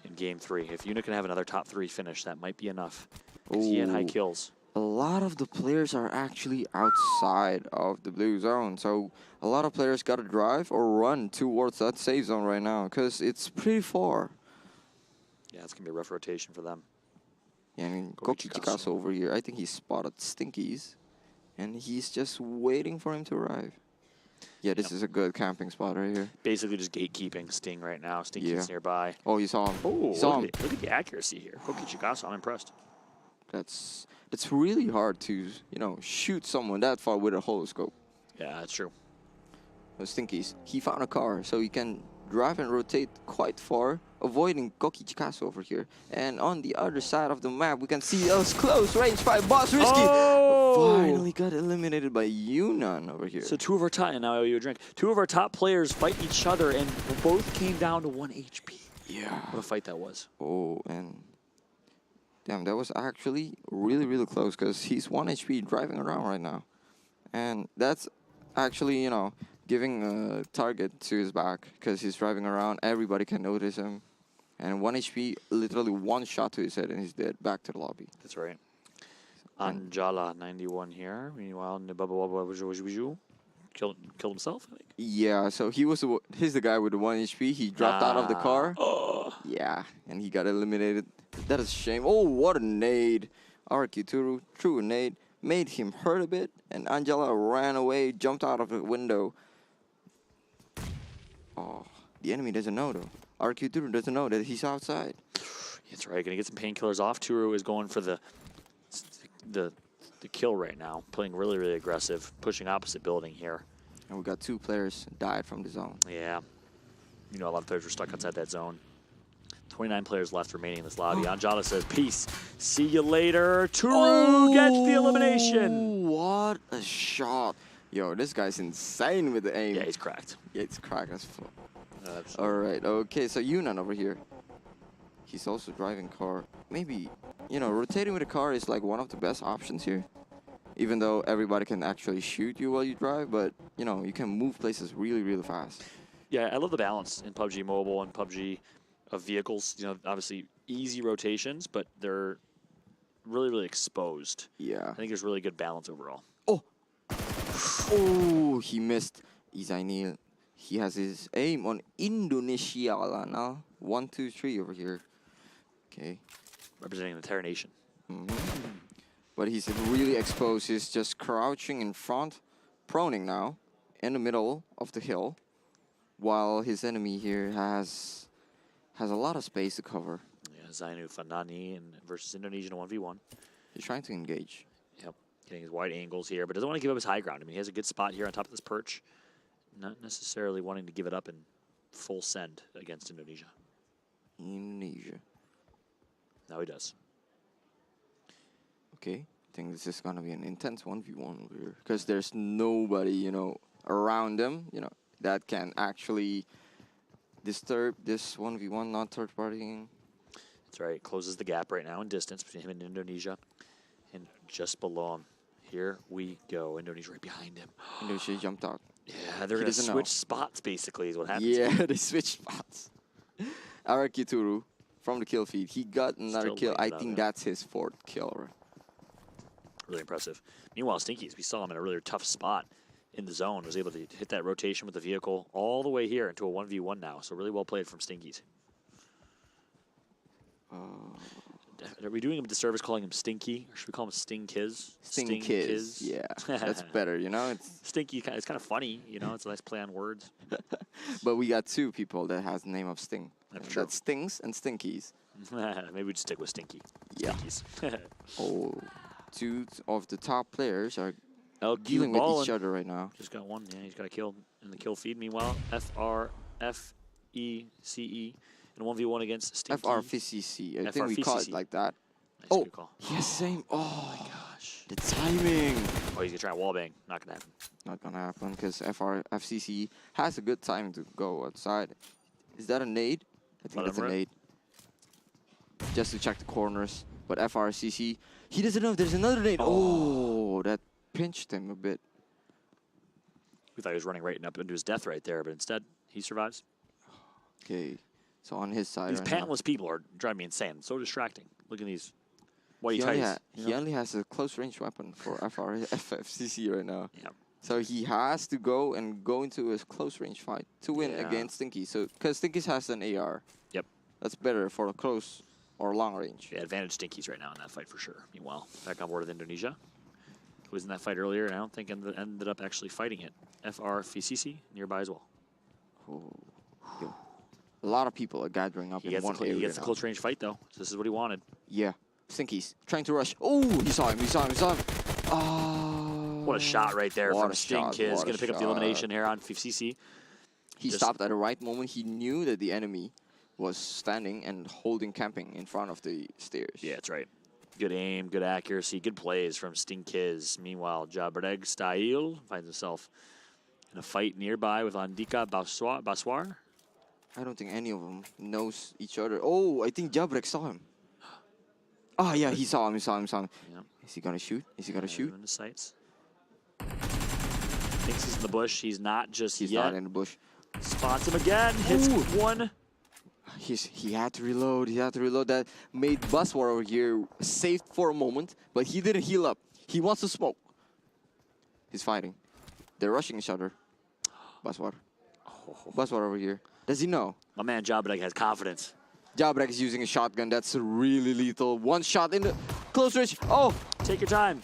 in game 3. If Yuna can have another top 3 finish, that might be enough. Because he had high kills. A lot of the players are actually outside of the blue zone. So a lot of players got to drive or run towards that safe zone right now because it's pretty far. Yeah, it's going to be a rough rotation for them. Yeah, I mean, Koki Chikaso over here, I think he spotted Stinkies. And he's just waiting for him to arrive. Yeah, this is a good camping spot right here. Basically just gatekeeping Sting right now. Stinky's nearby. Oh, you saw him. Oh, saw him. Look at the accuracy here. Koki Chikaso, I'm impressed. It's really hard to, shoot someone that far with a holoscope. Yeah, that's true. Those Stinkies. He found a car, so he can drive and rotate quite far, avoiding Koki Chikaso over here. And on the other side of the map, we can see us close range fight. Boss Risky finally got eliminated by Yunnan over here. So 2 of our top, and now I owe you a drink. 2 of our top players fight each other, and both came down to 1 HP. Yeah. What a fight that was. Oh, and damn, that was actually really, really close because he's 1 HP driving around right now. And that's actually, you know, giving a target to his back because he's driving around. Everybody can notice him. And 1 HP, literally one shot to his head and he's dead. Back to the lobby. That's right. Anjala, 91 here. Meanwhile, Nibaba killed himself, I think. Yeah, so he's the guy with the 1 HP. He dropped out of the car. Oh. Yeah, and he got eliminated. That is a shame. Oh, what a nade. Arikituru threw a nade, made him hurt a bit, and Angela ran away, jumped out of the window. Oh, the enemy doesn't know, though. Arikituru doesn't know that he's outside. That's right. Gonna get some painkillers off. Turu is going for the kill right now, playing really, really aggressive, pushing opposite building here. And we got 2 players died from the zone. Yeah. You know, a lot of players were stuck outside that zone. 29 players left remaining in this lobby. Anjala says, peace. See you later. Turu gets the elimination. What a shot. Yo, this guy's insane with the aim. Yeah, he's cracked. Yeah, it's cracked as fuck. Absolutely. All right, okay, so Yunnan over here. He's also driving car. Maybe, you know, rotating with a car is like one of the best options here. Even though everybody can actually shoot you while you drive, but, you know, you can move places really, really fast. Yeah, I love the balance in PUBG Mobile and PUBG of vehicles. You know, obviously easy rotations, but they're really, really exposed. Yeah. I think there's really good balance overall. Oh, he missed Izainil. He has his aim on Indonesia now. 1, 2, 3 over here. Okay. Representing the entire nation. But he's really exposed. He's just crouching in front, proning now, in the middle of the hill, while his enemy here has a lot of space to cover. Yeah, Zainu Fanani versus Indonesia in a 1v1. He's trying to engage. Yep, getting his wide angles here, but doesn't want to give up his high ground. I mean, he has a good spot here on top of this perch. Not necessarily wanting to give it up in full send against Indonesia. Indonesia. Now he does. Okay, I think this is going to be an intense 1v1 over here. Because there's nobody, you know, around them, you know, that can actually disturb this 1v1, not third partying. That's right. Closes the gap right now in distance between him and Indonesia. And just below him. Here we go. Indonesia right behind him. Indonesia jumped out. Yeah, they're going to switch spots, basically, is what happens. Yeah, they switched spots. Arakituru from the kill feed. He got another Still kill. I laying it think out, that's his 4th kill. Really impressive. Meanwhile, Stinkies, we saw him in a really tough spot in the zone. Was able to hit that rotation with the vehicle all the way here into a 1v1 now. So really well played from Stinkies. Are we doing him a disservice calling him Stinky? Or should we call him Stinkiz? Stinkiz. Yeah, that's better, you know? It's Stinky, it's kind of funny, you know? It's a nice play on words. But we got 2 people that has the name of Sting. That's Stings and Stinkies. Maybe we just stick with Stinky. Yeah. Stinkies. Oh, 2 of the top players are LQ dealing with Ballin. each other right now. Just got one. Yeah, he's got a kill in the kill feed. Meanwhile, FRFECE in a 1v1 against Stinky. FRFCC. I think we call it like that. Nice, Oh, good call. yes, same. Oh, my gosh. The timing. Oh, he's going to try a wallbang. Not going to happen. Not going to happen because FRFCC has a good time to go outside. Is that a nade? I think that's a nade. Just to check the corners. But FRCC, he doesn't know if there's another nade. Oh, that pinched him a bit. We thought he was running right up into his death right there, but instead, he survives. Okay, so on his side These right now. pantless people are driving me insane. So distracting. Look at these white He only, tights. he only has a close range weapon for FFCC right now. Yeah. So he has to go into a close range fight to win against Stinky. So because Stinky has an AR. Yep. That's better for a close or long range. Yeah, advantage Stinkies right now in that fight for sure. Meanwhile, back on board with Indonesia, who was in that fight earlier, and I don't think ended up actually fighting it. FRFCC nearby as well. Oh. Yo. A lot of people are gathering up in one area. He gets the now. close range fight though. So this is what he wanted. Yeah. Stinkies trying to rush. Oh, he saw him. Oh. What a shot right there from Sting Kids. Going to pick up the elimination here on FCC. He stopped at the right moment. He knew that the enemy was standing and holding camping in front of the stairs. Yeah, that's right. Good aim, good accuracy, good plays from Sting Kids. Meanwhile, Jabreg Style finds himself in a fight nearby with Andika Baswar. I don't think any of them knows each other. Oh, I think Jabrek saw him. Oh, yeah, he saw him. Yep. Is he gonna shoot? Is he gonna shoot? In the sights. Thinks he's in the bush. He's not just He's yet. not in the bush. Spots him again. Hits one. He had to reload. He had to reload. That made Buzzword over here safe for a moment, but he didn't heal up. He wants to smoke. He's fighting. They're rushing each other. Buzzword. Buzzword over here. Does he know? My man Jabrek has confidence. Jabrek is using a shotgun. That's really lethal. One shot in the close range. Oh! Take your time.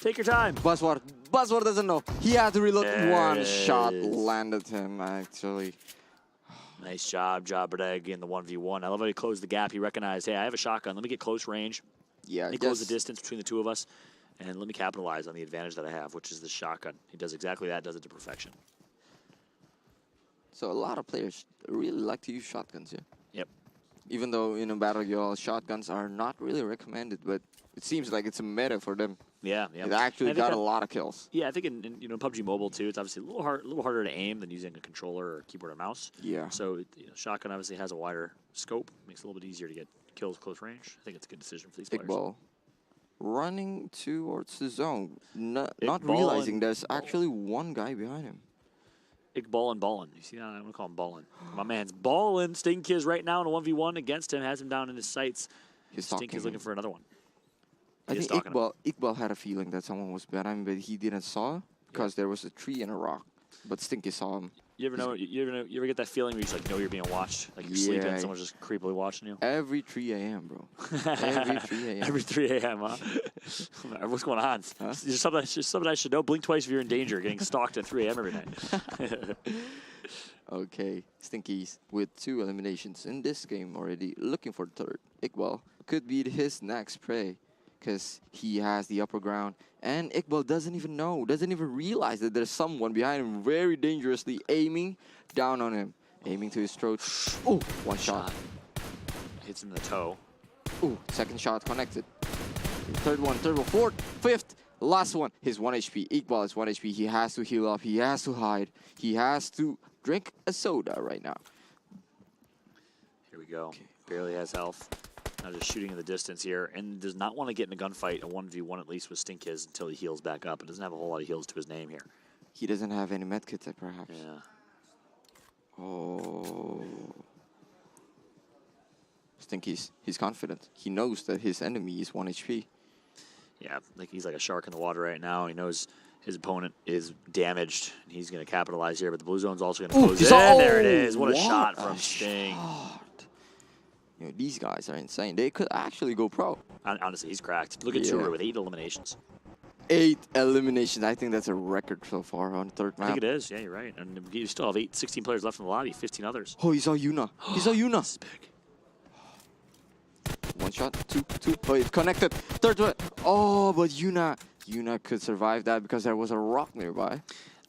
Take your time. Buzzword doesn't know. He had to reload. There One it shot is. landed him, actually. Nice job, Jabrek in the 1v1. I love how he closed the gap. He recognized, hey, I have a shotgun. Let me get close range. Yeah, Let me close the distance between the two of us, and let me capitalize on the advantage that I have, which is the shotgun. He does exactly that, does it to perfection. So a lot of players really like to use shotguns, yeah? Yep. Even though in a battle royale, shotguns are not really recommended, but it seems like it's a meta for them. Yeah. It actually got a lot of kills. Yeah, I think in PUBG Mobile too, it's obviously a little harder to aim than using a controller or keyboard or mouse. Yeah. So shotgun obviously has a wider scope, makes it a little bit easier to get kills close range. I think it's a good decision for these players. Iqbal running towards the zone, not Iqbal realizing and there's actually one guy behind him. Iqbal and Ballin. You see that? I'm gonna call him Ballin. My man's Ballin. Stink is right now in a 1v1 against him, has him down in his sights. Stink is looking for another one. I think Iqbal had a feeling that someone was behind him, but he didn't saw because there was a tree and a rock. But Stinky saw him. You ever get that feeling where you just like know you're being watched, like you're sleeping and someone's just creepily watching you? Every 3 a.m., bro. Every 3 a.m. Every 3 a.m., huh? What's going on? Huh? Just something I should know. Blink twice if you're in danger, getting stalked at 3 a.m. every night. Okay, Stinky's with 2 eliminations in this game already, looking for the third. Iqbal could be his next prey, because he has the upper ground, and Iqbal doesn't even know, doesn't even realize that there's someone behind him very dangerously aiming down on him, aiming to his throat. Oh, one shot. Hits him in the toe. Oh, second shot connected. Third one, fourth, fifth, last one. His 1 HP. Iqbal is 1 HP. He has to heal up. He has to hide. He has to drink a soda right now. Here we go. Okay. Barely has health. Now just shooting in the distance here, and does not want to get in a gunfight, a 1v1 at least with Stinkiz until he heals back up. It doesn't have a whole lot of heals to his name here. He doesn't have any medkits, perhaps. Yeah. Oh. Stinky's he's confident. He knows that his enemy is 1 HP. Yeah, like he's like a shark in the water right now. He knows his opponent is damaged, and he's going to capitalize here, but the blue zone's also going to close in. There it is. What a shot from Sting. You know, these guys are insane. They could actually go pro. Honestly, he's cracked. Look at Tour with 8 eliminations. 8 eliminations. I think that's a record so far on the third map. I think it is. Yeah, you're right. And you still have 16 players left in the lobby, 15 others. Oh, he saw Yuna. He saw Yuna. This is big. One shot, two. Oh, it's connected. Third one. Oh, but Yuna could survive that because there was a rock nearby.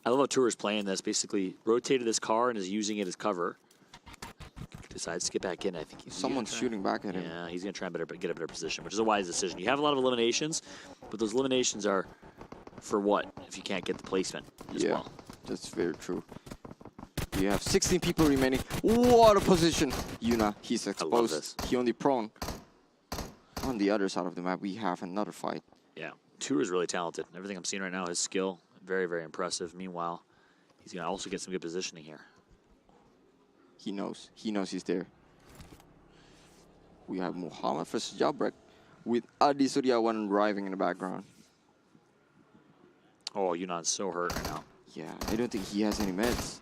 I love how Tour is playing this. Basically, rotated this car and is using it as cover. Decides to get back in. I think someone's shooting back at him. Yeah, he's going to try and get a better position, which is a wise decision. You have a lot of eliminations, but those eliminations are for what if you can't get the placement as well? That's very true. You have 16 people remaining. What a position. Yuna, he's exposed. I love this. He only prone. On the other side of the map, we have another fight. Yeah, Tour is really talented. Everything I'm seeing right now, his skill, very, very impressive. Meanwhile, he's going to also get some good positioning here. He knows. He knows he's there. We have Muhammad versus Jabrek with Adi Suryawan driving in the background. Oh, Yunan's so hurt right now. Yeah, I don't think he has any meds.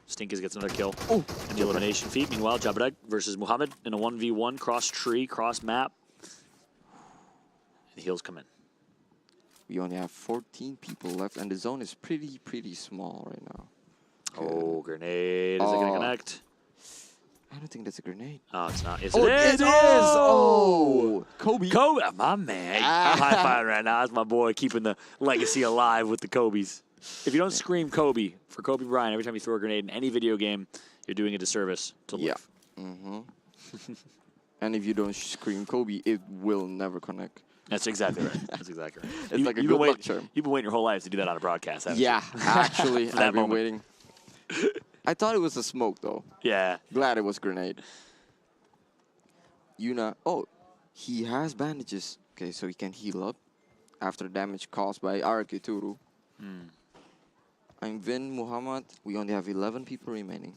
Stinkers gets another kill. Oh, and the elimination feat. Meanwhile, Jabrek versus Muhammad in a 1v1, cross tree, cross map. And the heals come in. We only have 14 people left, and the zone is pretty small right now. Oh, grenade. Is it going to connect? I don't think that's a grenade. Oh, it's not. Yes, oh, it is. Oh, Kobe. Kobe, my man. I'm high-fiving right now. That's my boy keeping the legacy alive with the Kobe's. If you don't scream Kobe for Kobe Bryant every time you throw a grenade in any video game, you're doing a disservice to live. And if you don't scream Kobe, it will never connect. That's exactly right. That's exactly right. It's like a good luck charm. You've been waiting your whole life to do that on a broadcast, haven't you? Yeah, actually, I've been waiting. I thought it was a smoke, though. Yeah. Glad it was grenade. Yuna. Oh, he has bandages. Okay, so he can heal up after damage caused by Arakituru. I'm Vin, Muhammad. We only have 11 people remaining.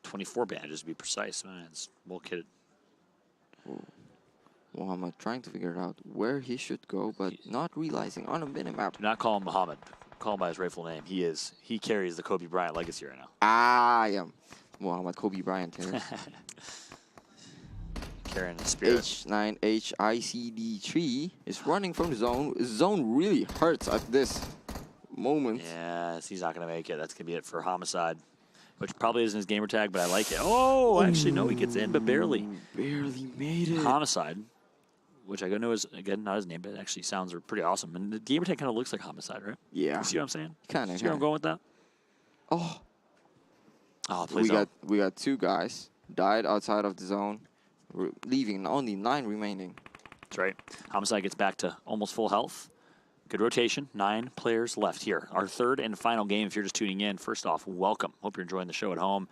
24 bandages to be precise. Man, it's well kitted. Oh. Muhammad trying to figure out where he should go, but not realizing on a minimap. Do not call him Muhammad. Call him by his rightful name. He carries the Kobe Bryant legacy right now. I am Muhammad Kobe Bryant here. Carrying the spirit. H9 HICD3 is running from the zone. Zone really hurts at this moment. Yes, he's not going to make it. That's going to be it for Homicide, which probably isn't his gamer tag, but I like it. Oh, actually, no, he gets in, but barely. Barely made it. Homicide, which I know is, again, not his name, but it actually sounds pretty awesome. And the gamer tag kind of looks like Homicide, right? Yeah. You see what I'm saying? Kind of. See where I'm going with that? Oh. Oh, please we got 2 guys died outside of the zone, leaving only 9 remaining. That's right. Homicide gets back to almost full health. Good rotation. 9 players left here. Our third and final game, if you're just tuning in. First off, welcome. Hope you're enjoying the show at home.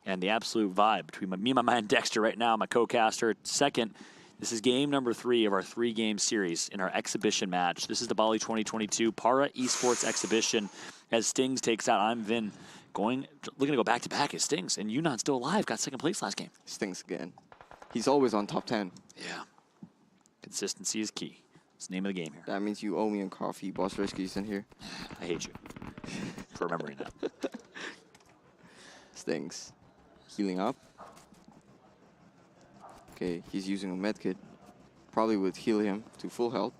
And the absolute vibe between me and my man Dexter right now, my co-caster. Second, this is game number 3 of our 3-game series in our exhibition match. This is the Bali 2022 Para Esports Exhibition as Stings takes out I'm Vin. Looking to go back-to-back as Stings. And Yunnan still alive, got second place last game. Stings again. He's always on top 10. Yeah. Consistency is key. It's the name of the game here. That means you owe me a coffee. Boss Rescue's in here. I hate you for remembering that. Stings. Healing up. Okay, he's using a medkit. Probably would heal him to full health,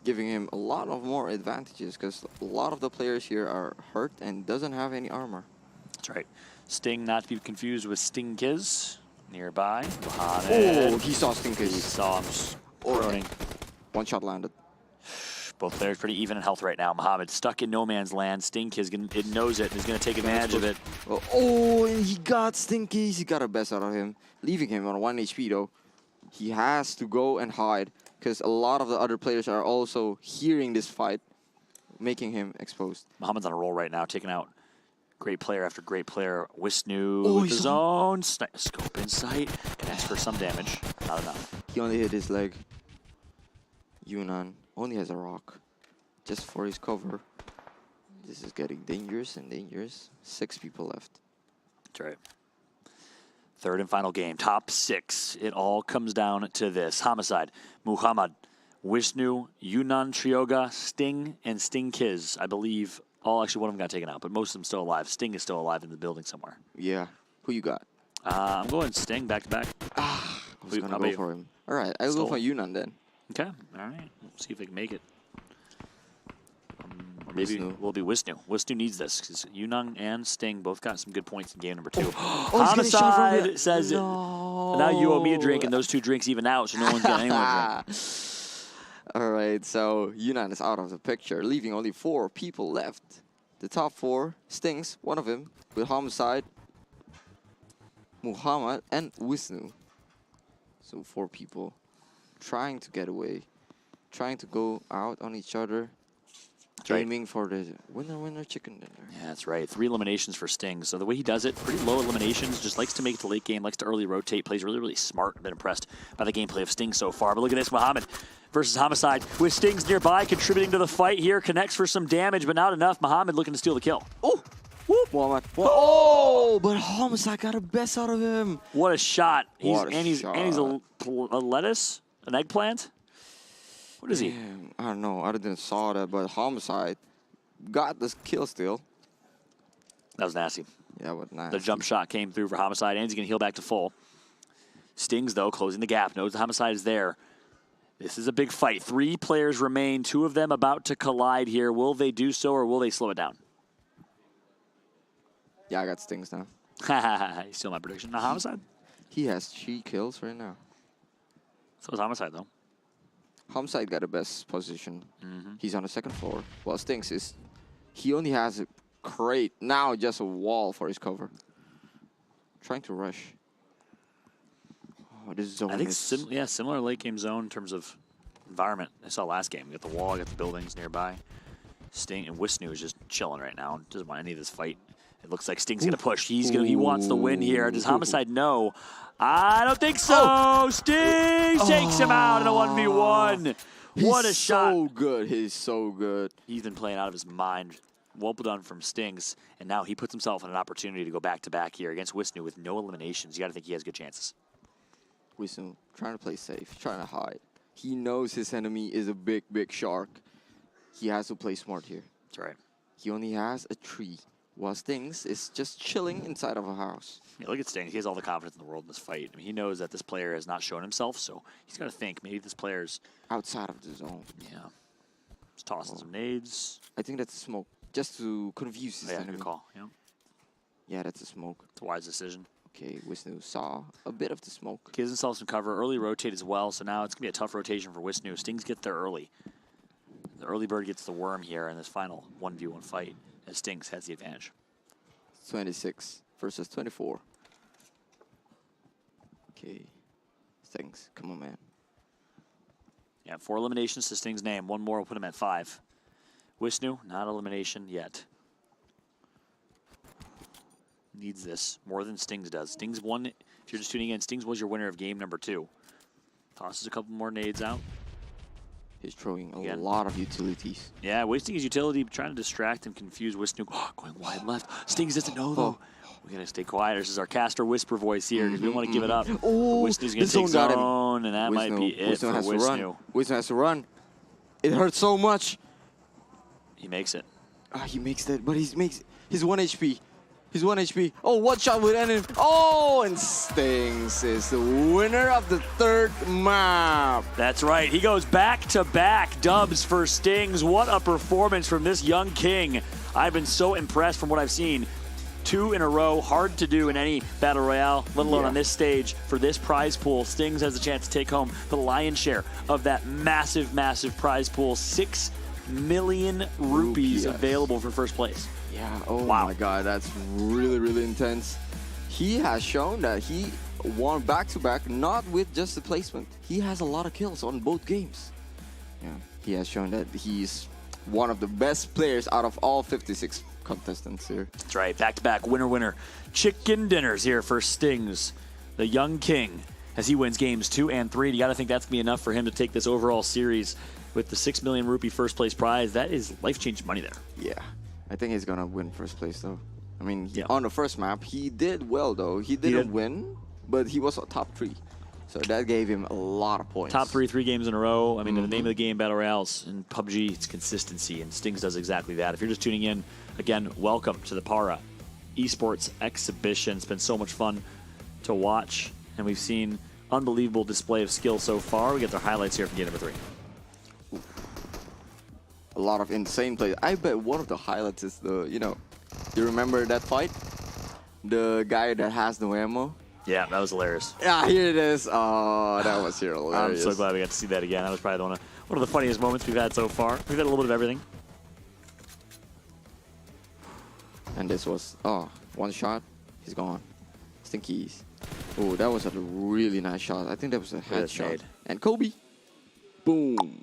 giving him a lot of more advantages because a lot of the players here are hurt and doesn't have any armor. That's right. Sting, not to be confused with Sting Kiz. Nearby. Oh, he saw Sting Kiz. He saw him running. One shot landed. Both players pretty even in health right now. Muhammad stuck in no man's land. Stinkiz knows it. He's going to take advantage of it. Oh, and he got Stinkies. He got the best out of him, leaving him on 1 HP though. He has to go and hide because a lot of the other players are also hearing this fight, making him exposed. Muhammad's on a roll right now, taking out great player after great player. Wisnu with his own scope in sight. Connects for some damage. Not enough. He only hit his leg. Yunnan only has a rock just for his cover. This is getting dangerous and dangerous. 6 people left. That's right. Third and final game. Top 6. It all comes down to this. Homicide, Muhammad, Wisnu, Yunnan Trioga, Sting, and Sting Kiz. I believe actually one of them got taken out, but most of them still alive. Sting is still alive in the building somewhere. Yeah. Who you got? I'm going Sting back to back. I was going to go for him. All right, I'll go for Yunnan then. Okay, all right. We'll see if they can make it. Or maybe we'll be Wisnu. Wisnu needs this because Yunnan and Sting both got some good points in game number 2. Homicide says now you owe me a drink, and those 2 drinks even out, so no one's got anyone to drink. All right, so Yunnan is out of the picture, leaving only 4 people left. The top 4 Stings, one of them, with Homicide, Muhammad, and Wisnu. So 4 people trying to get away, trying to go out on each other, aiming for the winner chicken dinner. Yeah, that's right. 3 eliminations for Sting. So the way he does it, pretty low eliminations, just likes to make it to late game, likes to early rotate, plays really, really smart. I've been impressed by the gameplay of Sting so far. But look at this, Muhammad versus Homicide with Stings nearby, contributing to the fight here, connects for some damage, but not enough. Muhammad looking to steal the kill. Oh! Whoop, Muhammad. Oh, but Homicide got the best out of him. What a shot. He's shot. And he's a lettuce? An eggplant? What is he? I don't know. I didn't saw that, but Homicide got this kill still. That was nasty. Yeah, but nasty. The jump shot came through for Homicide, and he's going to heal back to full. Stings, though, closing the gap. Knows the Homicide is there. This is a big fight. 3 players remain. 2 of them about to collide here. Will they do so, or will they slow it down? Yeah, I got Stings now. You steal my prediction. Now, Homicide? He has 3 kills right now. So is Homicide, though. Homicide got the best position. He's on the 2nd floor. Well, Stings he only has a crate. Now just a wall for his cover. Trying to rush. Oh, this zone I think similar late game zone in terms of environment. I saw last game. You got the wall, you got the buildings nearby. Sting and Wisnu is just chilling right now. Doesn't want any of this fight. It looks like Sting's going to push. He wants the win here. Does Homicide know? I don't think so. Sting takes him out in a 1v1. What a shot. He's so good. He's so good. He's been playing out of his mind. Well done from Stings. And now he puts himself in an opportunity to go back-to-back here against Wisnu with no eliminations. You got to think he has good chances. Wisnu trying to play safe, trying to hide. He knows his enemy is a big, big shark. He has to play smart here. That's right. He only has a tree, while Stings is just chilling inside of a house. Yeah, look at Stings. He has all the confidence in the world in this fight. I mean, he knows that this player has not shown himself, so he's got to think maybe this player's outside of the zone. Yeah. Just tossing some nades. I think that's a smoke, just to confuse his enemy. Good call. Yeah. Yeah, that's a smoke. It's a wise decision. Okay, Wisnu saw a bit of the smoke. Gives himself some cover. Early rotate as well, so now it's going to be a tough rotation for Wisnu. Stings get there early. The early bird gets the worm here in this final 1v1 fight, as Stings has the advantage. 26 versus 24. Okay, Stings, come on, man. Yeah, 4 eliminations to Sting's name. One more will put him at 5. Wisnu, not elimination yet. Needs this more than Stings does. Stings won. If you're just tuning in, Stings was your winner of game number 2. Tosses a couple more nades out. He's throwing a lot of utilities. Yeah, wasting his utility, trying to distract and confuse Wisnu. Going wide left. Stings doesn't know, though. We got to stay quiet. This is our caster whisper voice here because we don't want to give it up. Wisnu's going to take zone, and that might be it for Wisnu. Wisnu has to run. It hurts so much. He makes it. He makes that, but he's 1 HP. He's 1 HP. Oh, one shot would end him. Oh, and Stings is the winner of the 3rd map. That's right. He goes back-to-back dubs for Stings. What a performance from this young king. I've been so impressed from what I've seen. 2 in a row, hard to do in any battle royale, let alone on this stage. For this prize pool, Stings has a chance to take home the lion's share of that massive, massive prize pool. 6 million rupees available for first place. Yeah, oh my God, that's really, really intense. He has shown that he won back-to-back, not with just the placement. He has a lot of kills on both games. Yeah, he has shown that he's one of the best players out of all 56 contestants here. That's right, back-to-back, winner. Chicken dinners here for Stings, the young king, as he wins games 2 and 3. You got to think that's going to be enough for him to take this overall series with the 6 million rupee first place prize. That is life-changing money there. Yeah. I think he's going to win first place, though. I mean, on the first map, he did well, though. He didn't win, but he was a top 3. So that gave him a lot of points. Top 3 games in a row. I mean, the name of the game, Battle Royales, in PUBG, it's consistency, and Stings does exactly that. If you're just tuning in, again, welcome to the Para Esports Exhibition. It's been so much fun to watch, and we've seen unbelievable display of skill so far. We get the highlights here from game number 3. A lot of insane plays. I bet one of the highlights is the, you remember that fight? The guy that has no ammo? Yeah, that was hilarious. Yeah, here it is. Oh, that was hilarious. I'm so glad we got to see that again. That was probably one of the funniest moments we've had so far. We've had a little bit of everything. And this was, one shot, he's gone. Stinkies. Oh, that was a really nice shot. I think that was a headshot. And Kobe. Boom.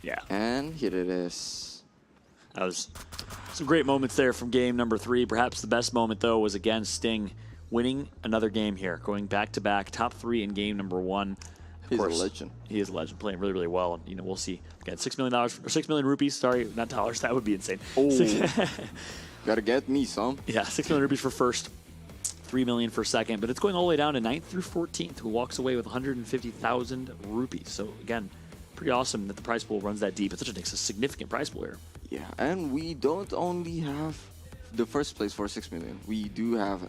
Yeah. And here it is. That was some great moments there from game number 3. Perhaps the best moment, though, was again Sting winning another game here, going back-to-back, top 3 in game number 1. He's a legend. He is a legend, playing really, really well. And, we'll see. Again, $6 million, or 6 million rupees. Sorry, not dollars. That would be insane. Oh, gotta get me some. Yeah, 6 million rupees for first, 3 million for second. But it's going all the way down to 9th through 14th, who walks away with 150,000 rupees. So, again, pretty awesome that the prize pool runs that deep. It's such a significant prize pool here. Yeah, and we don't only have the first place for 6 million. We do have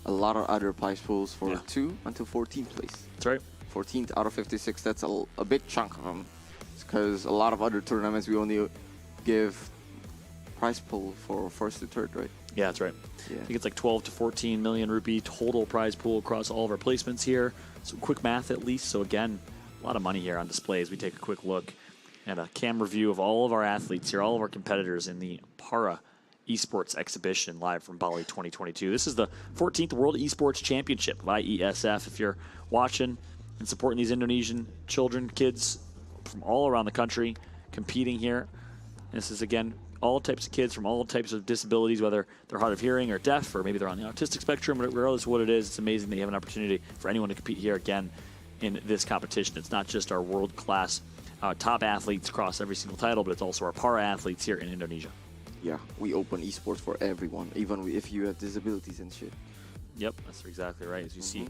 a lot of other prize pools for 2 until 14th place. That's right. 14th out of 56, that's a big chunk of them. Because a lot of other tournaments, we only give prize pool for 1st to 3rd, right? Yeah, that's right. Yeah. I think it's like 12 to 14 million rupee total prize pool across all of our placements here. So quick math at least. So again, a lot of money here on display as we take a quick look at a camera view of all of our athletes here, all of our competitors in the Para Esports Exhibition live from Bali 2022. This is the 14th World Esports Championship by ESF. If you're watching and supporting these Indonesian children, kids from all around the country competing here, this is again all types of kids from all types of disabilities, whether they're hard of hearing or deaf, or maybe they're on the autistic spectrum, regardless of what it is. It's amazing that you have an opportunity for anyone to compete here again in this competition. It's not just our world-class top athletes across every single title, but it's also our para-athletes here in Indonesia. Yeah, we open esports for everyone, even if you have disabilities and shit. Yep, that's exactly right. As you see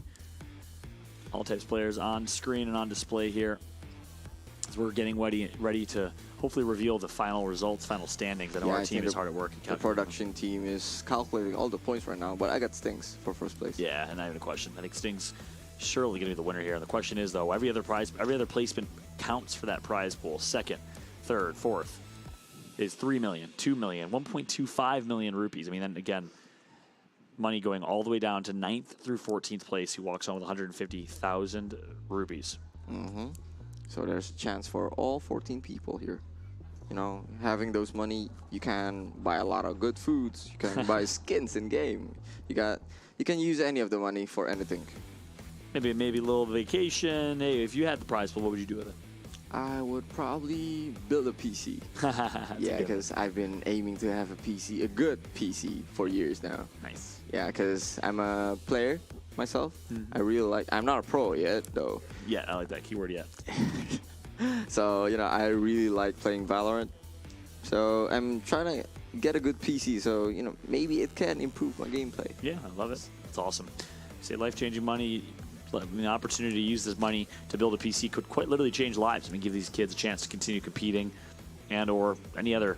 all types of players on screen and on display here, as we're getting ready to hopefully reveal the final results, final standings. I know our team is hard at work. The production team is calculating all the points right now, but I got Stings for first place. Yeah, and not even a question. I think Stings surely going to be the winner here. And the question is, though, every other placement counts for that prize pool. Second, third, fourth is 3 million, 2 million, 1.25 million rupees. I mean, then again, money going all the way down to 9th through 14th place, who walks on with 150,000 rupees. So there's a chance for all 14 people here. You know, having those money, you can buy a lot of good foods. You can buy skins in game. You can use any of the money for anything. Maybe a little vacation. Hey, if you had the prize pool, what would you do with it? I would probably build a PC. Yeah, because I've been aiming to have a PC, a good PC, for years now. Nice. Yeah, because I'm a player myself. I really like. I'm not a pro yet, though. Yeah, I like that keyword yet. So you know, I really like playing Valorant. So I'm trying to get a good PC. So you know, maybe it can improve my gameplay. Yeah, I love it. It's awesome. Say life-changing money. The opportunity to use this money to build a PC could quite literally change lives. I mean, give these kids a chance to continue competing, and or any other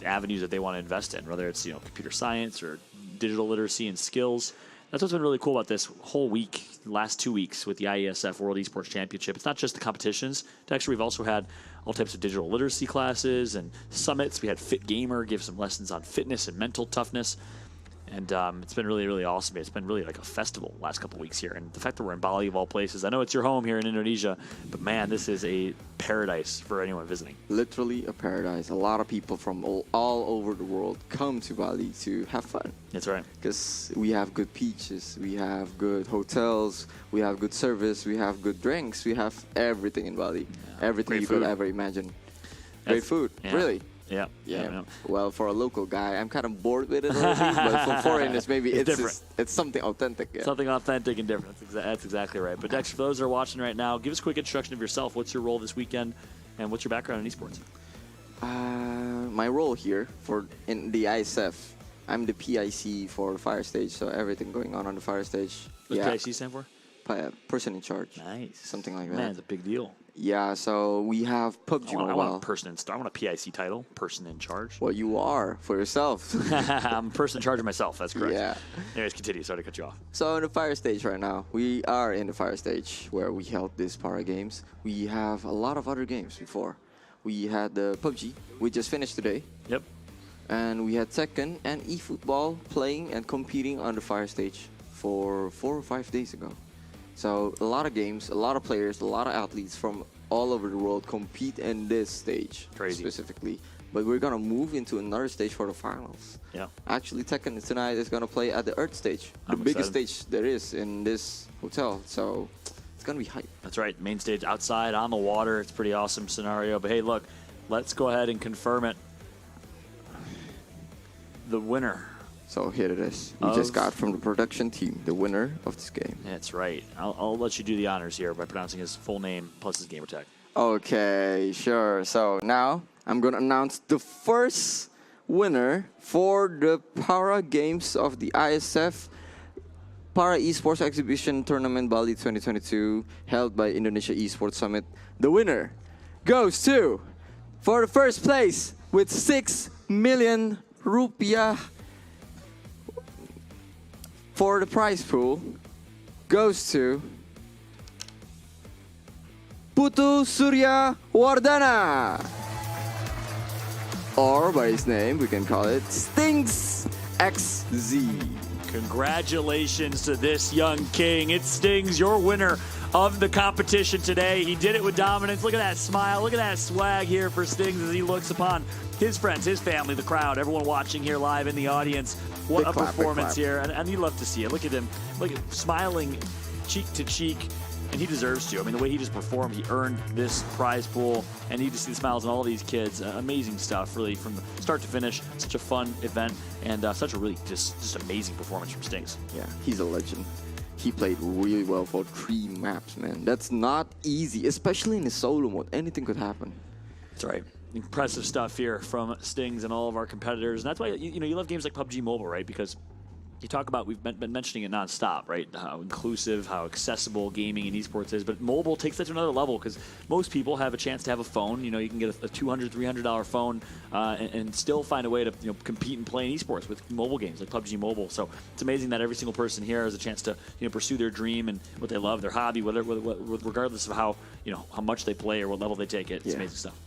avenues that they want to invest in, whether it's computer science or digital literacy and skills. That's what's been really cool about this whole week, last 2 weeks with the IESF World Esports Championship. It's not just the competitions. Actually, we've also had all types of digital literacy classes and summits. We had Fit Gamer give some lessons on fitness and mental toughness. And it's been really, really awesome. It's been really like a festival the last couple of weeks here. And the fact that we're in Bali, of all places, I know it's your home here in Indonesia, but man, this is a paradise for anyone visiting. Literally a paradise. A lot of people from all over the world come to Bali to have fun. That's right. Because we have good beaches, we have good hotels, we have good service, we have good drinks, we have everything in Bali. Yeah. Everything you could ever imagine. Great food, really. Yeah. Well, for a local guy, I'm kind of bored with it already, but for foreigners, maybe it's different. It's something authentic. Yeah. Something authentic and different. That's exactly right. But Dexter, for those that are watching right now, give us a quick introduction of yourself. What's your role this weekend, and what's your background in esports? My role here in the ISF, I'm the PIC for Fire Stage, so everything going on the Fire Stage. What does PIC stand for? Person in charge. Nice. Something like that. Man, it's a big deal. Yeah, so we have PUBG Mobile. I want a PIC title, person in charge. Well, you are for yourself. I'm a person in charge of myself. That's correct. Yeah. Anyways, continue. Sorry to cut you off. So in the Fire Stage right now, we are in the Fire Stage where we held these Para Games. We have a lot of other games before. We had the PUBG, we just finished today. Yep. And we had Tekken and eFootball playing and competing on the Fire Stage for 4 or 5 days ago. So a lot of games, a lot of players, a lot of athletes from all over the world compete in this stage specifically. But we're going to move into another stage for the finals. Yeah. Actually, Tekken tonight is going to play at the Earth stage, the biggest stage there is in this hotel. So it's going to be hype. That's right. Main stage outside on the water. It's a pretty awesome scenario. But hey, look, let's go ahead and confirm it. The winner. So here it is. We just got from the production team the winner of this game. That's right. I'll let you do the honors here by pronouncing his full name plus his gamer tag. Okay, sure. So now I'm going to announce the first winner for the Para Games of the ISF Para Esports Exhibition Tournament Bali 2022 held by Indonesia Esports Summit. The winner goes to, for the first place with 6 million rupiah for the prize pool, goes to Putu Surya Wardana. Or by his name, we can call it Stings XZ. Congratulations to this young king. It Stings, your winner of the competition today. He did it with dominance. Look at that smile. Look at that swag here for Stings as he looks upon his friends, his family, the crowd, everyone watching here live in the audience. What a performance here. And you love to see it. Look at him. Look at smiling cheek to cheek. and he deserves to. I mean, the way he just performed, he earned this prize pool, and you just see the smiles on all these kids. Amazing stuff, really, from the start to finish. Such a fun event, and such a really just amazing performance from Stings. Yeah, he's a legend. He played really well for 3 maps, man. That's not easy, especially in the solo mode. Anything could happen. That's right. Impressive stuff here from Stings and all of our competitors. And that's why you love games like PUBG Mobile, right? Because you talk about, we've been mentioning it nonstop, right? How inclusive, how accessible gaming and esports is. But mobile takes that to another level because most people have a chance to have a phone. You can get a $200, $300 phone and still find a way to compete and play in esports with mobile games like PUBG Mobile. So it's amazing that every single person here has a chance to pursue their dream and what they love, their hobby, regardless of how much they play or what level they take it. It's amazing stuff.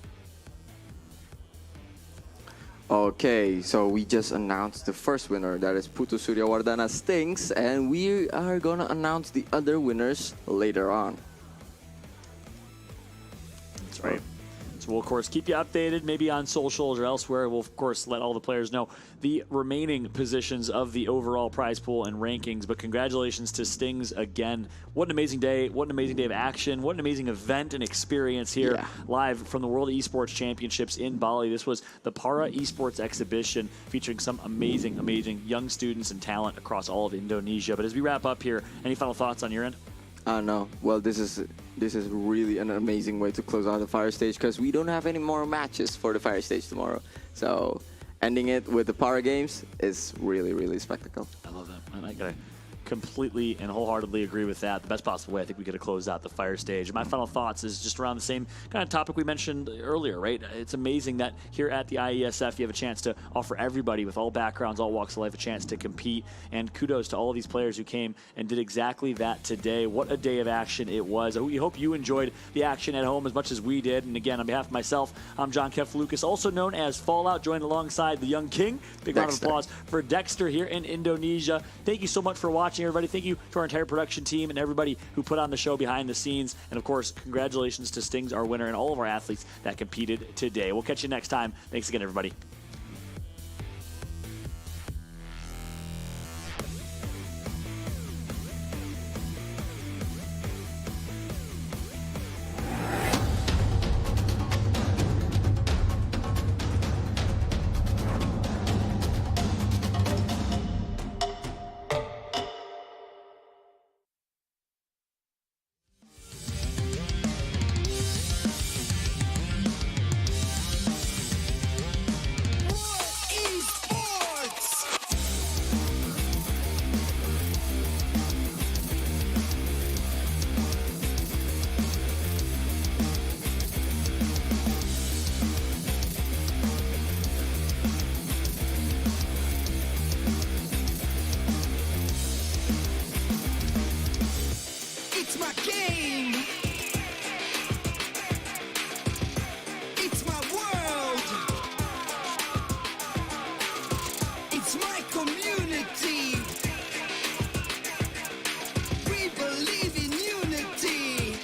Okay, so we just announced the first winner, that is Putu Suryawardana Stings, and we are gonna announce the other winners later on. That's right. So we'll, of course, keep you updated, maybe on socials or elsewhere. We'll, of course, let all the players know the remaining positions of the overall prize pool and rankings. But congratulations to Stings again. What an amazing day. What an amazing day of action. What an amazing event and experience here live from the World Esports Championships in Bali. This was the Para Esports exhibition featuring some amazing, amazing young students and talent across all of Indonesia. But as we wrap up here, any final thoughts on your end? No. Well, this is really an amazing way to close out the fire stage because we don't have any more matches for the fire stage tomorrow. So ending it with the Para Games is really, really spectacle. I love that. And I gotta completely and wholeheartedly agree with that. The best possible way I think we could have closed out the fire stage. My final thoughts is just around the same kind of topic we mentioned earlier, right? It's amazing that here at the IESF you have a chance to offer everybody with all backgrounds, all walks of life a chance to compete, and kudos to all of these players who came and did exactly that today. What a day of action it was. We hope you enjoyed the action at home as much as we did. And again, on behalf of myself, I'm John Keflukas, also known as Fallout, joined alongside the young king. Big round of applause for Dexter here in Indonesia. Thank you so much for watching, everybody. Thank you to our entire production team and everybody who put on the show behind the scenes. And of course, congratulations to Stings, our winner, and all of our athletes that competed today. We'll catch you next time. Thanks again, everybody. It's my game. It's my world. It's my community. We believe in unity.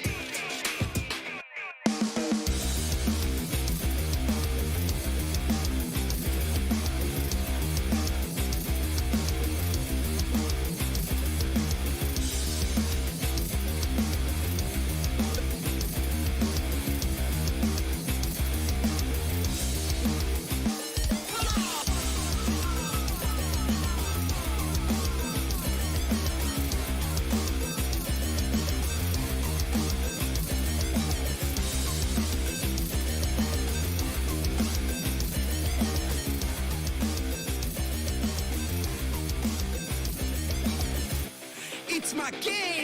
It's my game.